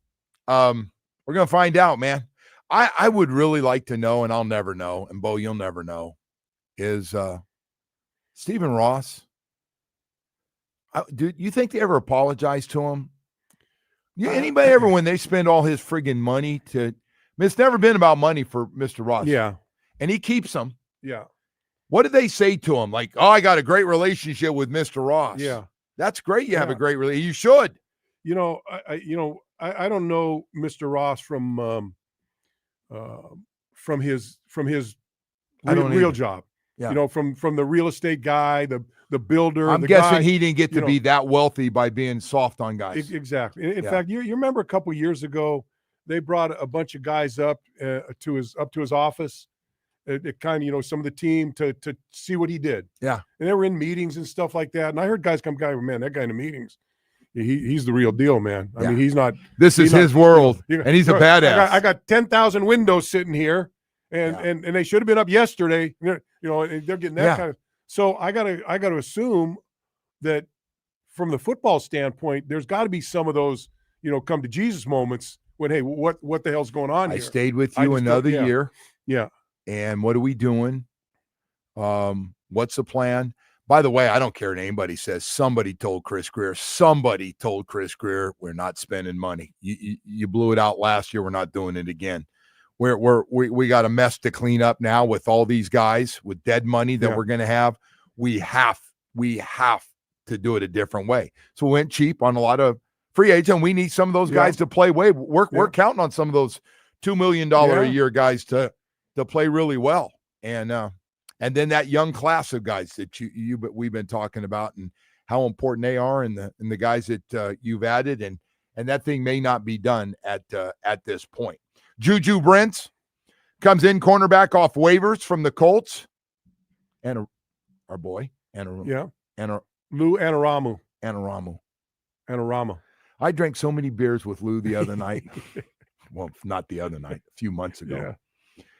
We're going to find out, man. I would really like to know, and I'll never know, and Bo, you'll never know, is Stephen Ross. Do you think they ever apologize to him? Anybody ever, when they spend all his friggin' money it's never been about money for Mr. Ross. Yeah. And he keeps them. Yeah. What did they say to him? Like, I got a great relationship with Mr. Ross. Yeah. That's great. You have a great relationship. You should. I don't know Mr. Ross from his real job. Yeah. From the real estate guy, the builder. I'm guessing he didn't get to be that wealthy by being soft on guys. Exactly. In fact, you remember a couple years ago, they brought a bunch of guys up to his office. It kind of, some of the team to see what he did. Yeah. And they were in meetings and stuff like that. And I heard guys man, that guy in the meetings. He's the real deal, man. I mean, he's not. This is his world, and he's a badass. I got 10,000 windows sitting here, and they should have been up yesterday. And they're getting that kind of. So I gotta assume that from the football standpoint, there's got to be some of those, come to Jesus moments when, hey, what the hell's going on here? I stayed with you another year. Yeah. And what are we doing? What's the plan? By the way, I don't care what anybody says. Somebody told Chris Greer, we're not spending money. You blew it out last year. We're not doing it again. We got a mess to clean up now with all these guys with dead money that we're going to have. We have to do it a different way. So we went cheap on a lot of free agents, and we need some of those guys to play way. We're counting on some of those $2 million a year guys to play really well. And then that young class of guys that we've been talking about and how important they are, and the guys that you've added, and that thing may not be done at this point. Juju Brents comes in, cornerback off waivers from the Colts, and our boy Lou Anaramu. I drank so many beers with Lou the other night. Well, not the other night, a few months ago. Yeah.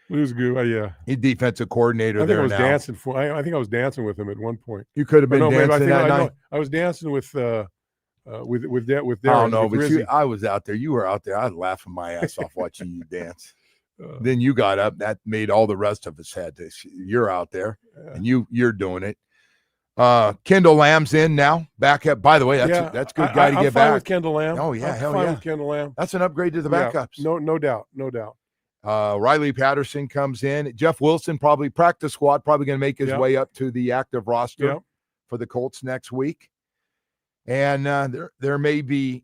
Lou's good. He's defensive coordinator. I think I was now. dancing for. I think I was dancing with him at one point. You could have been dancing that night. I was dancing with Darren. I don't know, but I was out there. You were out there. I was laughing my ass off watching you dance. Then you got up. That made all the rest of us had this. You're out there, and you're doing it. Kendall Lamb's in now. Back up. By the way, that's a good guy to get back. With Kendall Lamb. Oh yeah, hell yeah. With Kendall Lamb. That's an upgrade to the backups. No doubt. Riley Patterson comes in. Jeff Wilson, probably practice squad, probably going to make his way up to the active roster for the Colts next week. And there may be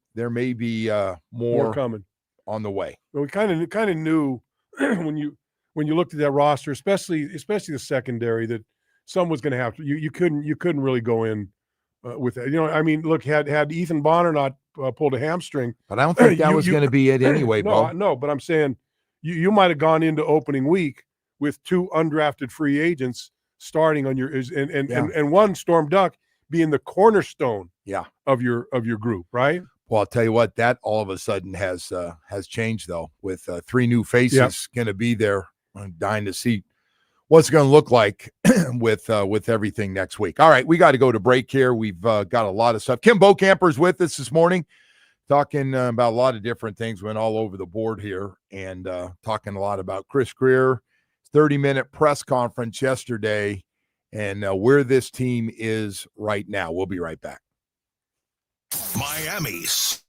more coming on the way. Well, we kind of knew when you looked at that roster, especially the secondary, that some was going to have to. You couldn't really go in with that. I mean, look, had Ethan Bonner not pulled a hamstring, but I don't think that was going to be it anyway, Bo. No, but I'm saying you might have gone into opening week with 2 undrafted free agents starting on your and one Storm Duck being the cornerstone of your group, right? Well, I'll tell you what, that all of a sudden has changed though, with 3 new faces going to be there. I'm dying to see what's going to look like with everything next week. All right, we got to go to break here. We've got a lot of stuff. Kim Bokamper's with us this morning, talking about a lot of different things. Went all over the board here, and talking a lot about Chris Greer, 30-minute press conference yesterday, and where this team is right now. We'll be right back. Miami's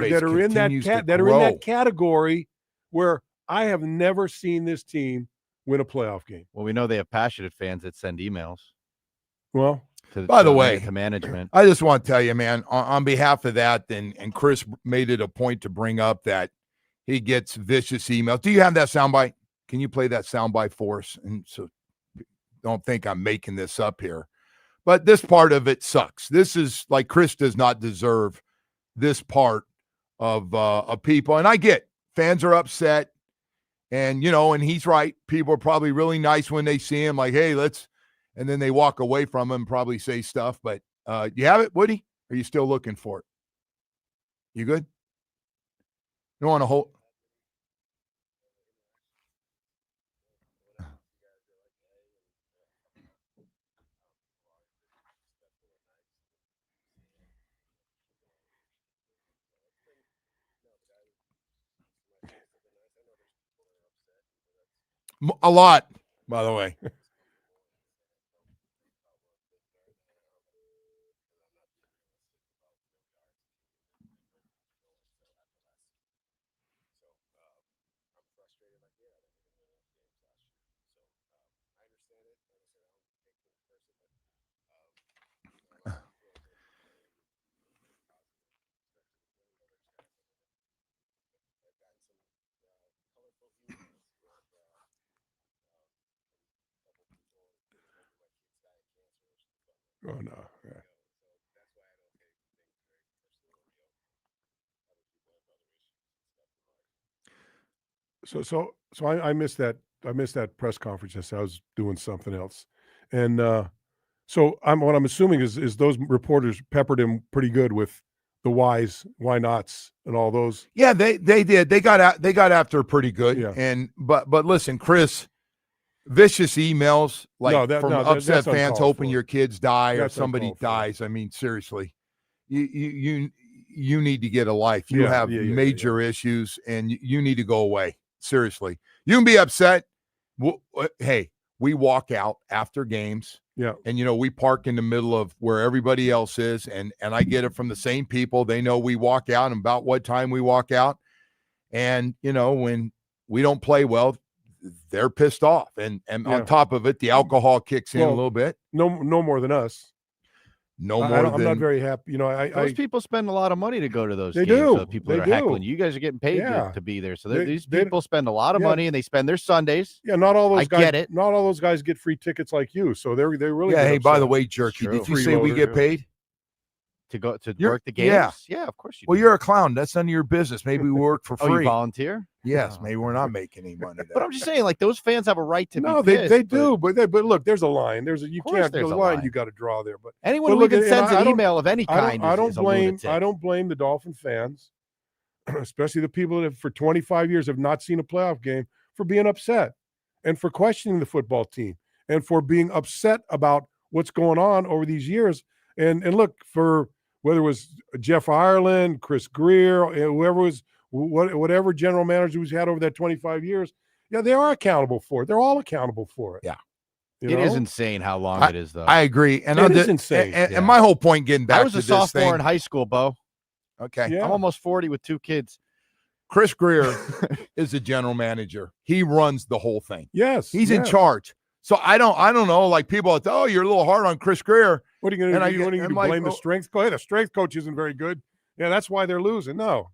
base that are in continues to that are in grow. that category where I have never seen this team win a playoff game. Well, we know they have passionate fans that send emails. Well, by the way, to management, I just want to tell you, man, on behalf of that, and Chris made it a point to bring up that he gets vicious emails. Do you have that soundbite? Can you play that soundbite for us? And so don't think I'm making this up here. But this part of it sucks. This is like Chris does not deserve this part of people. And I get fans are upset. And, and he's right. People are probably really nice when they see him, like, hey, and then they walk away from him, probably say stuff. But you have it, Woody? Or are you still looking for it? You good? You don't want to hold. A lot, by the way. oh no. Yeah. So I missed that. I missed that press conference. I was doing something else, and so what I'm assuming is those reporters peppered him pretty good with the whys, why nots, and all those. Yeah, they did. They got after pretty good. Yeah. And but listen, Chris, vicious emails from upset fans hoping your kids die or somebody dies. I mean, seriously, you need to get a life. You have major issues, and you need to go away. Seriously, you can be upset. Hey, we walk out after games. Yeah. And, we park in the middle of where everybody else is. And I get it from the same people. They know we walk out and about what time we walk out. And, when we don't play well, they're pissed off. And on top of it, the alcohol kicks in a little bit. No more than us. I'm not very happy. Those people spend a lot of money to go to those games. Do. So people that are heckling. You guys are getting paid to be there. So these people spend a lot of money and they spend their Sundays. Yeah, not all those guys get it. Not all those guys get free tickets like you. So they really hey, by the way, Jerky, did you say we get paid? To go to work the games? Yeah, of course you do. Well, you're a clown. That's none of your business. Maybe we work for free. You volunteer? Yes, maybe we're not making any money. But I'm just saying, like, those fans have a right to be pissed. They do. But look, there's a line. There's a line you got to draw there. But anyone who even sends an email of any kind I don't blame the Dolphin fans, especially the people that for 25 years have not seen a playoff game, for being upset and for questioning the football team and for being upset about what's going on over these years. And look, for whether it was Jeff Ireland, Chris Greer, whoever was, whatever general manager who's had over that 25 years, they are accountable for it. They're all accountable for it. Yeah. It is insane how long it is, though. I agree. And it is insane. And my whole point getting back to this thing. I was a sophomore in high school, Bo. Okay. Yeah. I'm almost 40 with 2 kids. Chris Greer is the general manager. He runs the whole thing. Yes. He's in charge. So I don't know, like people, you're a little hard on Chris Greer. What are you going to do? You blame the strength coach? Hey, the strength coach isn't very good. Yeah, that's why they're losing. No.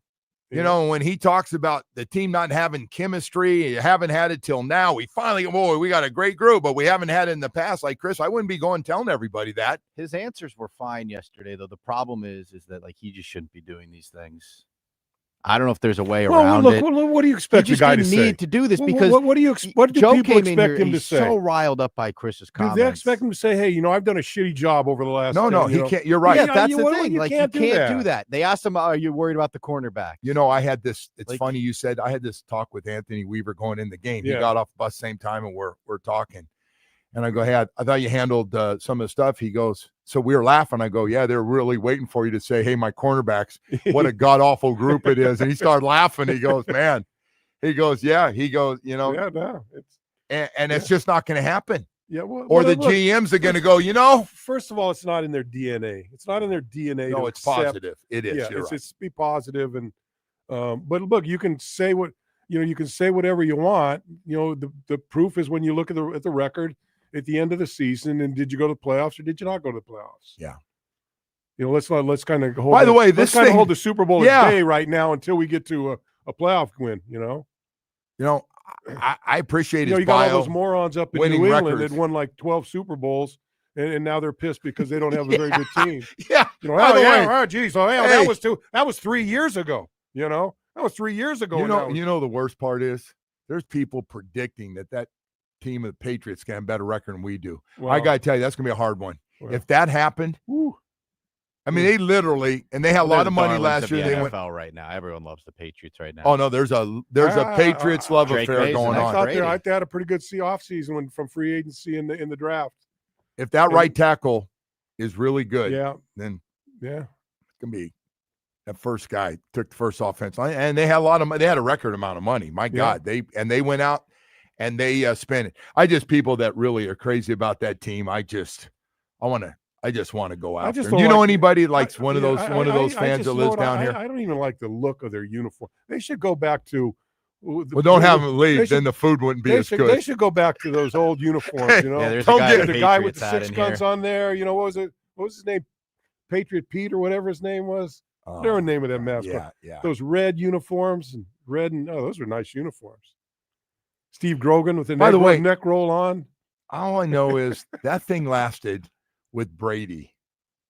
When he talks about the team not having chemistry, you haven't had it till now. We finally, we got a great group, but we haven't had it in the past. Like Chris, I wouldn't be going telling everybody that. His answers were fine yesterday, though. The problem is that like he just shouldn't be doing these things. I don't know if there's a way around it. What do you expect the guy to say? He just need to do this because what do Joe people expect him to say? So riled up by Chris's comments. Do they expect him to say, "Hey, I've done a shitty job over the last"? No, he can't. You're right. Yeah, that's the thing. You can't do that. They asked him, "Are you worried about the cornerback?" I had this. It's funny you said. I had this talk with Anthony Weaver going in the game. He got off the bus same time, and we're talking. And I go, "Hey, I thought you handled some of the stuff." He goes, "So we were laughing." I go, "Yeah, they're really waiting for you to say, 'Hey, my cornerbacks, what a god awful group it is.'" And he started laughing. He goes, "Man," he goes, "Yeah." He goes, Yeah, no, it's just not going to happen. Yeah, well, or well, the look, GMs are going to go, First of all, it's not in their DNA. It's not in their DNA. no, to it's accept- positive. It is. Yeah, You're it's, right. it's be positive and but look, you can say you can say whatever you want. The proof is when you look at the record at the end of the season, and did you go to the playoffs or did you not go to the playoffs? Yeah. Let's kind of hold. By the way, let's this kind of thing- hold the Super Bowl Yeah. at bay right now until we get to a playoff win. I appreciate his You got bio. all those morons up in winning New England records. that won like 12 Super Bowls, and now they're pissed because they don't have a very good team. Yeah. By the way, oh, geez, oh, hell, hey. that was 3 years ago. That was 3 years ago. You know the worst part is there's people predicting that team of the Patriots can have a better record than we do. I got to tell you, that's going to be a hard one. If that happened, I mean, they literally, and they had a lot of money last year. They went NFL right now. Everyone loves the Patriots right now. Oh no, there's a Patriots love Drake affair Mason, going I on. thought they had a pretty good off season from free agency in the draft. If that right tackle is really good, then yeah, it's gonna be that first guy took the first offense line, and they had they had a record amount of money. My God, they went out and they spent it. People that really are crazy about that team. I just want to go out there. Do you know anybody likes one of those fans that lives down here? I don't even like the look of their uniform. They should go back to. Well, don't have them leave. Then the food wouldn't be as good. They should go back to those old uniforms. Yeah, there's the guy with the 6 guns on there. What was it? What was his name? Patriot Pete or whatever his name was. Whatever the name of that mascot. Yeah. Those red uniforms and those are nice uniforms. Steve Grogan with the neck roll on. All I know is that thing lasted with Brady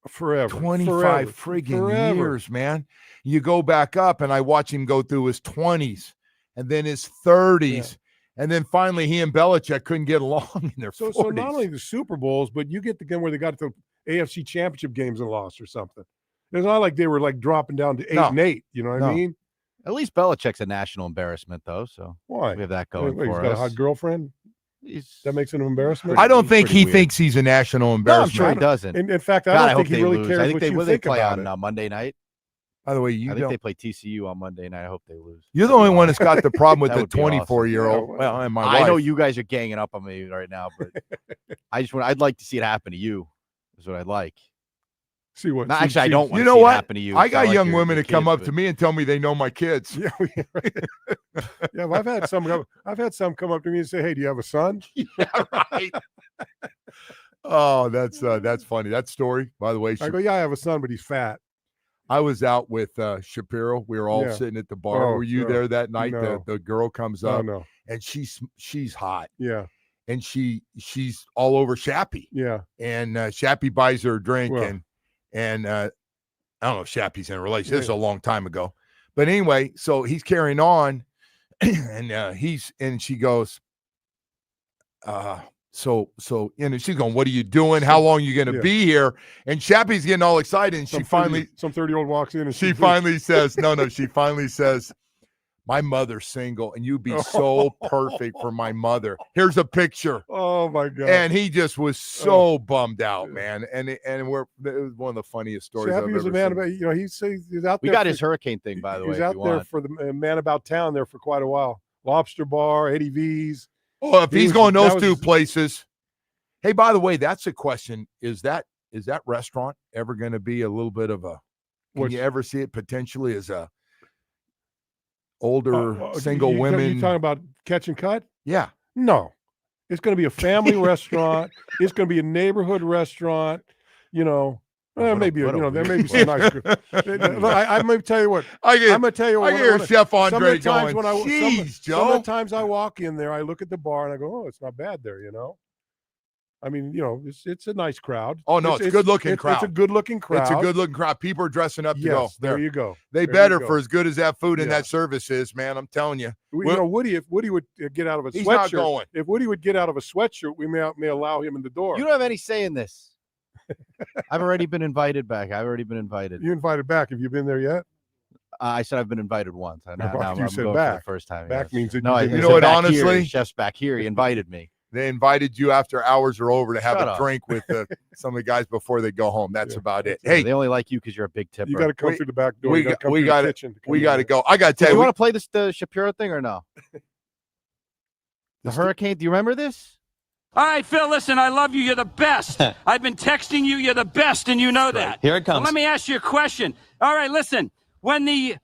forever. 25 friggin' years, man. You go back up, and I watch him go through his 20s and then his 30s. And then finally he and Belichick couldn't get along in their 40s. So not only the Super Bowls, but you get the game where they got to AFC championship games and lost or something. It's not like they were like dropping down to 8-8. You know what I mean? At least Belichick's a national embarrassment, though. So why? We have that going for he's us. got a hot girlfriend? That makes it an embarrassment? I don't think he thinks he's a national embarrassment. No, I'm sure he doesn't. In fact, I don't think he really cares what you think play about on it. Monday night. By the way, I think they play TCU on Monday night. I hope they lose. You're the only one that's got the problem with the That would be 24-year-old. awesome. Well, and my wife. I know you guys are ganging up on me right now, but I'd like to see it happen to you. Is what I'd like. See what? No, actually, I don't want You to know see it what? happen to you. I It's got not like young your women that come kids, up to me and tell me they know my kids. Yeah, yeah. Well, I've had some come up to me and say, "Hey, do you have a son?" Yeah, right. Oh, that's funny. That story, by the way. I go, "Yeah, I have a son, but he's fat." I was out with Shapiro. We were all sitting at the bar. Oh, Were you no. there that night? No. The girl comes Oh up no. and she's hot. Yeah. And she's all over Shappy. Yeah. And Shappy buys her a drink Well. and I don't know if Shappy's in a relationship. This is a long time ago. But anyway, so he's carrying on and she goes, so she's going, what are you doing? How long are you going to be here? And Shappy's getting all excited. And Some 30-year-old walks in and she finally says, she finally says, my mother's single and you'd be so perfect for my mother. Here's a picture. Oh my God. And he just was so bummed out, man. And it was one of the funniest stories I've Shappy ever was a man seen. about, he's out there. We got his hurricane thing, by the way. He was out there for the man about town there for quite a while. Lobster Bar, Eddie V's. Oh, if he's going those two places. Hey, by the way, that's a question. Is that restaurant ever going to be a little bit of a, can you ever see it potentially as a older single women? You talking about Catch and Cut? Yeah. No. It's going to be a family restaurant. It's going to be a neighborhood restaurant. There may be some nice. I may tell you what. I'm going to tell you what. I hear Chef Andre going, "Geez, Joe." Some of the times I walk in there, I look at the bar and I go, "Oh, it's not bad there." I mean, it's a nice crowd. Oh no, it's a good-looking crowd. It's a good-looking crowd. It's a good-looking crowd. People are dressing up to go. There you go. They better for as good as that food and that service is, man. I'm telling you. Woody, if Woody would get out of a he's not sweatshirt, going. If Woody would get out of a sweatshirt, we may allow him in the door. You don't have any say in this. I've already been invited back. You invited back. Have you been there yet? I said I've been invited once. Now You I'm said going back. for the first time. Back means that no. you know what? Back Honestly, here, Chef's back here. He invited me. They invited you after hours are over to have Shut a up. drink with some of the guys before they go home. That's about it. Hey, Hey, they only like you because you're a big tipper. You got to come through the back door. we You gotta come got through the to kitchen we got to in. go. I got to Do tell you you, want to play the Shapiro thing or no? The hurricane. Do you remember this? All right, Phil, listen, I love you. You're the best. I've been texting you. You're the best, and you know that. Here it comes. So let me ask you a question. All right, listen. When the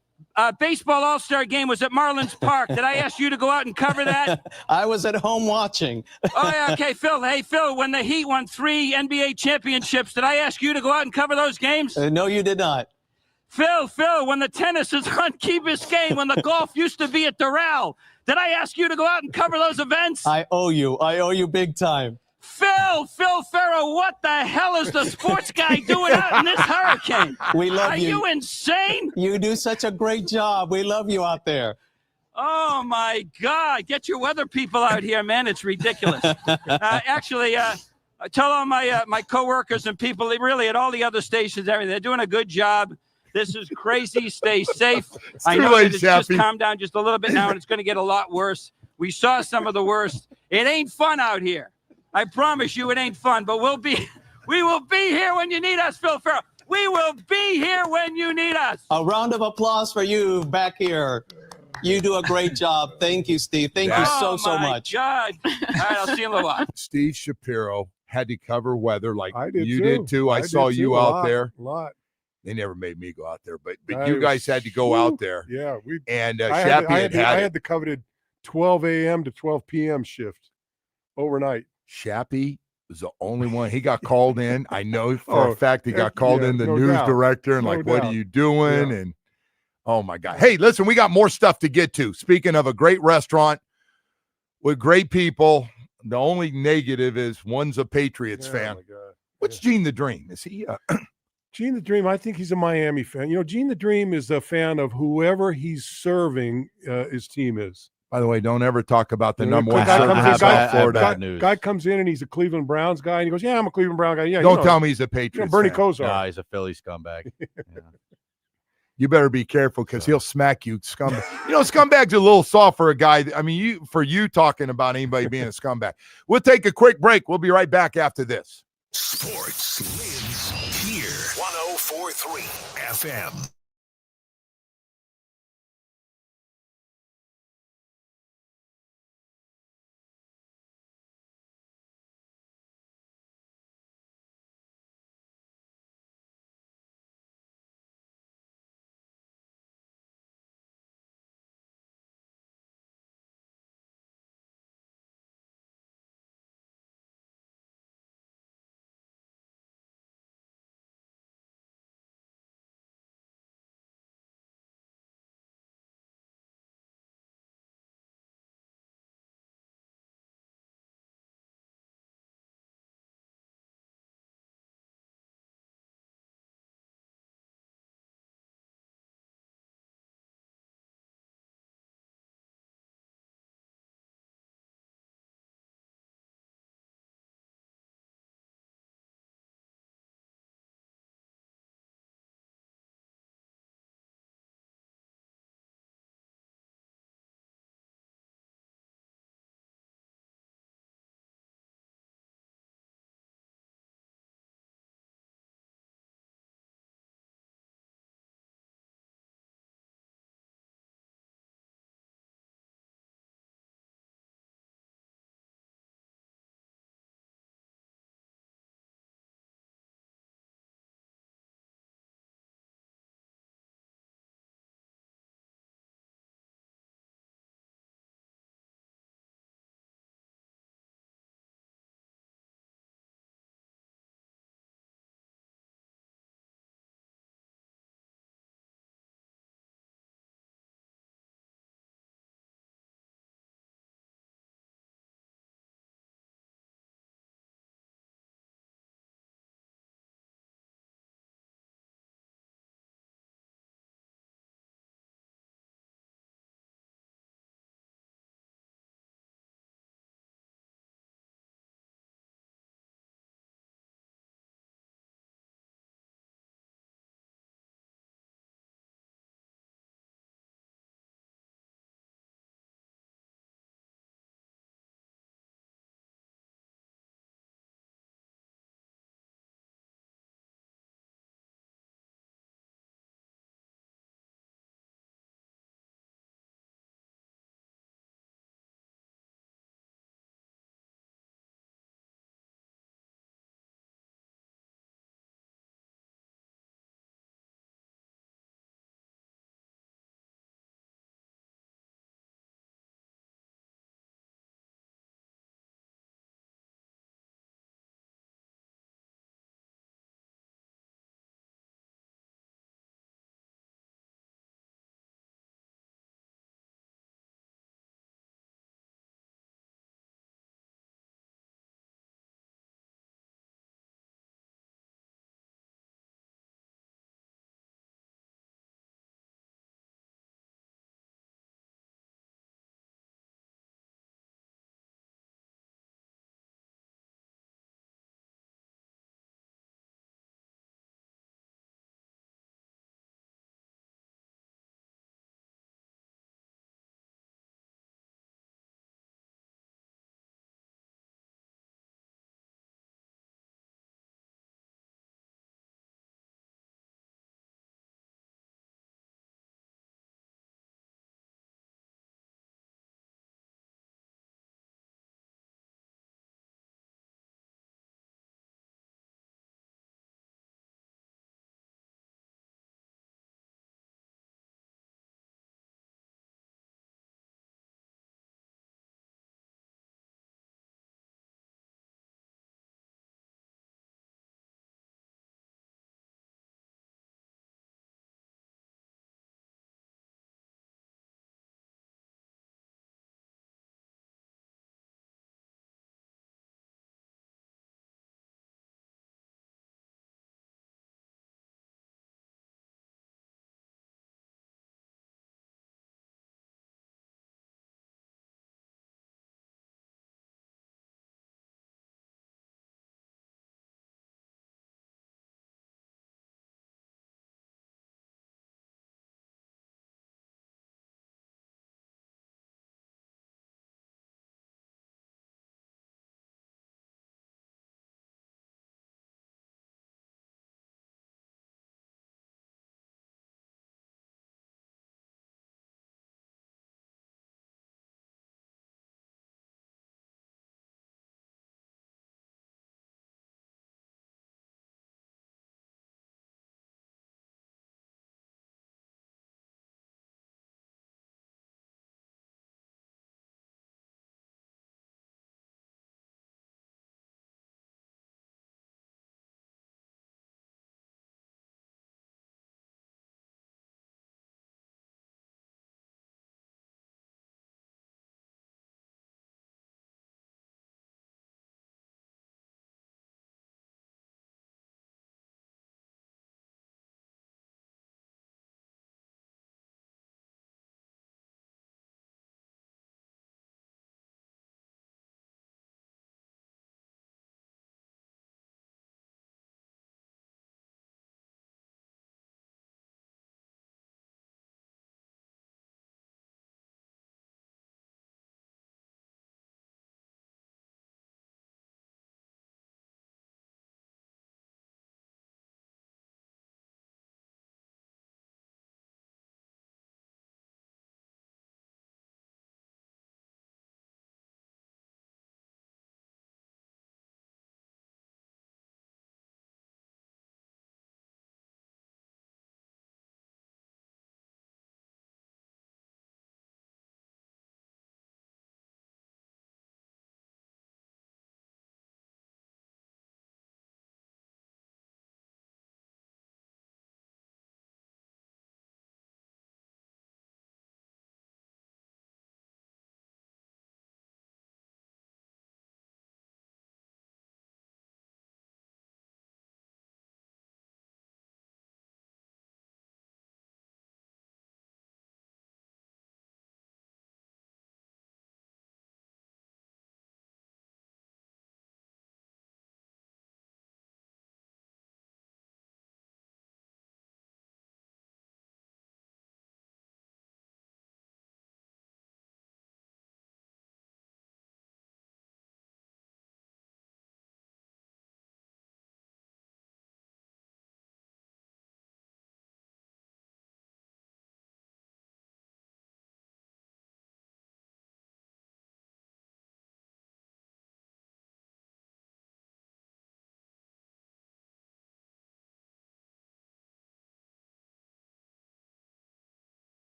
baseball all-star game was at Marlins Park, did I ask you to go out and cover that? I was at home watching. Oh, yeah, okay, Phil. Hey, Phil, when the Heat won 3 NBA championships, did I ask you to go out and cover those games? No, you did not. Phil, when the tennis is on Key Biscayne, when the golf used to be at Doral, did I ask you to go out and cover those events? I owe you big time. Phil Ferro, what the hell is the sports guy doing out in this hurricane? We love you. Are you insane? You do such a great job. We love you out there. Oh, my God. Get your weather people out here, man. It's ridiculous. Actually, tell all my coworkers and people, really, at all the other stations, everything, they're doing a good job. This is crazy. Stay safe. I know that it's just calmed down just a little bit now, and it's going to get a lot worse. We saw some of the worst. It ain't fun out here. I promise you it ain't fun, but we will be here when you need us, Phil Ferro. We will be here when you need us. A round of applause for you back here. You do a great job. Thank you, Steve. Thank you so much. Oh, my God. All right, I'll see you in a little while. Steve Shapiro had to cover weather like you did did too. I saw you out there. A lot. They never made me go out there, but I you guys had to go out there. Yeah, and I had the coveted 12 a.m. to 12 p.m. shift overnight. Shappy was the only one. He got called in. I know for a fact he got called in, the no news doubt. director, and No like, what doubt. are you doing? Yeah. And oh my God. Hey, listen, we got more stuff to get to. Speaking of a great restaurant with great people, the only negative is one's a Patriots fan. My God. What's Gene the Dream? Is he Gene the Dream, I think he's a Miami fan. You know, Gene the Dream is a fan of whoever he's serving his team is. By the way, don't ever talk about the number one guy service comes in, in South Florida. Guy comes in and he's a Cleveland Browns guy, and he goes, "Yeah, I'm a Cleveland Brown guy." Yeah, Don't tell me he's a Patriots Bernie fan. Kosar. Nah, he's a Philly scumbag. Yeah. You better be careful because he'll smack you, scumbag. You know, scumbag's a little soft for a guy. I mean, for you talking about anybody being a scumbag. We'll take a quick break. We'll be right back after this. Sports lives here. 104.3 FM.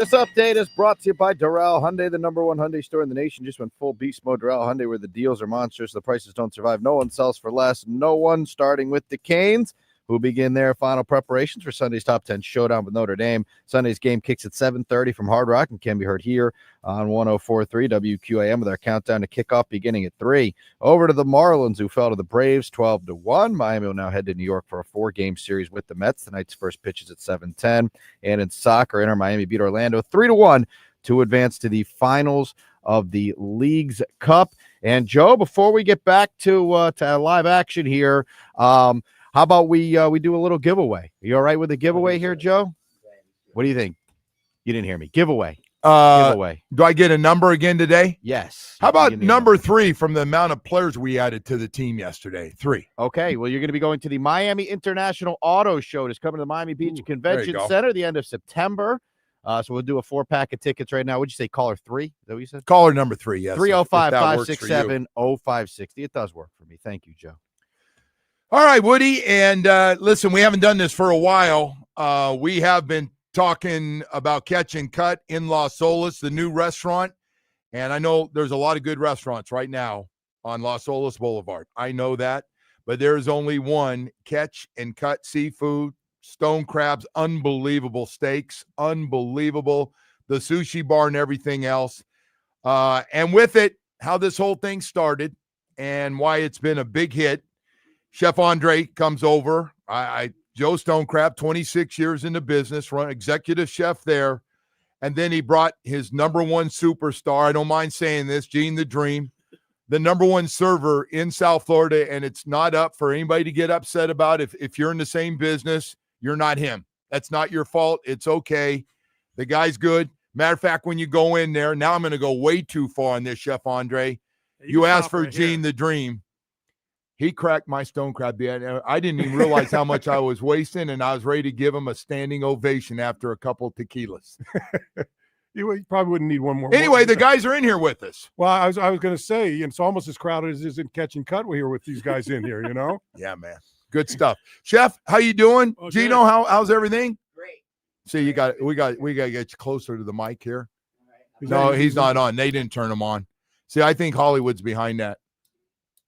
This update is brought to you by Doral Hyundai, the #1 Hyundai store in the nation. Just went full beast mode. Doral Hyundai, where the deals are monsters, the prices don't survive. No one sells for less. No one, starting with the Canes, who begin their final preparations for Sunday's top 10 showdown with Notre Dame. Sunday's game kicks at 7:30 from Hard Rock and can be heard here on 104.3 WQAM with our countdown to kickoff beginning at 3. Over to the Marlins, who fell to the Braves 12-1. Miami will now head to New York for a 4-game series with the Mets. Tonight's first pitch is at 7:10. And in soccer, Inter Miami beat Orlando 3-1 to advance to the finals of the League's Cup. And Joe, before we get back to live action here, how about we do a little giveaway? Are you all right with the giveaway here, Joe? What do you think? You didn't hear me. Giveaway. Giveaway. Do I get a number again today? Yes. How about number 3 from the amount of players we added to the team yesterday? 3. Okay. Well, you're going to be going to the Miami International Auto Show. It's coming to the Miami Beach Convention Center the end of September. So we'll do a 4-pack of tickets right now. Would you say caller 3? Is that what you said? Caller number 3, yes. 305-567-0560. It does work for me. Thank you, Joe. All right, Woody. And listen, we haven't done this for a while. We have been talking about Catch and Cut in Las Olas, the new restaurant. And I know there's a lot of good restaurants right now on Las Olas Boulevard. I know that. But there's only one, Catch and Cut Seafood, stone crabs, unbelievable steaks, unbelievable, the sushi bar and everything else. And with it, how this whole thing started and why it's been a big hit. Chef Andre comes over. Joe Stonecrab, 26 years in the business, run executive chef there. And then he brought his #1 superstar. I don't mind saying this, Gene the Dream, the #1 server in South Florida. And it's not up for anybody to get upset about. If you're in the same business, you're not him. That's not your fault. It's okay. The guy's good. Matter of fact, when you go in there, now I'm going to go way too far on this, Chef Andre. You asked for Gene the Dream. He cracked my stone crab. I didn't even realize how much I was wasting, and I was ready to give him a standing ovation after a couple of tequilas. You probably wouldn't need one more. Anyway, the guys are in here with us. Well, I was going to say, it's almost as crowded as it is in Catch and Cut here with these guys in here, you know? Yeah, man. Good stuff. Chef, how you doing? Okay. Gino, how's everything? Great. See, we got to get you closer to the mic here. No, he's not on. They didn't turn him on. See, I think Hollywood's behind that.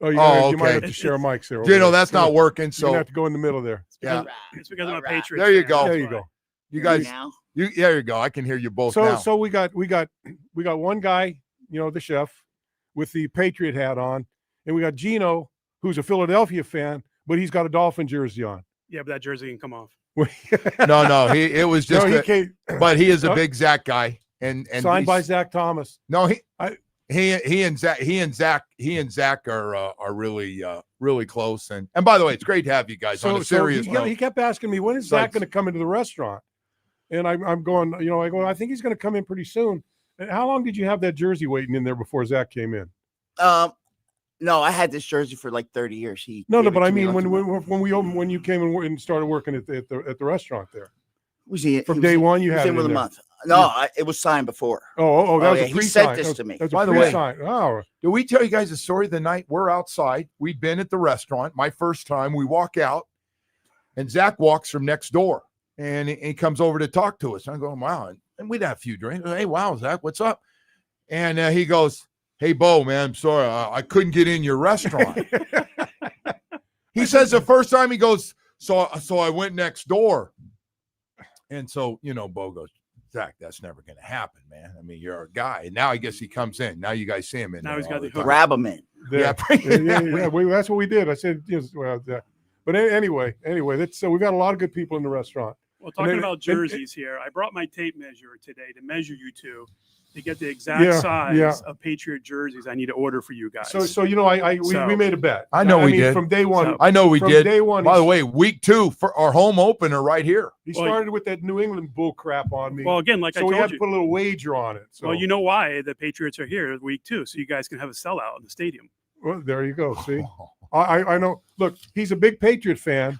Oh, you might have to share mics there. Gino, that's not working. So you have to go in the middle there. Yeah, it's because I'm a Patriot. There you go. There you go. You guys, there you go. I can hear you both now. So we got one guy, the chef, with the Patriot hat on, and we got Gino, who's a Philadelphia fan, but he's got a Dolphin jersey on. Yeah, but that jersey can come off. No, it was just. But he is a big Zach guy, and signed by Zach Thomas. No, he and Zach are really close. And by the way, it's great to have you guys on a serious note. He kept asking me, when is Zach going to come into the restaurant? And I'm going, I think he's going to come in pretty soon. And how long did you have that jersey waiting in there before Zach came in? No, I had this jersey for like 30 years. But I mean, when you came and started working at the restaurant there. From day one, you had it within a month. No, it was signed before. That was a he pre-sign. sent this to me. By the way, did we tell you guys the story the night we're outside? We'd been at the restaurant, my first time. We walk out, and Zach walks from next door, and he comes over to talk to us. I'm going, wow. And we'd have a few drinks. Hey, wow, Zach, what's up? And he goes, hey, Bo, man, I'm sorry. I couldn't get in your restaurant. He says the first time, he goes, so I went next door. And so, Bo goes, Zach, that's never going to happen, man. I mean, you're a guy. And now I guess he comes in. Now you guys see him in. Now he's got the hook. Grab him in. Yeah, that's what we did. I said, but anyway, so we've got a lot of good people in the restaurant. Well, talking about jerseys here, I brought my tape measure today to measure you two to get the exact size of Patriot jerseys I need to order for you guys. So we made a bet. I know we did from day one. I know we did. Day one. By the way, week 2 for our home opener right here. He started with that New England bull crap on me. Well, again, I told you, we had to put a little wager on it. So. Well, you know why the Patriots are here week 2, so you guys can have a sellout in the stadium. Well, there you go. See, I know. Look, he's a big Patriot fan.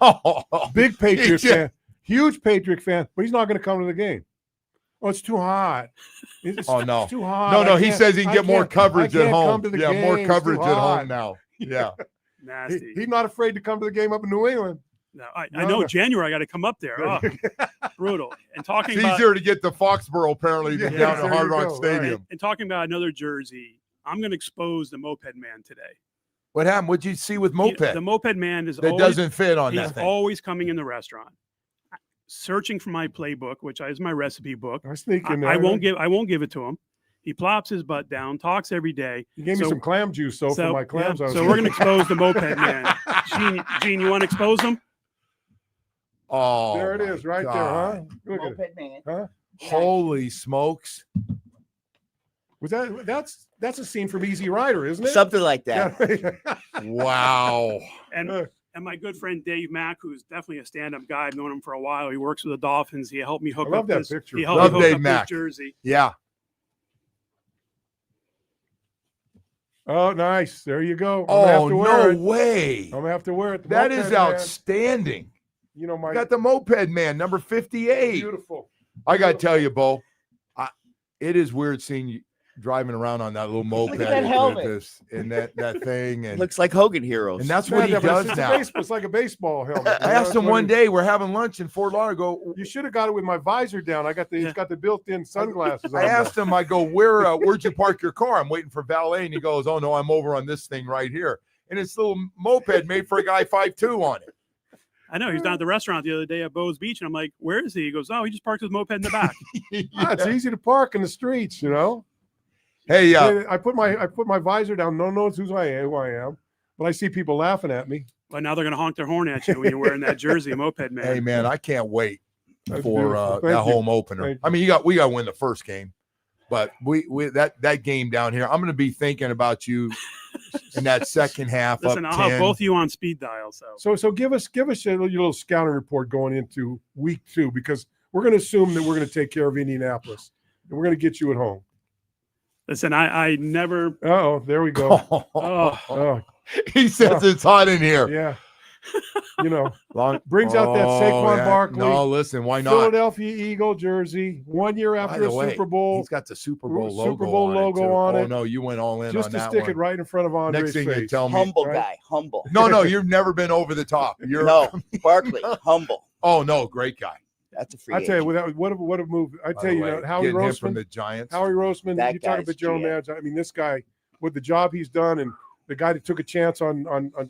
Big Patriot fan. Huge Patriot fan, but he's not going to come to the game. Oh, it's too hot. It's too hot. No, he says he can get more coverage at home. More coverage at home now. Yeah. Nasty. He's not afraid to come to the game up in New England. No, I know January I got to come up there. Oh, brutal. And talking It's about easier to get to Foxborough apparently than down to Hard Rock Stadium. And talking about another jersey, I'm going to expose the Moped Man today. What happened? What'd you see with Moped? The Moped Man is that doesn't fit on that He's thing. always coming in the restaurant, searching for my playbook, which is my recipe book. I won't give it to him. He plops his butt down, talks every day. You gave me some clam juice, for my clams. Yeah, so we're going to expose the Moped Man. Gene, you want to expose him? Oh, there it is, right God. there, huh? Look at it. Man. Huh? Holy smokes! Was that's a scene from Easy Rider, isn't it? Something like that. Yeah. Wow. And my good friend Dave Mack, who's definitely a stand-up guy, I've known him for a while. He works with the Dolphins. He helped me hook I love up that this picture. He helped Love me hook Dave up Mack. this jersey. Yeah. Oh, nice. There you go. Oh, no way. I'm gonna have to wear it. That is outstanding. You know, got the Moped Man, number 58. Beautiful. I got to tell you, Bo, it is weird seeing you driving around on that little moped. Look at that helmet. And that thing. And looks like Hogan Heroes. And that's what he does now. It's like a baseball helmet. I asked him one day, we're having lunch in Fort Lauderdale. You should have got it with my visor down. It's got the built-in sunglasses on. I asked him, I go, where'd you park your car? I'm waiting for valet. And he goes, oh, no, I'm over on this thing right here. And it's a little moped made for a guy 5'2" on it. I know. He was down at the restaurant the other day at Bo's Beach. And I'm like, where is he? He goes, oh, he just parked his moped in the back. It's easy to park in the streets, you know. Hey, I put my visor down. No one knows who I am, but I see people laughing at me. But now they're going to honk their horn at you when you're wearing that jersey, Moped Man. Hey, man, I can't wait for that you. home opener. I mean, we got to win the first game, but we that game down here, I'm going to be thinking about you in that second half. Listen, I'll have both of you on speed dial. So give us your little scouting report going into week 2, because we're going to assume that we're going to take care of Indianapolis and we're going to get you at home. Listen, I never. Oh, there we go. He says it's hot in here. Yeah. You know, brings out that Saquon Barkley. No, listen, why not? Philadelphia Eagle jersey, 1 year after the Super Bowl. He's got the Super Bowl logo on it. Oh, no, you went all in just on to that stick one. it right in front of Andre's Next thing face. you tell me. Humble guy, humble. No, you've never been over the top. No, Barkley, humble. Oh, no, great guy. That's a free I tell you, what a move. I tell you, Howie Roseman from the Giants. Howie Roseman, you talk about general manager. I mean, this guy, with the job he's done, and the guy that took a chance on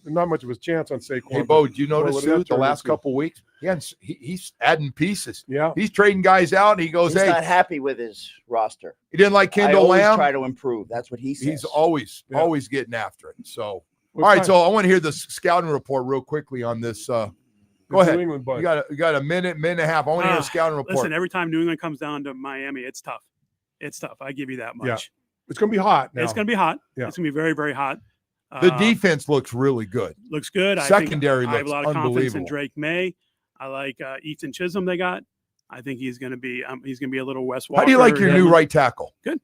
not much of a chance on Saquon. Hey, Bo, did you notice the last couple of weeks? He's adding pieces. Yeah. He's trading guys out, and he goes, he's hey. not happy with his roster. He didn't like Kendall Lamb. Lamb. Try to improve. That's what he says. He's always getting after it. So, all right. So I want to hear the scouting report real quickly on this. Go ahead. You got a minute and a half. I want to hear a scouting report. Listen, every time New England comes down to Miami, it's tough. It's tough. I give you that much. Yeah. It's going to be hot now. It's going to be hot. Yeah. It's going to be very, very hot. The defense looks really good. Looks good. Secondary I have a lot of confidence in unbelievable. Drake May. I like Ethan Chisholm they got. I think he's going to be a little Wes Walker. How do you like your new right tackle? Good.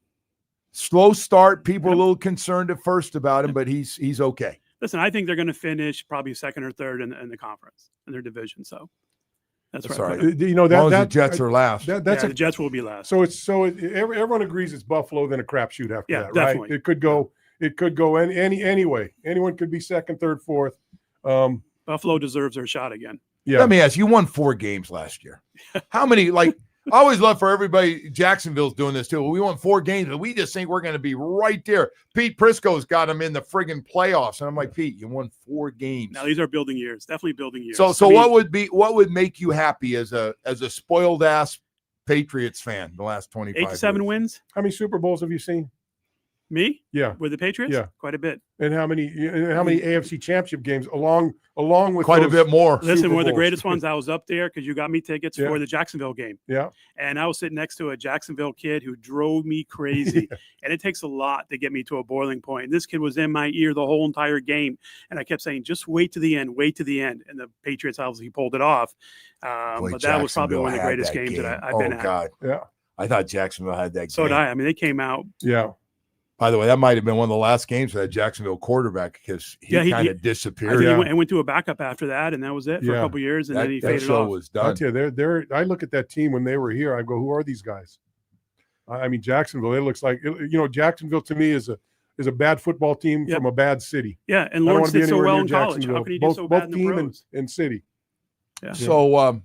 Slow start. People are a little concerned at first about him, but he's okay. Listen, I think they're going to finish probably second or third in the conference in their division. So that's right. All right. You know, that the Jets are last. The Jets will be last. So everyone agrees it's Buffalo, then a crapshoot after that, right? Definitely. It could go any way. Anyone could be second, third, fourth. Buffalo deserves their shot again. Yeah. Let me ask you, won 4 games last year. How many? I always love for everybody. Jacksonville's doing this too. We won 4 games, but we just think we're going to be right there. Pete Prisco's got them in the friggin' playoffs, and I'm like, Pete, you won 4 games. Now these are building years. Definitely building years. So what would make you happy as a spoiled ass Patriots fan the last 25 8 to 7 years? wins. How many Super Bowls have you seen? Me? Yeah. With the Patriots? Yeah. Quite a bit. And how many AFC championship games along with quite a bit more? Listen, one of the greatest ones, I was up there because you got me tickets for the Jacksonville game. Yeah. And I was sitting next to a Jacksonville kid who drove me crazy. And it takes a lot to get me to a boiling point. And this kid was in my ear the whole entire game. And I kept saying, just wait to the end, wait to the end. And the Patriots obviously pulled it off. But that was probably one of the greatest games that I've been at. God. Yeah. I thought Jacksonville had that game. So did I. I mean, they came out. Yeah. By the way, that might have been one of the last games for that Jacksonville quarterback because he kind of disappeared. I went to a backup after that, and that was it for a couple of years, and then he faded off. Was done. I'll tell you, I look at that team when they were here. I go, who are these guys? I mean, Jacksonville. It looks like Jacksonville to me is a bad football team from a bad city. Yeah, and Lawrence did so well in college. How can he do so bad in the pros? And city. Yeah. So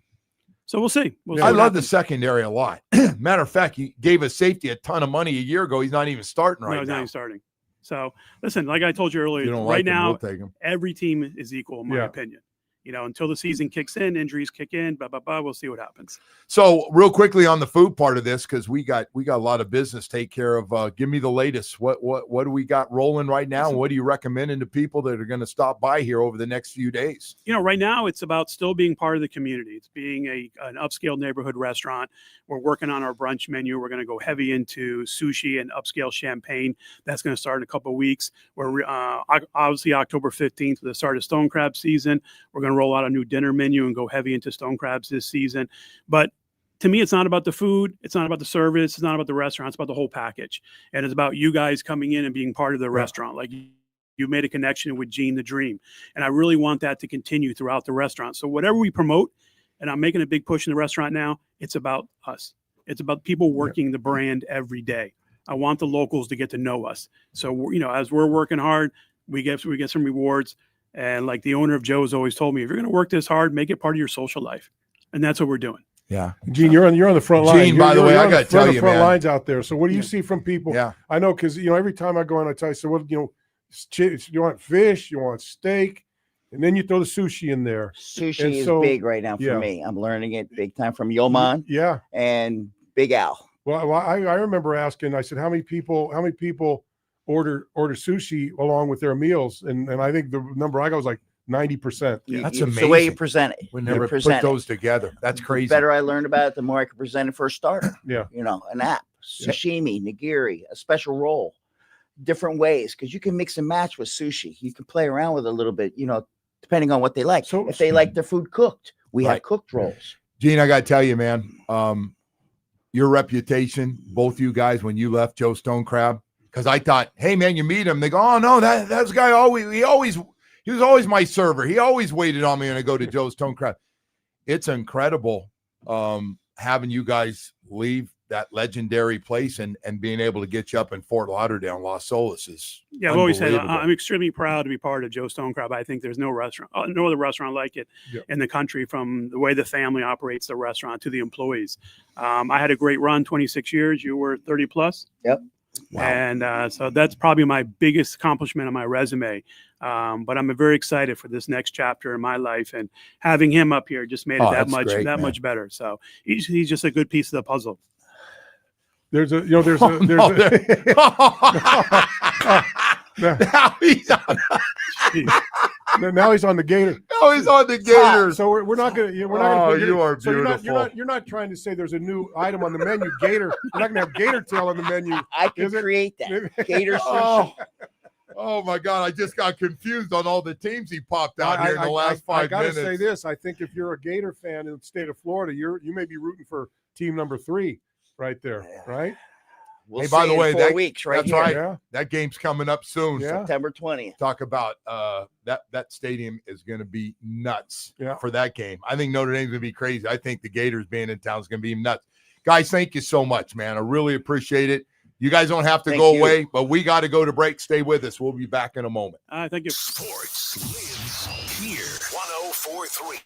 So we'll see. We'll see I what love the happens. secondary a lot. Matter of fact, he gave a safety a ton of money a year ago. He's not even starting No, right he's not now. even starting. So listen, like I told you earlier, You don't right like him, now, we'll take him. every team is equal, in my Yeah. opinion. You know, until the season kicks in, injuries kick in, blah, blah, blah. We'll see what happens. So real quickly on the food part of this, because we got a lot of business to take care of. Give me the latest. What do we got rolling right now? And what are you recommending to people that are going to stop by here over the next few days? You know, right now it's about still being part of the community. It's being an upscale neighborhood restaurant. We're working on our brunch menu. We're going to go heavy into sushi and upscale champagne. That's going to start in a couple of weeks. We're obviously October 15th, the start of stone crab season. We're going to roll out a new dinner menu and go heavy into stone crabs this season. But to me, it's not about the food. It's not about the service. It's not about the restaurant. It's about the whole package. And it's about you guys coming in and being part of the restaurant. Like you made a connection with Gene the Dream. And I really want that to continue throughout the restaurant. So whatever we promote, and I'm making a big push in the restaurant now, it's about us. It's about people working the brand every day. I want the locals to get to know us. So, you know, as we're working hard, we get some rewards. And like the owner of Joe's always told me, if you're going to work this hard, make it part of your social life. And that's what we're doing. Yeah. Gene, you're on the front line. Gene, by the way, I got to tell you, front man. lines out there. So what do you see from people? Yeah. I know, because, you know, every time I go in, I tell you, so what, you know, you want fish, you want steak, and then you throw the sushi in there. Sushi And is so- big right now for yeah. me. I'm learning it big time from Yoman Yeah. and Big Al. Well, I remember asking, I said, how many people order sushi along with their meals? And I think the number I got was like 90%. That's It's amazing. the way you present it. We You never put present it. those together. That's crazy. The better I learned about it, the more I could present it for a starter. Yeah. You know, an app, sashimi, nigiri, a special roll, different ways, because you can mix and match with sushi. You can play around with it a little bit, you know, depending on what they like. So- if they like their food cooked, we Right. have cooked rolls. Gene, I got to tell you, man, your reputation, both you guys, when you left Joe Stone Crab, because I thought, hey, man, you meet him. They go, oh, no, that's guy he was always my server. He always waited on me when I go to Joe Stone Crab. It's incredible having you guys leave that legendary place and being able to get you up in Fort Lauderdale, Las Olas is Yeah, I've always said unbelievable. I'm extremely proud to be part of Joe Stone Crab. I think there's no other restaurant like it in the country, from the way the family operates the restaurant to the employees. I had a great run, 26 years. You were 30 plus. Yep. Wow. And so that's probably my biggest accomplishment on my resume. But I'm very excited for this next chapter in my life, and having him up here just made it that that's much better. So he's just a good piece of the puzzle. There's a Now he's on. now he's on the Gator. Now he's on the Gators. So we're not gonna. We're not Oh, gonna. you are so beautiful. You're not trying to say there's a new item on the menu. Gator. We're not gonna have gator tail on the menu. I can Is it? create that. Gator sushi. Oh my God! I just got confused on all the teams he popped out here in the last 5 I gotta minutes. say this. I think if you're a Gator fan in the state of Florida, you may be rooting for team number 3 right there, right? We'll Hey, by see the in way, 4 weeks, right that's here. right. Yeah. That game's coming up soon. Yeah. September 20th. Talk about that stadium is going to be nuts Yeah. for that game. I think Notre Dame's going to be crazy. I think the Gators being in town is going to be nuts. Guys, thank you so much, man. I really appreciate it. You guys don't have to Thank go you. away, but we got to go to break. Stay with us. We'll be back in a moment. Thank you. Sports lives here. 104.3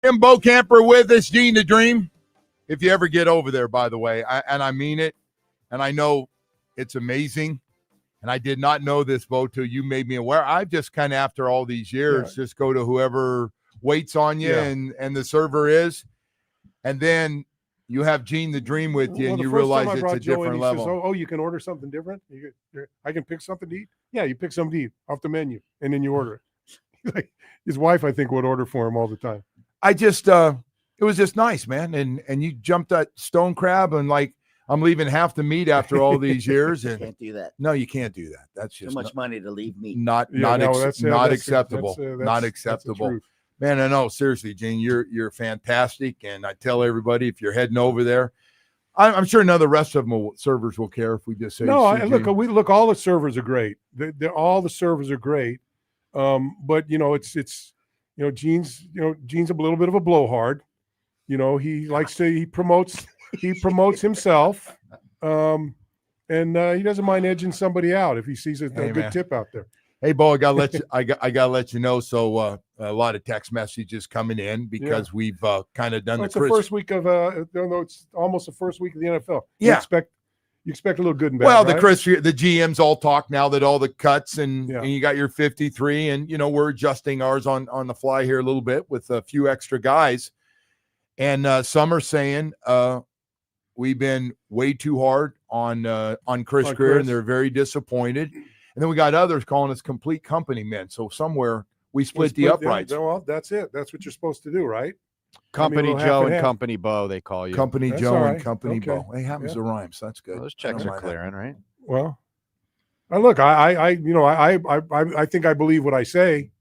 Tim Bocamper with us, Gene the Dream. If you ever get over there, by the way, I mean it, and I know it's amazing, and I did not know this, Bo, till you made me aware. I've just kind of, after all these years, just go to whoever waits on you and the server is, and then you have Gene the Dream with you, and you realize it's a different level. Says, oh, you can order something different? I can pick something to eat? Yeah, you pick something to eat off the menu, and then you order it. His wife, I think, would order for him all the time. I just it was just nice, man. And you jumped that stone crab, and like, I'm leaving half the meat after all these years. And Can't do that. no, you can't do that. That's just Too much money to leave meat. not acceptable. Not acceptable. Man, I know. Seriously, Gene, you're fantastic, and I tell everybody, if you're heading over there, I'm sure none of the rest of them servers will care if we just say no. Look, all the servers are great. All the servers are great. But it's Gene's a little bit of a blowhard. He likes to he promotes himself, and he doesn't mind edging somebody out if he sees a good tip out there. Hey, Bo, I gotta let you know. So a lot of text messages coming in because we've kind of done it's the first week of it's almost the first week of the NFL. Yeah. You expect a little good and bad. Well, right? the GMs all talk now that all the cuts and you got your 53, and we're adjusting ours on the fly here a little bit with a few extra guys. And some are saying we've been way too hard on Chris Greer, and they're very disappointed. And then we got others calling us complete company men. So somewhere we split the uprights. Well, that's it. That's what you're supposed to do, right? Company Joe and Company Bo, they call you. Company Joe and Company Bo. Hey, happens to rhyme, so that's good. Well, those checks are clearing, right? Well, look, I think I believe what I say,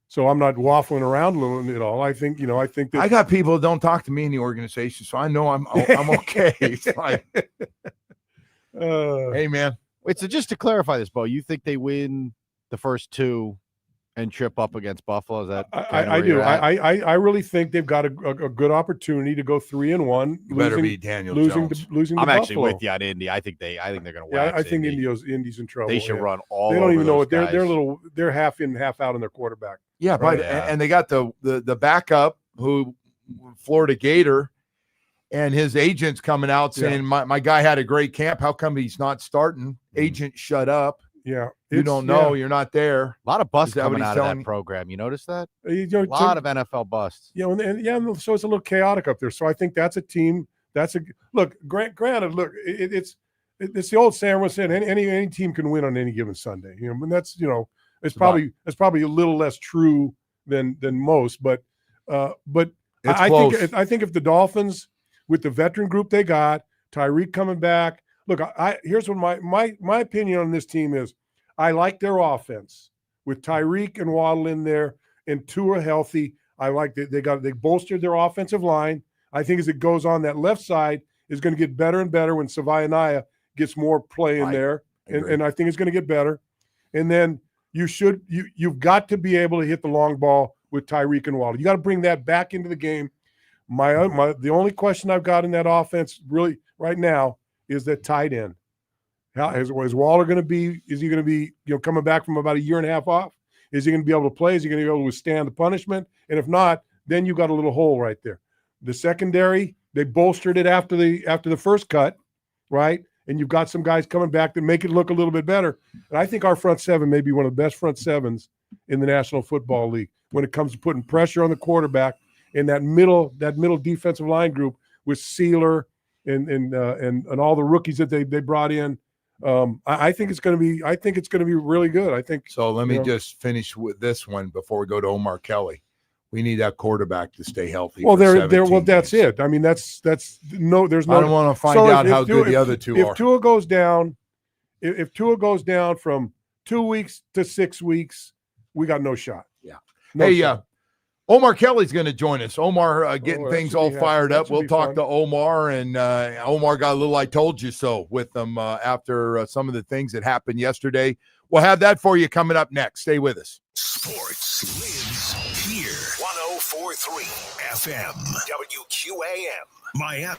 so I'm not waffling around at all. I think that I got people that don't talk to me in the organization, so I know I'm okay. It's like, hey, man. Wait, so just to clarify this, Bo, you think they win the first two and trip up against Buffalo? Is that I do. I really think they've got a good opportunity to go 3-1. Better be Daniel Jones. Losing. I'm actually with you on Indy. I think they're going to win. Yeah, I think Indy's in trouble. They should run all. They don't even know what they're half in, half out on their quarterback. Yeah, right. And they got the backup who Florida Gator. And his agent's coming out saying, my guy had a great camp. How come he's not starting? Agent, shut up. Yeah. You don't know. You're not there. A lot of busts coming out of that program. You notice that? A lot of NFL busts. So it's a little chaotic up there. So I think that's a team. Granted, look, it's the old Sam was saying, any team can win on any given Sunday. And that's, it's probably a little less true than most, but I think if the Dolphins, with the veteran group they got, Tyreek coming back. Look, here's what my opinion on this team is. I like their offense with Tyreek and Waddle in there and Tua healthy. I like that they bolstered their offensive line. I think as it goes on, that left side is going to get better and better when Savaianaya gets more play in there, and I think it's going to get better. And then you've got to be able to hit the long ball with Tyreek and Waddle. You got to bring that back into the game. The only question I've got in that offense really right now is that tight end. How is Waller going to be? Is he going to be coming back from about a year and a half off? Is he going to be able to play? Is he going to be able to withstand the punishment? And if not, then you got a little hole right there. The secondary, they bolstered it after the first cut, right? And you've got some guys coming back that make it look a little bit better. And I think our front seven may be one of the best front sevens in the National Football League when it comes to putting pressure on the quarterback. In that middle defensive line group with Sealer and all the rookies that they brought in, I think it's going to be really good. I think so. Let me just finish with this one before we go to Omar Kelly. We need that quarterback to stay healthy. Well, that's it. I mean, there's no. I don't want to find out how good the other two are. If Tua goes down, if Tua goes down from 2 weeks to 6 weeks, we got no shot. Yeah. Hey, Omar Kelly's going to join us. Omar getting things all fired up. We'll talk to Omar, and Omar got a little "I told you so" with them after some of the things that happened yesterday. We'll have that for you coming up next. Stay with us. Sports lives here. 104.3 FM. WQAM. Miami.